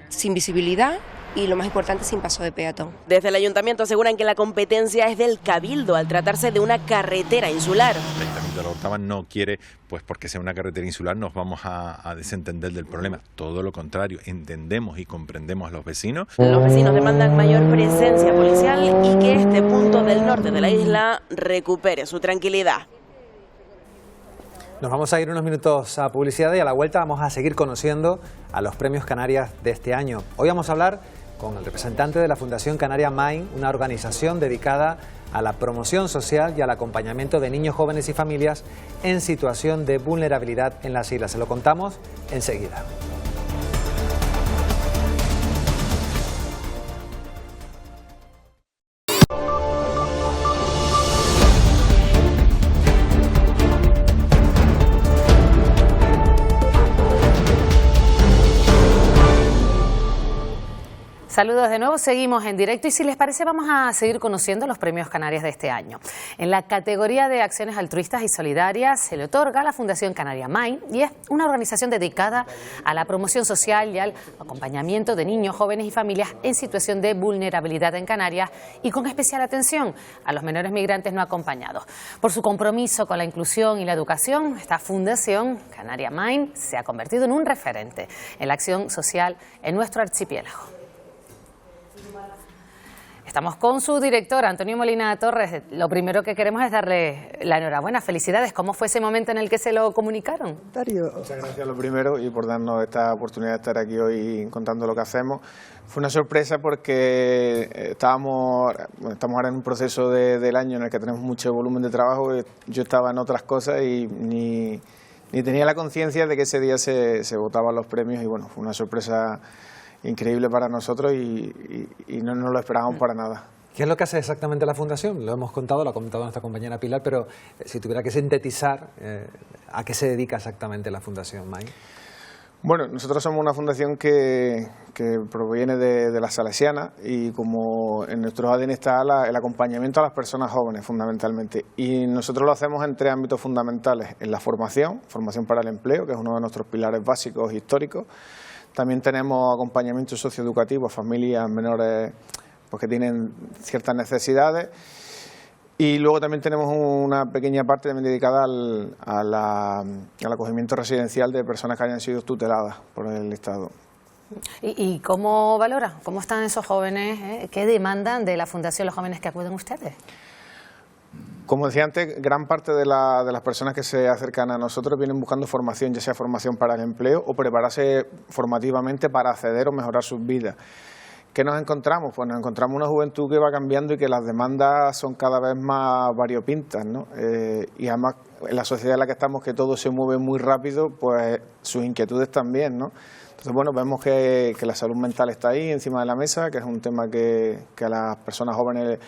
sin visibilidad y lo más importante, sin paso de peatón. Desde el ayuntamiento aseguran que la competencia es del Cabildo al tratarse de una carretera insular. El ayuntamiento de la Orotava no quiere, pues porque sea una carretera insular nos vamos a desentender del problema. Todo lo contrario, entendemos y comprendemos a los vecinos. Los vecinos demandan mayor presencia policial y que este punto del norte de la isla recupere su tranquilidad. Nos vamos a ir unos minutos a publicidad y a la vuelta vamos a seguir conociendo a los premios Canarias de este año. Hoy vamos a hablar con el representante de la Fundación Canaria Mind, una organización dedicada a la promoción social y al acompañamiento de niños, jóvenes y familias en situación de vulnerabilidad en las islas. Se lo contamos enseguida. Saludos de nuevo, seguimos en directo y si les parece vamos a seguir conociendo los premios Canarias de este año. En la categoría de acciones altruistas y solidarias se le otorga a la Fundación Canaria Mind y es una organización dedicada a la promoción social y al acompañamiento de niños, jóvenes y familias en situación de vulnerabilidad en Canarias y con especial atención a los menores migrantes no acompañados. Por su compromiso con la inclusión y la educación, esta Fundación Canaria Mind se ha convertido en un referente en la acción social en nuestro archipiélago. Estamos con su director, Antonio Molina Torres. Lo primero que queremos es darle la enhorabuena. Felicidades. ¿Cómo fue ese momento en el que se lo comunicaron? Muchas gracias lo primero y por darnos esta oportunidad de estar aquí hoy contando lo que hacemos. Fue una sorpresa porque estamos ahora en un proceso del año en el que tenemos mucho volumen de trabajo. Yo estaba en otras cosas y ni tenía la conciencia de que ese día se votaban los premios y bueno, fue una sorpresa increíble para nosotros y no lo esperábamos para nada. ¿Qué es lo que hace exactamente la Fundación? Lo hemos contado, lo ha comentado nuestra compañera Pilar, pero si tuviera que sintetizar, ¿a qué se dedica exactamente la Fundación, Mai? Bueno, nosotros somos una fundación que proviene de las Salesianas y como en nuestro ADN está el acompañamiento a las personas jóvenes fundamentalmente. Y nosotros lo hacemos en 3 ámbitos fundamentales. En la formación para el empleo, que es uno de nuestros pilares básicos históricos. También tenemos acompañamiento socioeducativo a familias menores pues, que tienen ciertas necesidades. Y luego también tenemos una pequeña parte también dedicada al acogimiento residencial de personas que hayan sido tuteladas por el Estado. ¿Y cómo valora? ¿Cómo están esos jóvenes? ¿Qué demandan de la Fundación los jóvenes que acuden a ustedes? Como decía antes, gran parte de las personas que se acercan a nosotros vienen buscando formación, ya sea formación para el empleo o prepararse formativamente para acceder o mejorar sus vidas. ¿Qué nos encontramos? Pues nos encontramos una juventud que va cambiando y que las demandas son cada vez más variopintas, ¿no? Y además en la sociedad en la que estamos, que todo se mueve muy rápido, pues sus inquietudes también, ¿no? Entonces, bueno, vemos que la salud mental está ahí encima de la mesa, que es un tema que a las personas jóvenes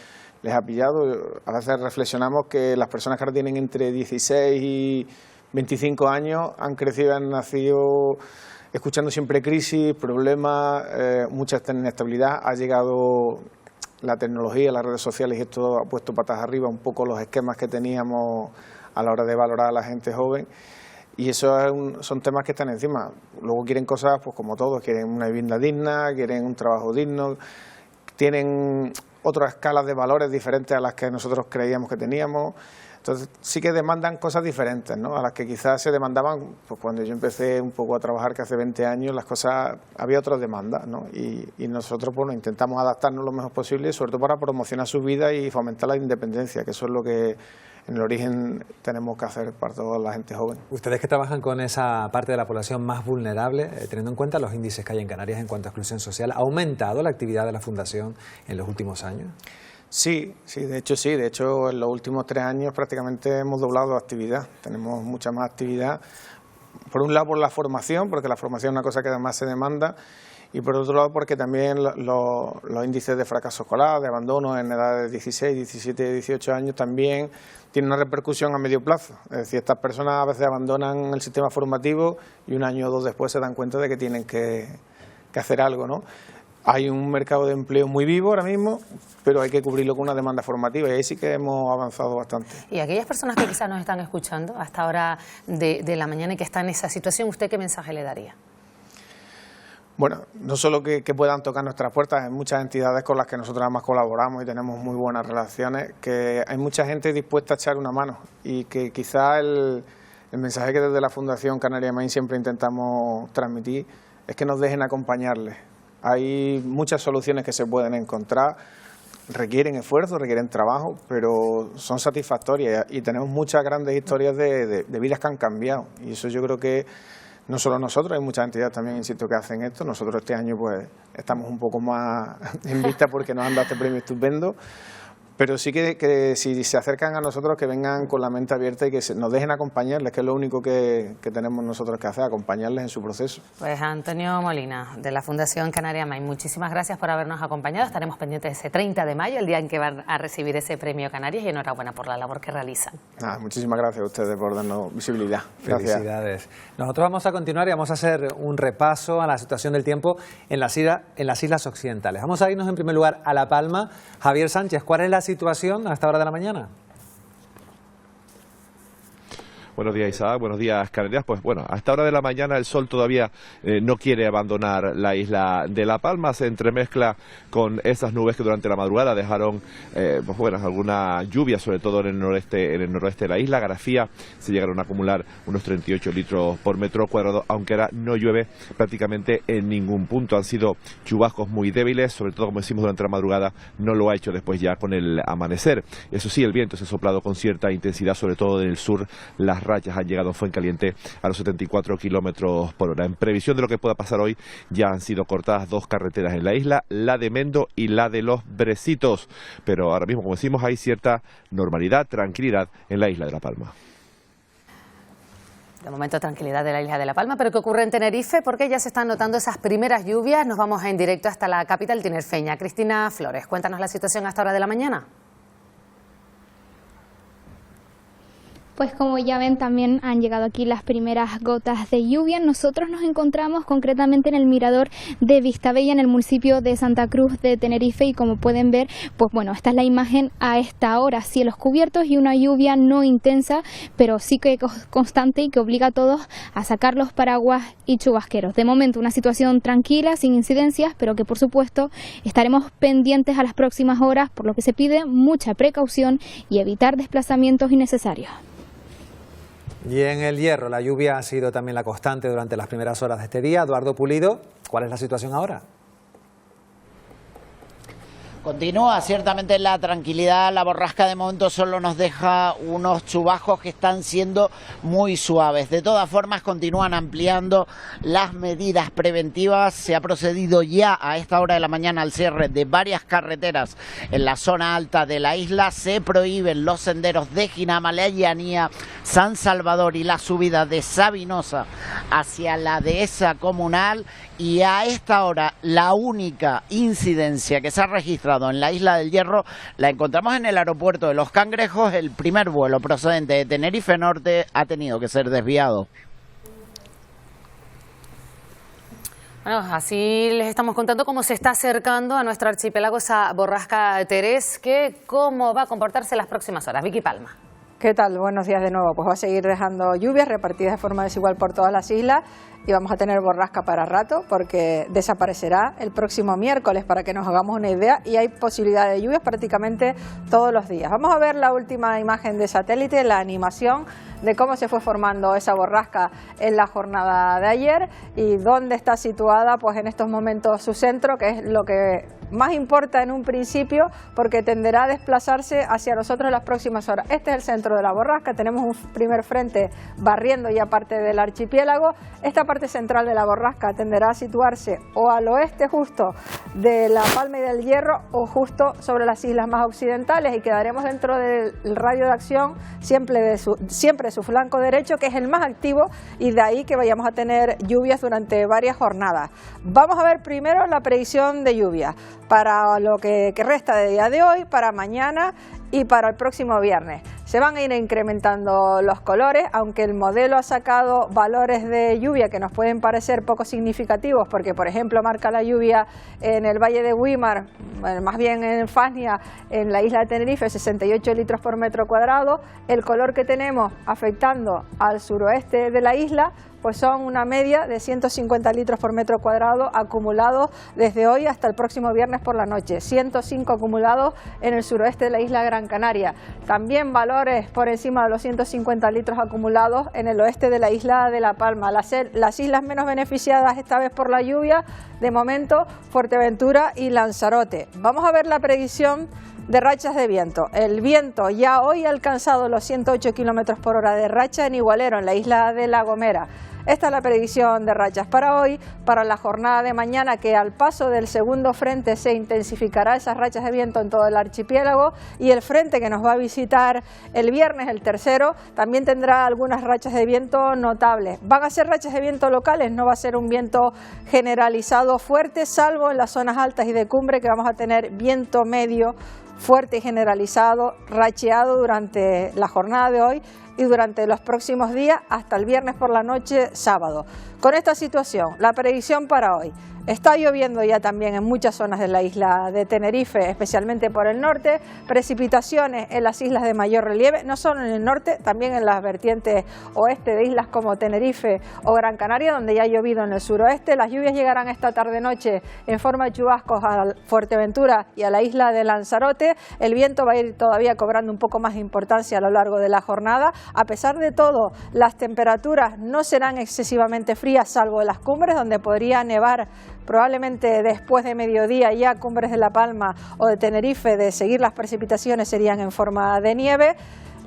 les ha pillado. A veces reflexionamos que las personas que ahora tienen entre 16 y 25 años han crecido, han nacido escuchando siempre crisis, problemas, mucha inestabilidad. Ha llegado la tecnología, las redes sociales y esto ha puesto patas arriba un poco los esquemas que teníamos a la hora de valorar a la gente joven. Y eso son temas que están encima. Luego quieren cosas, pues como todos, quieren una vivienda digna, quieren un trabajo digno, tienen otras escalas de valores diferentes a las que nosotros creíamos que teníamos. Entonces sí que demandan cosas diferentes, ¿no? A las que quizás se demandaban, pues cuando yo empecé un poco a trabajar, que hace 20 años, las cosas, había otras demandas, ¿no? Y nosotros, bueno, intentamos adaptarnos lo mejor posible, sobre todo para promocionar su vida y fomentar la independencia, que eso es lo que en el origen tenemos que hacer para toda la gente joven. Ustedes que trabajan con esa parte de la población más vulnerable, teniendo en cuenta los índices que hay en Canarias en cuanto a exclusión social, ¿ha aumentado la actividad de la Fundación en los últimos años? Sí, de hecho en los últimos 3 años prácticamente hemos doblado la actividad, tenemos mucha más actividad, por un lado por la formación, porque la formación es una cosa que además se demanda, y por otro lado porque también los índices de fracaso escolar, de abandono en edades de 16, 17, 18 años también tienen una repercusión a medio plazo. Es decir, estas personas a veces abandonan el sistema formativo y un año o 2 después se dan cuenta de que tienen que hacer algo, ¿no? Hay un mercado de empleo muy vivo ahora mismo, pero hay que cubrirlo con una demanda formativa y ahí sí que hemos avanzado bastante. Y aquellas personas que quizás nos están escuchando a esta hora de la mañana y que están en esa situación, ¿usted qué mensaje le daría? Bueno, no solo que puedan tocar nuestras puertas, hay muchas entidades con las que nosotros además colaboramos y tenemos muy buenas relaciones, que hay mucha gente dispuesta a echar una mano y que quizá el mensaje que desde la Fundación Canaria Main siempre intentamos transmitir es que nos dejen acompañarles. Hay muchas soluciones que se pueden encontrar, requieren esfuerzo, requieren trabajo, pero son satisfactorias y tenemos muchas grandes historias de vidas que han cambiado. Y eso yo creo que no solo nosotros, hay muchas entidades también, insisto, que hacen esto. Nosotros este año pues estamos un poco más en vista porque nos han dado este premio estupendo. Pero sí que si se acercan a nosotros, que vengan con la mente abierta y que nos dejen acompañarles, que es lo único que tenemos nosotros que hacer, acompañarles en su proceso. Pues Antonio Molina, de la Fundación Canaria Main, muchísimas gracias por habernos acompañado. Estaremos pendientes ese 30 de mayo, el día en que van a recibir ese premio Canarias, y enhorabuena por la labor que realizan. Muchísimas gracias a ustedes por darnos visibilidad. Gracias. Felicidades. Nosotros vamos a continuar y vamos a hacer un repaso a la situación del tiempo en las islas occidentales. Vamos a irnos en primer lugar a La Palma. Javier Sánchez, ¿cuál es la situación a esta hora de la mañana? Buenos días, Isaac. Buenos días, Canarias. Pues bueno, a esta hora de la mañana el sol todavía no quiere abandonar la isla de La Palma. Se entremezcla con esas nubes que durante la madrugada dejaron pues bueno, alguna lluvia, sobre todo en el noroeste de la isla. Garafía se llegaron a acumular unos 38 litros por metro cuadrado, aunque ahora no llueve prácticamente en ningún punto. Han sido chubascos muy débiles, sobre todo, como decimos, durante la madrugada. No lo ha hecho después ya con el amanecer. Eso sí, el viento se ha soplado con cierta intensidad, sobre todo en el sur. Las rachas han llegado en Fuencaliente a los 74 kilómetros por hora. En previsión de lo que pueda pasar hoy, ya han sido cortadas 2 carreteras en la isla, la de Mendo y la de Los Brecitos. Pero ahora mismo, como decimos, hay cierta normalidad, tranquilidad en la isla de La Palma. De momento tranquilidad de la isla de La Palma, pero ¿qué ocurre en Tenerife? Porque ya se están notando esas primeras lluvias. Nos vamos en directo hasta la capital tinerfeña. Cristina Flores, cuéntanos la situación a esta hora de la mañana. Pues como ya ven, también han llegado aquí las primeras gotas de lluvia. Nosotros nos encontramos concretamente en el mirador de Vistabella, en el municipio de Santa Cruz de Tenerife, y como pueden ver, pues bueno, esta es la imagen a esta hora, cielos cubiertos y una lluvia no intensa, pero sí que constante y que obliga a todos a sacar los paraguas y chubasqueros. De momento una situación tranquila, sin incidencias, pero que por supuesto estaremos pendientes a las próximas horas, por lo que se pide mucha precaución y evitar desplazamientos innecesarios. Y en el Hierro, la lluvia ha sido también la constante durante las primeras horas de este día. Eduardo Pulido, ¿cuál es la situación ahora? Continúa ciertamente la tranquilidad, la borrasca de momento solo nos deja unos chubascos que están siendo muy suaves. De todas formas continúan ampliando las medidas preventivas. Se ha procedido ya a esta hora de la mañana al cierre de varias carreteras en la zona alta de la isla. Se prohíben los senderos de Ginama-La-Llanía, San Salvador y la subida de Sabinosa hacia la dehesa comunal. Y a esta hora la única incidencia que se ha registrado en la isla del Hierro la encontramos en el aeropuerto de Los Cangrejos. El primer vuelo procedente de Tenerife Norte ha tenido que ser desviado. Bueno, así les estamos contando cómo se está acercando a nuestro archipiélago esa borrasca Terés, que cómo va a comportarse en las próximas horas. Vicky Palma. ¿Qué tal? Buenos días de nuevo. Pues va a seguir dejando lluvias repartidas de forma desigual por todas las islas y vamos a tener borrasca para rato porque desaparecerá el próximo miércoles, para que nos hagamos una idea, y hay posibilidad de lluvias prácticamente todos los días. Vamos a ver la última imagen de satélite, la animación de cómo se fue formando esa borrasca en la jornada de ayer y dónde está situada pues en estos momentos su centro, que es lo que más importa en un principio porque tenderá a desplazarse hacia nosotros en las próximas horas. Este es el centro de la borrasca, tenemos un primer frente barriendo ya parte del archipiélago. Esta parte central de la borrasca tenderá a situarse o al oeste justo de La Palma y del Hierro o justo sobre las islas más occidentales, y quedaremos dentro del radio de acción siempre de su flanco derecho, que es el más activo, y de ahí que vayamos a tener lluvias durante varias jornadas. Vamos a ver primero la predicción de lluvia para lo que resta de día de hoy, para mañana y para el próximo viernes. Se van a ir incrementando los colores, aunque el modelo ha sacado valores de lluvia que nos pueden parecer poco significativos, porque por ejemplo marca la lluvia en el Valle de Güímar, más bien en Fasnia, en la isla de Tenerife, 68 litros por metro cuadrado. El color que tenemos afectando al suroeste de la isla pues son una media de 150 litros por metro cuadrado acumulados desde hoy hasta el próximo viernes por la noche, 105 acumulados en el suroeste de la isla Gran Canaria. También valores por encima de los 150 litros acumulados en el oeste de la isla de La Palma. Las islas menos beneficiadas esta vez por la lluvia, de momento, Fuerteventura y Lanzarote. Vamos a ver la predicción de rachas de viento. El viento ya hoy ha alcanzado los 108 kilómetros por hora de racha en Igualero, en la isla de La Gomera. Esta es la predicción de rachas para hoy, para la jornada de mañana, que al paso del segundo frente se intensificará esas rachas de viento en todo el archipiélago, y el frente que nos va a visitar el viernes, el tercero, también tendrá algunas rachas de viento notables. Van a ser rachas de viento locales, no va a ser un viento generalizado fuerte, salvo en las zonas altas y de cumbre, que vamos a tener viento medio fuerte y generalizado, racheado durante la jornada de hoy y durante los próximos días hasta el viernes por la noche, sábado. Con esta situación, la predicción para hoy: está lloviendo ya también en muchas zonas de la isla de Tenerife, especialmente por el norte, precipitaciones en las islas de mayor relieve, no solo en el norte, también en las vertientes oeste de islas como Tenerife o Gran Canaria, donde ya ha llovido en el suroeste. Las lluvias llegarán esta tarde-noche en forma de chubascos a Fuerteventura y a la isla de Lanzarote. El viento va a ir todavía cobrando un poco más de importancia a lo largo de la jornada. A pesar de todo, las temperaturas no serán excesivamente frías, salvo en las cumbres, donde podría nevar probablemente después de mediodía. Ya cumbres de La Palma o de Tenerife, de seguir las precipitaciones, serían en forma de nieve.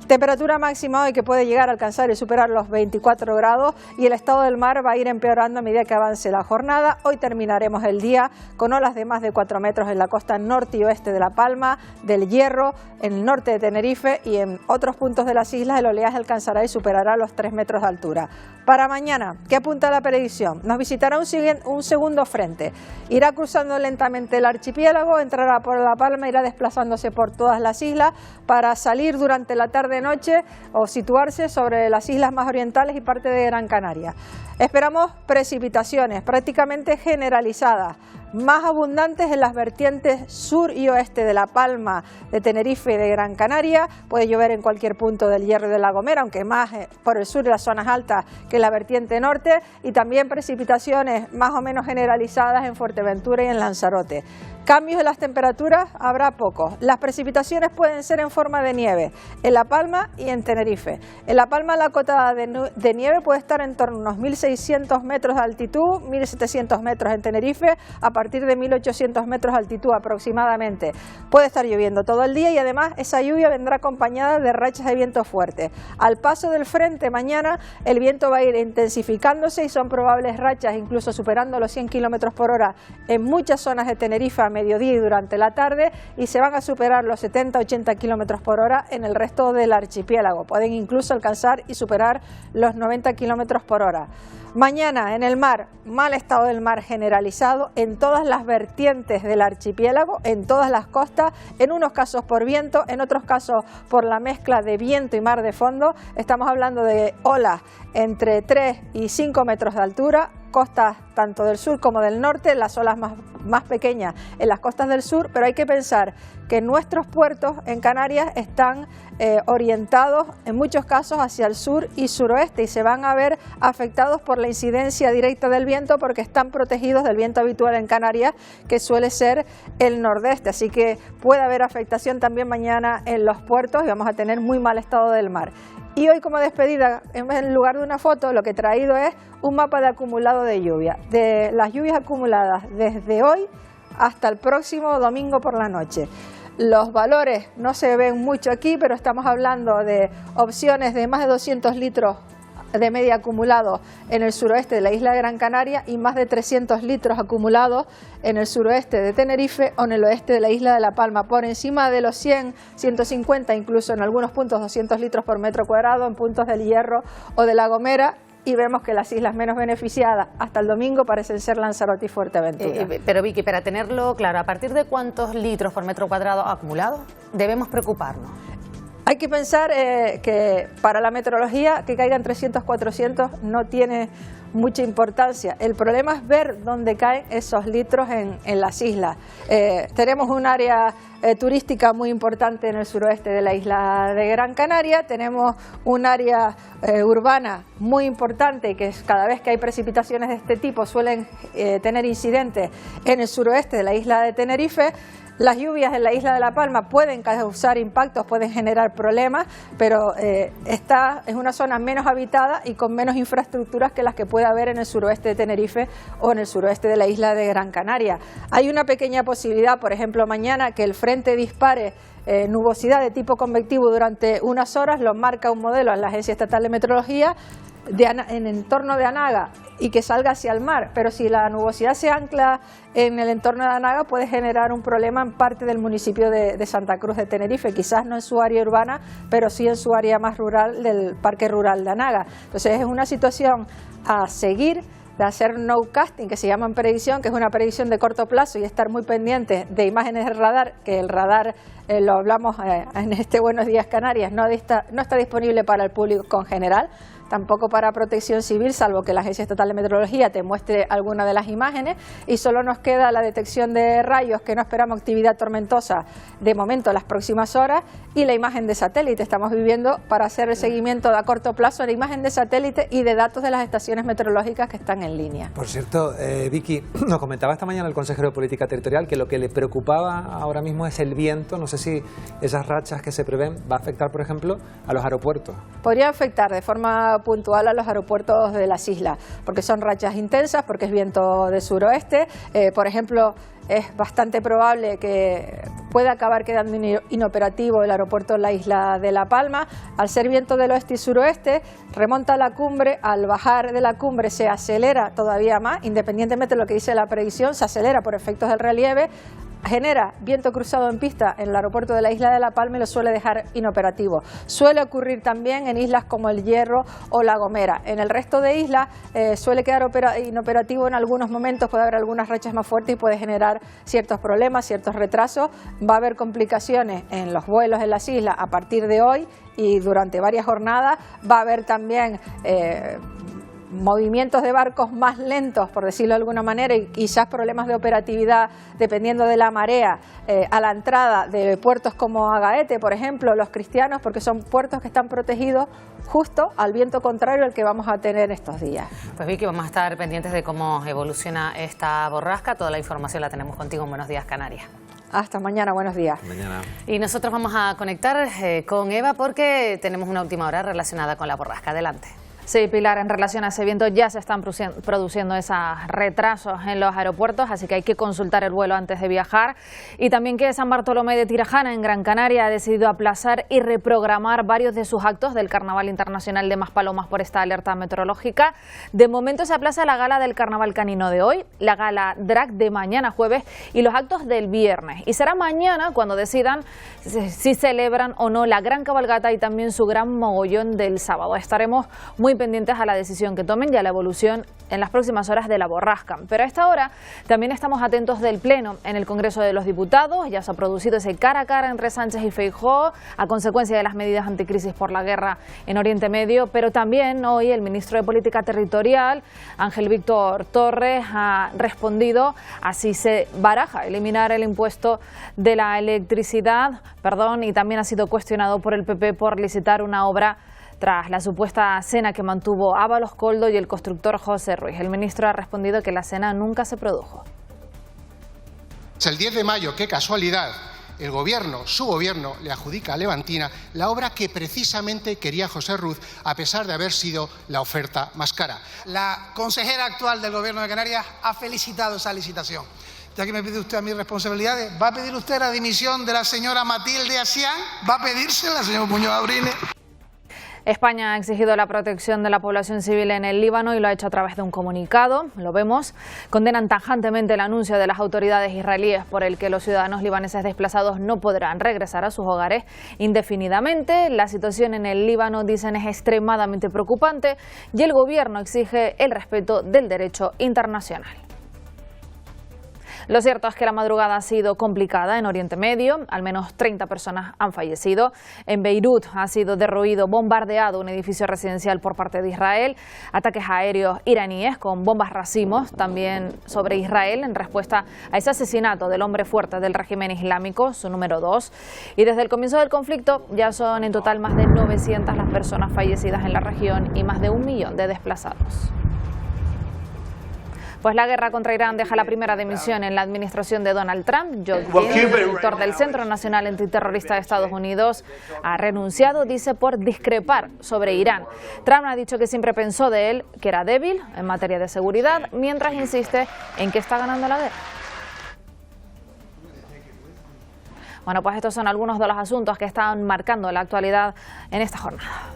Temperatura máxima hoy que puede llegar a alcanzar y superar los 24 grados y el estado del mar va a ir empeorando a medida que avance la jornada. Hoy terminaremos el día con olas de más de 4 metros en la costa norte y oeste de La Palma, del Hierro, en el norte de Tenerife y en otros puntos de las islas el oleaje alcanzará y superará los 3 metros de altura. Para mañana, ¿qué apunta la predicción? Nos visitará un segundo frente. Irá cruzando lentamente el archipiélago, entrará por La Palma, irá desplazándose por todas las islas para salir durante la tarde-noche o situarse sobre las islas más orientales y parte de Gran Canaria. Esperamos precipitaciones prácticamente generalizadas, más abundantes en las vertientes sur y oeste de La Palma, de Tenerife y de Gran Canaria. Puede llover en cualquier punto del Hierro y de La Gomera, aunque más por el sur de las zonas altas que en la vertiente norte, y también precipitaciones más o menos generalizadas en Fuerteventura y en Lanzarote. Cambios en las temperaturas habrá pocos. Las precipitaciones pueden ser en forma de nieve en La Palma y en Tenerife. En La Palma la cota de nieve puede estar en torno a unos 1.600 metros de altitud, 1.700 metros en Tenerife, a partir de 1.800 metros de altitud aproximadamente. Puede estar lloviendo todo el día y además esa lluvia vendrá acompañada de rachas de viento fuerte. Al paso del frente mañana el viento va a ir intensificándose y son probables rachas incluso superando los 100 km por hora en muchas zonas de Tenerife a mediodía y durante la tarde, y se van a superar los 70-80 km por hora en el resto del archipiélago. Pueden incluso alcanzar y superar los 90 km por hora. Mañana en el mar, mal estado del mar generalizado en todas las vertientes del archipiélago, en todas las costas, en unos casos por viento, en otros casos por la mezcla de viento y mar de fondo. Estamos hablando de olas entre 3 y 5 metros de altura, costas tanto del sur como del norte, las olas más pequeñas en las costas del sur, pero hay que pensar que nuestros puertos en Canarias están orientados en muchos casos hacia el sur y suroeste y se van a ver afectados por la incidencia directa del viento porque están protegidos del viento habitual en Canarias, que suele ser el nordeste, así que puede haber afectación también mañana en los puertos y vamos a tener muy mal estado del mar. Y hoy, como despedida, en lugar de una foto, lo que he traído es un mapa de acumulado de lluvia, de las lluvias acumuladas desde hoy hasta el próximo domingo por la noche. Los valores no se ven mucho aquí, pero estamos hablando de opciones de más de 200 litros de media acumulados en el suroeste de la isla de Gran Canaria y más de 300 litros acumulados en el suroeste de Tenerife o en el oeste de la isla de La Palma, por encima de los 100, 150, incluso en algunos puntos 200 litros por metro cuadrado, en puntos del Hierro o de La Gomera. Y vemos que las islas menos beneficiadas hasta el domingo parecen ser Lanzarote y Fuerteventura. Pero Vicky, para tenerlo claro, ¿a partir de cuántos litros por metro cuadrado acumulado debemos preocuparnos? Hay que pensar que para la meteorología que caigan 300, 400 no tiene mucha importancia. El problema es ver dónde caen esos litros en las islas. Tenemos un área turística muy importante en el suroeste de la isla de Gran Canaria, tenemos un área urbana muy importante que cada vez que hay precipitaciones de este tipo suelen tener incidentes en el suroeste de la isla de Tenerife. Las lluvias en la isla de La Palma pueden causar impactos, pueden generar problemas, pero esta es una zona menos habitada y con menos infraestructuras que las que puede haber en el suroeste de Tenerife o en el suroeste de la isla de Gran Canaria. Hay una pequeña posibilidad, por ejemplo, mañana que el frente dispare nubosidad de tipo convectivo durante unas horas, lo marca un modelo en la Agencia Estatal de Meteorología, en entorno de Anaga y que salga hacia el mar, pero si la nubosidad se ancla en el entorno de Anaga puede generar un problema en parte del municipio de Santa Cruz de Tenerife, quizás no en su área urbana, pero sí en su área más rural del Parque Rural de Anaga. Entonces es una situación a seguir, de hacer nowcasting, que se llama predicción, que es una predicción de corto plazo y estar muy pendiente de imágenes de radar, que el radar, lo hablamos en este Buenos Días Canarias, no está disponible para el público en general, tampoco para protección civil, salvo que la Agencia Estatal de Meteorología te muestre alguna de las imágenes, y solo nos queda la detección de rayos, que no esperamos actividad tormentosa de momento las próximas horas, y la imagen de satélite. Estamos viviendo para hacer el seguimiento a corto plazo de la imagen de satélite y de datos de las estaciones meteorológicas que están en línea. Por cierto, Vicky, nos comentaba esta mañana el consejero de Política Territorial que lo que le preocupaba ahora mismo es el viento. No sé si esas rachas que se prevén va a afectar, por ejemplo, a los aeropuertos. Podría afectar de forma puntual a los aeropuertos de las islas, porque son rachas intensas, porque es viento de suroeste. Por ejemplo, es bastante probable que pueda acabar quedando inoperativo el aeropuerto de la isla de La Palma. Al ser viento del oeste y suroeste, remonta a la cumbre, al bajar de la cumbre se acelera todavía más, independientemente de lo que dice la previsión, se acelera por efectos del relieve, genera viento cruzado en pista en el aeropuerto de la isla de La Palma y lo suele dejar inoperativo. Suele ocurrir también en islas como El Hierro o La Gomera. En el resto de islas suele quedar inoperativo en algunos momentos, puede haber algunas rachas más fuertes y puede generar ciertos problemas, ciertos retrasos. Va a haber complicaciones en los vuelos en las islas a partir de hoy y durante varias jornadas. Va a haber también movimientos de barcos más lentos, por decirlo de alguna manera, y quizás problemas de operatividad dependiendo de la marea a la entrada de puertos como Agaete, por ejemplo, Los Cristianos, porque son puertos que están protegidos justo al viento contrario al que vamos a tener estos días. Pues Vicky, vamos a estar pendientes de cómo evoluciona esta borrasca. Toda la información la tenemos contigo en Buenos Días Canarias. Hasta mañana, buenos días. Mañana. Y nosotros vamos a conectar con Eva porque tenemos una última hora relacionada con la borrasca. Adelante. Sí, Pilar, en relación a ese viento ya se están produciendo esos retrasos en los aeropuertos, así que hay que consultar el vuelo antes de viajar. Y también que San Bartolomé de Tirajana, en Gran Canaria, ha decidido aplazar y reprogramar varios de sus actos del Carnaval Internacional de Maspalomas por esta alerta meteorológica. De momento se aplaza la gala del Carnaval Canino de hoy, la gala drag de mañana jueves y los actos del viernes. Y será mañana cuando decidan si celebran o no la gran cabalgata y también su gran mogollón del sábado. Estaremos muy pendientes a la decisión que tomen y a la evolución en las próximas horas de la borrasca. Pero a esta hora también estamos atentos del Pleno en el Congreso de los Diputados. Ya se ha producido ese cara a cara entre Sánchez y Feijóo a consecuencia de las medidas anticrisis por la guerra en Oriente Medio, pero también hoy el ministro de Política Territorial, Ángel Víctor Torres, ha respondido a si se baraja eliminar el impuesto de la electricidad, y también ha sido cuestionado por el PP por licitar una obra tras la supuesta cena que mantuvo Ábalos Coldo y el constructor José Ruiz. El ministro ha respondido que la cena nunca se produjo. El 10 de mayo, qué casualidad, el gobierno, su gobierno, le adjudica a Levantina la obra que precisamente quería José Ruiz, a pesar de haber sido la oferta más cara. La consejera actual del Gobierno de Canarias ha felicitado esa licitación. Ya que me pide usted a mí responsabilidades, ¿va a pedir usted la dimisión de la señora Matilde Asián? ¿Va a pedírsela, señor Muñoz Abrines? España ha exigido la protección de la población civil en el Líbano y lo ha hecho a través de un comunicado. Lo vemos. Condenan tajantemente el anuncio de las autoridades israelíes por el que los ciudadanos libaneses desplazados no podrán regresar a sus hogares indefinidamente. La situación en el Líbano, dicen, es extremadamente preocupante y el gobierno exige el respeto del derecho internacional. Lo cierto es que la madrugada ha sido complicada en Oriente Medio, al menos 30 personas han fallecido. En Beirut ha sido derruido, bombardeado un edificio residencial por parte de Israel, ataques aéreos iraníes con bombas racimos también sobre Israel en respuesta a ese asesinato del hombre fuerte del régimen islámico, su número 2. Y desde el comienzo del conflicto ya son en total más de 900 las personas fallecidas en la región y más de 1 millón de desplazados. Pues la guerra contra Irán deja la primera dimisión en la administración de Donald Trump. John Kelly, el director del Centro Nacional Antiterrorista de Estados Unidos, ha renunciado, dice, por discrepar sobre Irán. Trump ha dicho que siempre pensó de él que era débil en materia de seguridad, mientras insiste en que está ganando la guerra. Bueno, pues estos son algunos de los asuntos que están marcando la actualidad en esta jornada.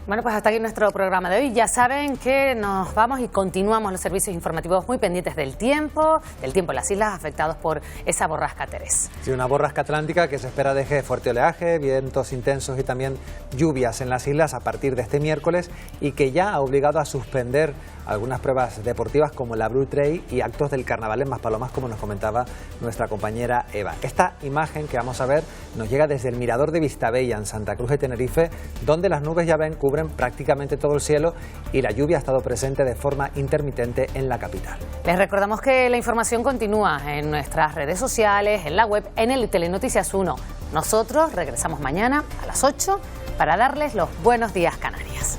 Bueno, pues hasta aquí nuestro programa de hoy. Ya saben que nos vamos y continuamos los servicios informativos muy pendientes del tiempo en las islas afectados por esa borrasca Terés. Sí, una borrasca atlántica que se espera deje fuerte oleaje, vientos intensos y también lluvias en las islas a partir de este miércoles y que ya ha obligado a suspender algunas pruebas deportivas como la Blue Trail y actos del carnaval en Maspalomas, como nos comentaba nuestra compañera Eva. Esta imagen que vamos a ver nos llega desde el mirador de Vistabella en Santa Cruz de Tenerife, donde las nubes ya cubren prácticamente todo el cielo y la lluvia ha estado presente de forma intermitente en la capital. Les recordamos que la información continúa en nuestras redes sociales, en la web, en el Telenoticias 1. Nosotros regresamos mañana a las 8 para darles los buenos días Canarias.